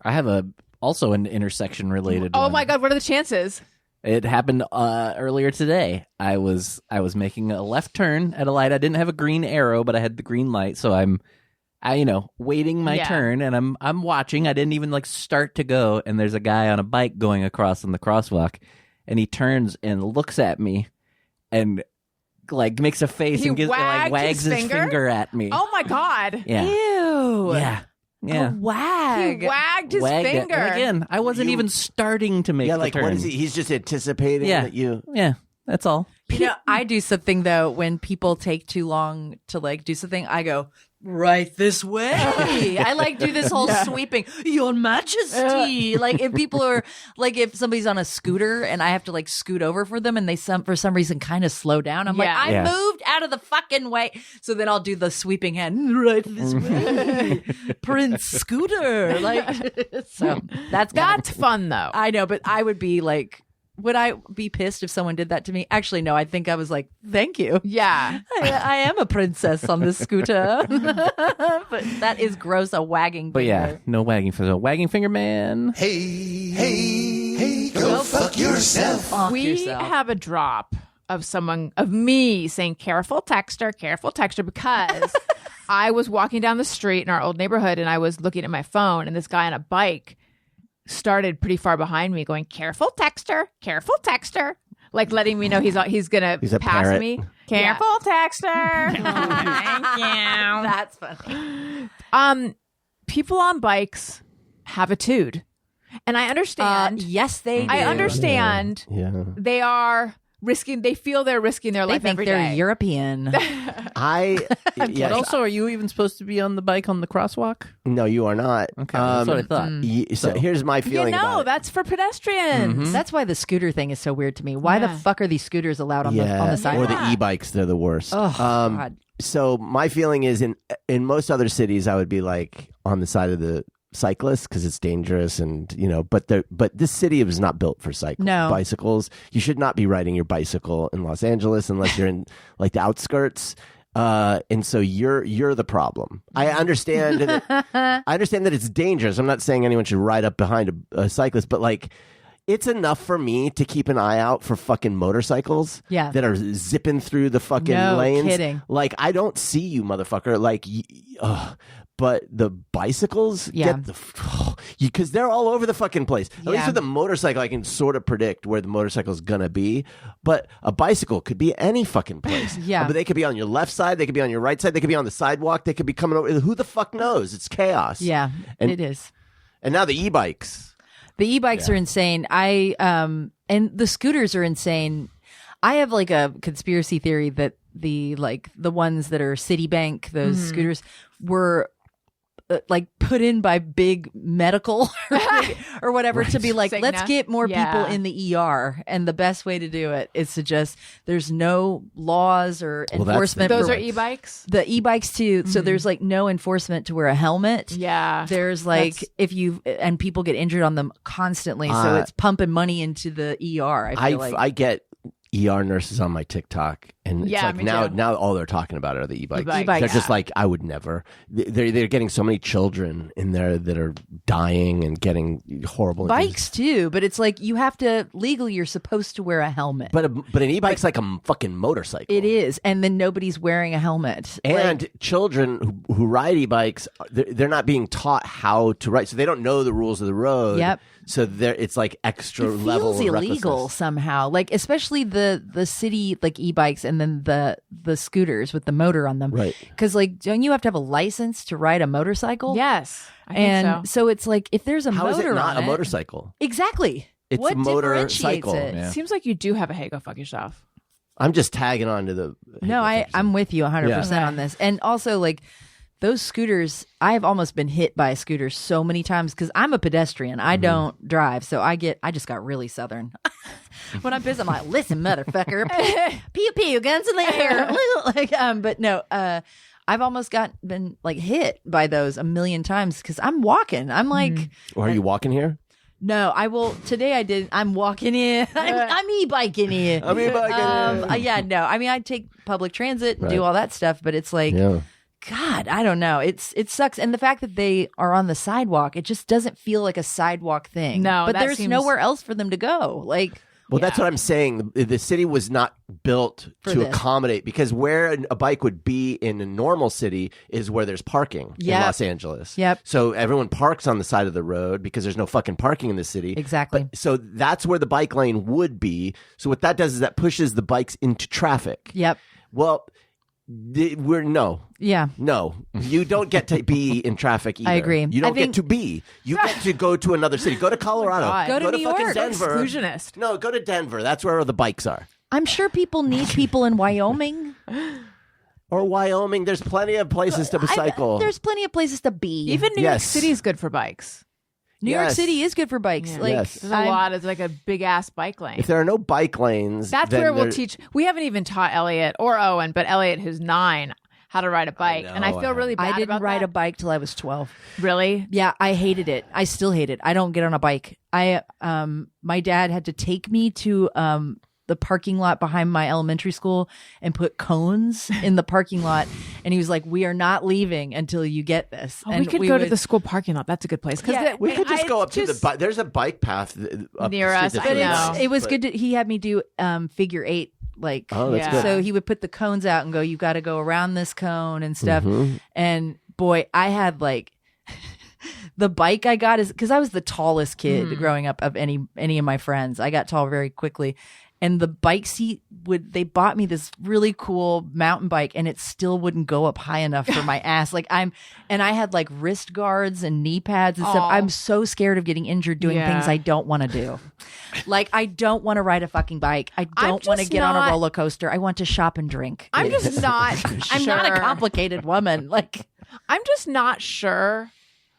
I have also an intersection related. Oh one. my God, what are the chances? It happened earlier today. I was making a left turn at a light. I didn't have a green arrow, but I had the green light, so I'm waiting my turn, and I'm watching. I didn't even like start to go, and there's a guy on a bike going across on the crosswalk, and he turns and looks at me, and like makes a face He and wags his finger? finger at me. Oh my God. yeah, Ew. yeah, yeah. A wag. He wagged his Wagged it. finger. And again, I wasn't even starting to make Yeah, the like turn. what is he? He's just anticipating that you. Yeah, that's all. You know, I do something though when people take too long to like do something. I go right this way. I like do this whole sweeping, Your Majesty. Like if people are like if somebody's on a scooter and I have to like scoot over for them and they for some reason kind of slow down. I'm like, I Yeah. moved out of the fucking way. So then I'll do the sweeping hand right this way, Prince Scooter. Like so That's fun though. I know, but I would be like. Would I be pissed if someone did that to me? Actually, no. I think I was like, thank you. Yeah. I am a princess on this scooter. But that is gross, a wagging But yeah, finger. no wagging finger. Wagging finger man. Hey, go fuck yourself. Fuck We yourself. have a drop of me saying careful texter, because I was walking down the street in our old neighborhood and I was looking at my phone and this guy on a bike started pretty far behind me going careful texter, like letting me know he's gonna He's a pass parrot. me. Careful texter. Thank you. That's funny. People on bikes have a tude. And I understand. Yes, they do. I understand Yeah. they feel they're risking their They life think every they're day. Yeah, European. But also, are you even supposed to be on the bike on the crosswalk? no, you are not. Okay, that's what I thought. So here's my feeling about it. That's for pedestrians. That's why the scooter thing is so weird to me. Why the Yeah. fuck are these scooters allowed on the or sidewalk? the e-bikes, they're the worst. Oh, God. So my feeling is in most other cities, I would be like on the side of the cyclists because it's dangerous and but this city was not built for bicycles. You should not be riding your bicycle in Los Angeles unless you're in like the outskirts. And so you're the problem. I understand that it's dangerous. I'm not saying anyone should ride up behind a cyclist, but like it's enough for me to keep an eye out for fucking motorcycles that are zipping through the fucking No lanes. kidding. Like I don't see you, motherfucker. Like but the bicycles get because they're all over the fucking place. At least with a motorcycle, I can sort of predict where the motorcycle's gonna be. But a bicycle could be any fucking place. But they could be on your left side, they could be on your right side, they could be on the sidewalk, they could be coming over. Who the fuck knows? It's chaos. Yeah, And- it is. And now the e-bikes. The e-bikes are insane. And the scooters are insane. I have like a conspiracy theory that the ones that are Citibank, those scooters were like put in by big medical or whatever to be like, Cigna. let's get more people Yeah. in the ER. And the best way to do it is to just, there's no laws or enforcement. Those for are e-bikes? the e-bikes too. So there's like no enforcement to wear a helmet. Yeah. There's like and people get injured on them constantly, so it's pumping money into the ER. I feel like I get ER nurses on my TikTok, and it's Yeah, like me now too. all they're talking about are the e-bikes. E-bikes. They're just like, I would never. They're getting so many children in there that are dying and getting horrible bikes too, but it's like you have to legally. You're supposed to wear a helmet, But an e-bike's like a fucking motorcycle. it is, and then nobody's wearing a helmet. And children who ride e-bikes, they're not being taught how to ride, so they don't know the rules of the road. Yep. So it's like extra it level feels of illegal recklessness. somehow, like especially the city like e-bikes and then the scooters with the motor on them, Right. Because like don't you have to have a license to ride a motorcycle? Yes. I think And so. it's like if there's a How motor is it not on a motorcycle? Exactly. It's what a motorcycle. differentiates it? Yeah. Seems like you do have a hey, go fuck yourself. I'm just tagging on to the. No, I'm with you 100% on this. And also, like, those scooters, I've almost been hit by a scooter so many times because I'm a pedestrian. I don't drive. So I just got really Southern. When I'm pissed, I'm like, listen, motherfucker. Pew, pew, guns in the air. But no, I've almost been like hit by those a million times because I'm walking. I'm like. Or are you walking here? No, I will. Today I did. I'm walking in. I'm e-biking in. I'm e-biking in. Yeah, no. I mean, I take public transit and do all that stuff, but it's like, God, I don't know. It sucks. And the fact that they are on the sidewalk, it just doesn't feel like a sidewalk thing. No, but that there's seems- nowhere else for them to go. Like, Well, that's what I'm saying. The city was not built For to this. accommodate, because where a bike would be in a normal city is where there's parking in Yep. Los Angeles. Yep. So everyone parks on the side of the road because there's no fucking parking in the city. Exactly. So that's where the bike lane would be. So what that does is that pushes the bikes into traffic. yep. Well, no. You don't get to be in traffic either. I agree. You don't I think- get to be. You get to go to another city. Go to Colorado. God. Go to New fucking York. Denver. Exclusionist. No, go to Denver. That's where the bikes are. I'm sure people need people in Wyoming. Or Wyoming. There's plenty of places to cycle. There's plenty of places to be. Even New York Yes. City is good for bikes. New York Yes. City is good for bikes. Yeah. Like, Yes. There's a lot. It's like a big ass bike lane. If there are no bike lanes, That's then where we'll there- teach. We haven't even taught Elliot or Owen, but Elliot, who's 9, how to ride a bike. know, And I feel really bad I didn't about ride that. a bike till I was 12. Really? Yeah, I hated it. I still hate it. I don't get on a bike. My dad had to take me to the parking lot behind my elementary school and put cones in the parking lot, and he was like, "We are not leaving until you get this." Oh, and we could go to the school parking lot. That's a good place. Yeah, we could just go up to the bike. There's a bike path up Near the street us, that's I really know. nice, It was but- good. He had me do figure 8. Like, Oh, that's Yeah. good. so he would put the cones out and go, "You got to go around this cone and stuff." Mm-hmm. And boy, I had like the bike I got is because I was the tallest kid growing up of any of my friends. I got tall very quickly. And the bike seat they bought me this really cool mountain bike, and it still wouldn't go up high enough for my ass. And I had like wrist guards and knee pads and stuff. Aw. I'm so scared of getting injured doing Yeah. things I don't want to do. Like, I don't want to ride a fucking bike. I don't want to just get on a not- roller coaster. I want to shop and drink. I'm just not I'm not a sure. complicated woman. Like, I'm just not sure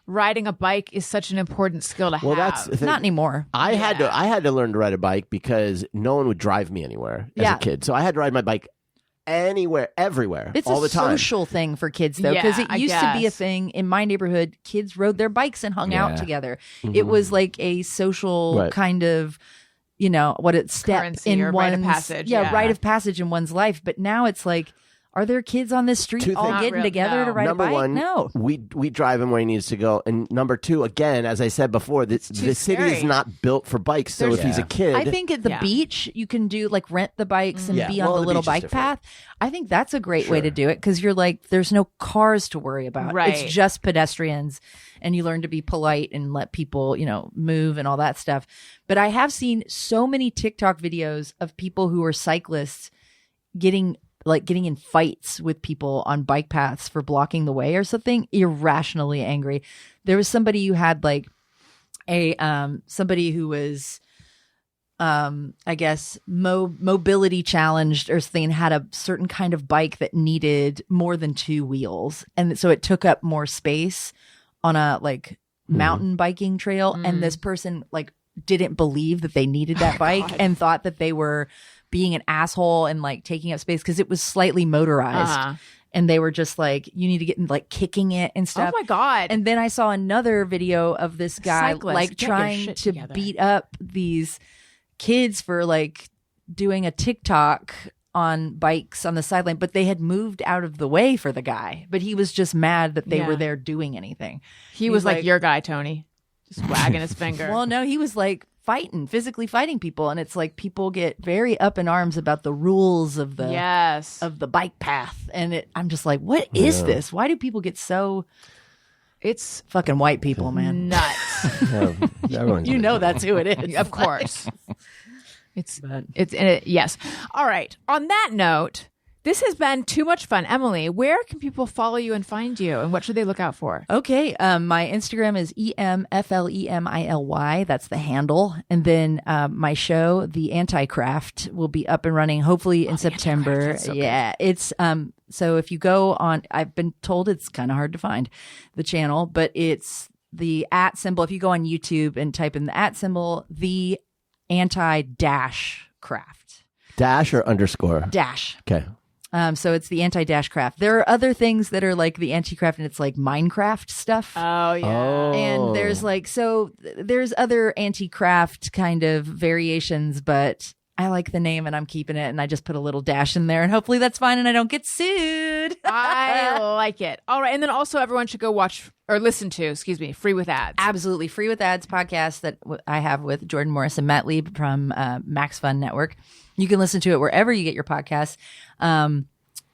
riding a bike is such an important skill to Well, have. that's the thing. not anymore. I had to learn to ride a bike because no one would drive me anywhere as Yeah. a kid. So I had to ride my bike anywhere, everywhere, It's all a the time. social thing for kids, though, because Yeah, it I used to be a guess. thing in my neighborhood. Kids rode their bikes and hung out Yeah. together. It was like a social Right. kind of, step Currency in or one's rite of passage, Yeah, yeah. rite of passage in one's life. But now it's like, are there kids on this street Two all things. Not getting real- together no. to ride Number a bike? one, No. we drive him where he needs to go, and number two, again, as I said before, the city is scary. not built for bikes. So if he's a kid, I think at the Yeah. beach you can do like rent the bikes and Yeah. be Well, on the the little beach is bike different. path. I think that's a great way Sure. to do it because you're like, there's no cars to worry about. Right. It's just pedestrians, and you learn to be polite and let people, move and all that stuff. But I have seen so many TikTok videos of people who are cyclists getting in fights with people on bike paths for blocking the way or something, irrationally angry. There was somebody who had like somebody who was I guess mobility challenged or something, and had a certain kind of bike that needed more than 2 wheels, and so it took up more space on a like mountain biking trail. And this person like didn't believe that they needed that bike and thought that they were being an asshole and like taking up space because it was slightly motorized. Uh-huh. And they were just like, you need to get in, like kicking it and Oh stuff. my God. And then I saw another video of this guy Cyclists, like get your trying shit to together. beat up these kids for like doing a TikTok on bikes on the sideline, but they had moved out of the way for the guy. But he was just mad that they Yeah. were there doing anything. he was he's like, like- your guy, Tony. Just wagging his finger. Well, no, he was like physically fighting people, and it's like people get very up in arms about the rules of the yes. of the bike path, and I'm just like, what is this? Why do people get so It's fucking white people, man? nuts. everyone's You know that's who it is. Of course. Yes. All right. On that note, This has been too much fun. Emily, where can people follow you and find you, and what should they look out for? Okay. My Instagram is EMFLEMILY. That's the handle. And then my show, The Anti-Craft, will be up and running hopefully in September. So yeah. It's so if you go on, I've been told it's kind of hard to find the channel, but it's the @ symbol. If you go on YouTube and type in the @ symbol, The Anti-Craft. Dash or underscore? Dash. Okay. So it's the Anti-Craft. There are other things that are like the Anti-Craft, and it's like Minecraft stuff. Oh, yeah. Oh. And there's there's other anti-craft kind of variations, but I like the name and I'm keeping it, and I just put a little dash in there, and hopefully that's fine and I don't get sued. I like it. All right. And then also everyone should go watch or listen to, Free with Ads. Absolutely. Free with Ads podcast that I have with Jordan Morris and Matt Lieb from Max Fun Network. You can listen to it wherever you get your podcasts.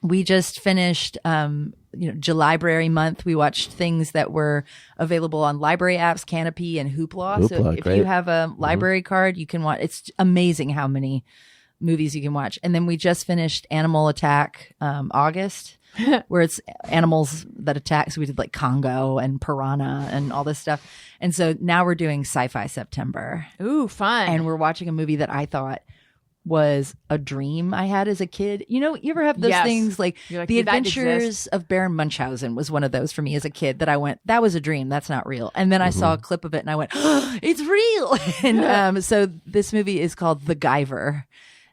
We just finished, Julibrary month. We watched things that were available on library apps, Canopy and Hoopla. So if great. you have a library card, you can watch. It's amazing how many movies you can watch. And then we just finished Animal Attack, August, where it's animals that attack. So we did like Congo and Piranha and all this stuff. And so now we're doing Sci-Fi September. Ooh, fun. And we're watching a movie that I thought was a dream I had as a kid. You ever have those Yes. things like You're like, The "Did that Adventures exist?" of Baron Munchausen was one of those for me as a kid that I went, that was a dream. That's not real. And then I saw a clip of it and I went, oh, it's real. And so this movie is called The Guyver.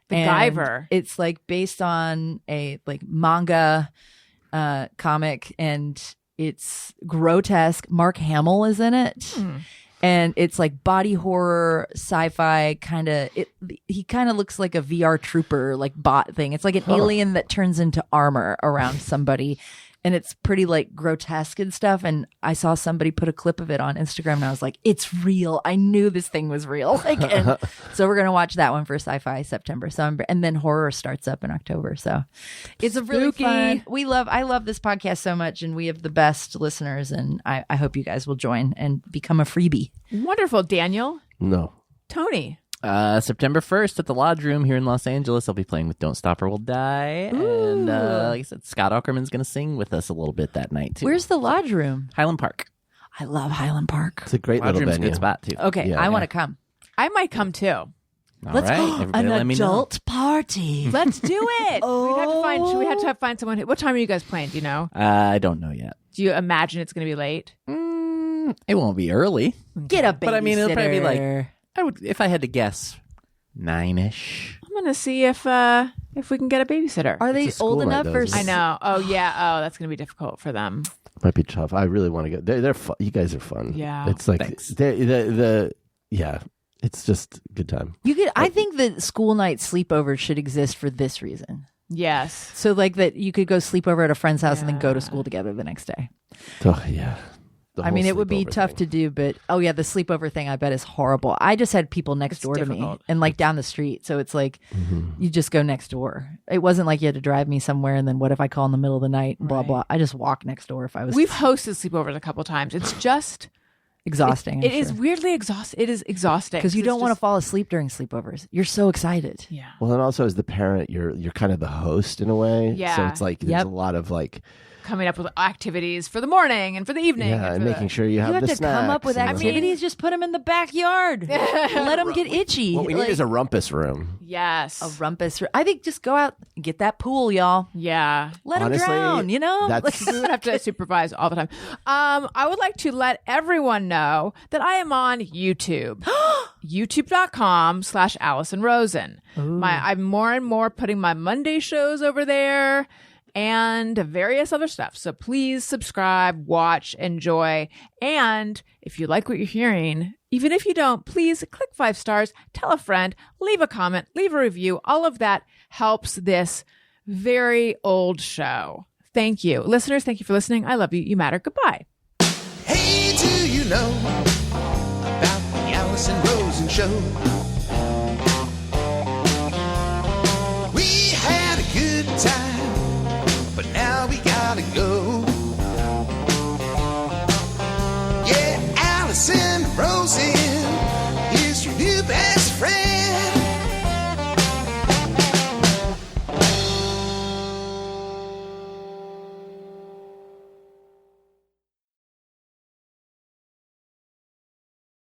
The And Guyver. It's like based on a like manga comic, and it's grotesque. Mark Hamill is in it. And it's like body horror, sci-fi kind of. He kind of looks like a VR trooper, like bot thing. It's like an alien that turns into armor around somebody, and it's pretty like grotesque and stuff. And I saw somebody put a clip of it on Instagram, and I was like, "It's real! I knew this thing was real." And so we're gonna watch that one for Sci-Fi September. So and then horror starts up in October. So it's a really fun. I love this podcast so much, and we have the best listeners. And I hope you guys will join and become a freebie. Wonderful. Daniel, No. Tony. September 1st at the Lodge Room here in Los Angeles. I'll be playing with Don't Stop or We'll Die. Ooh. And like I said, Scott Aukerman's going to sing with us a little bit that night, too. Where's the Lodge Room? Highland Park. I love Highland Park. It's a great Lodge little Room's a venue. good spot, too. Okay, Yeah. I want to come. I might come too. All Let's right, go. everybody An let me know. adult party. Let's do it. We have to find someone. What time are you guys playing? Do you know? I don't know yet. Do you imagine it's going to be late? It won't be early. Get a babysitter. But I mean, it'll probably be like, if I had to guess, 9-ish. I'm going to see if we can get a babysitter. Are they It's a school old night, enough though, for? isn't it? I know. Oh yeah. Oh, that's going to be difficult for them. Might be tough. I really want to go. They're fun. You guys are fun. Yeah. It's like Thanks. yeah. It's just a good time. You could. I think that school night sleepovers should exist for this reason. Yes. So like that you could go sleep over at a friend's house and then go to Yeah. school together the next day. Oh yeah. The I whole mean, it would be sleepover tough thing. to do, but the sleepover thing I bet is horrible. I just had people next It's door to me difficult. and like down the street. So it's like Mm-hmm. you just go next door. It wasn't like you had to drive me somewhere and then what if I call in the middle of the night, blah, Right. blah. I just walk next door if I was We've hosted sleepovers a couple times. It's just exhausting. It is weirdly exhausting. It is exhausting because you it's don't want to just- fall asleep during sleepovers. You're so excited. Yeah. Well, and also as the parent, you're kind of the host in a way. So Yeah. it's like there's Yep. a lot of like Coming up with activities for the morning and for the evening. yeah, and for making the- sure you You have have the to come up snacks with and the- activities. Just put them in the backyard. Let them get itchy. What we need is a rumpus room. Yes. a rumpus. I think just go out and get that pool, y'all. Yeah. Let them Honestly, drown, you know? that's- We would have to supervise all the time. I would like to let everyone know that I am on YouTube. YouTube.com/Allison Rosen. I'm more and more putting my Monday shows over there and various other stuff. So please subscribe, watch, enjoy. And if you like what you're hearing, even if you don't, please click 5 stars, tell a friend, leave a comment, leave a review. All of that helps this very old show. Thank you. Listeners, thank you for listening. I love you. You matter. Goodbye.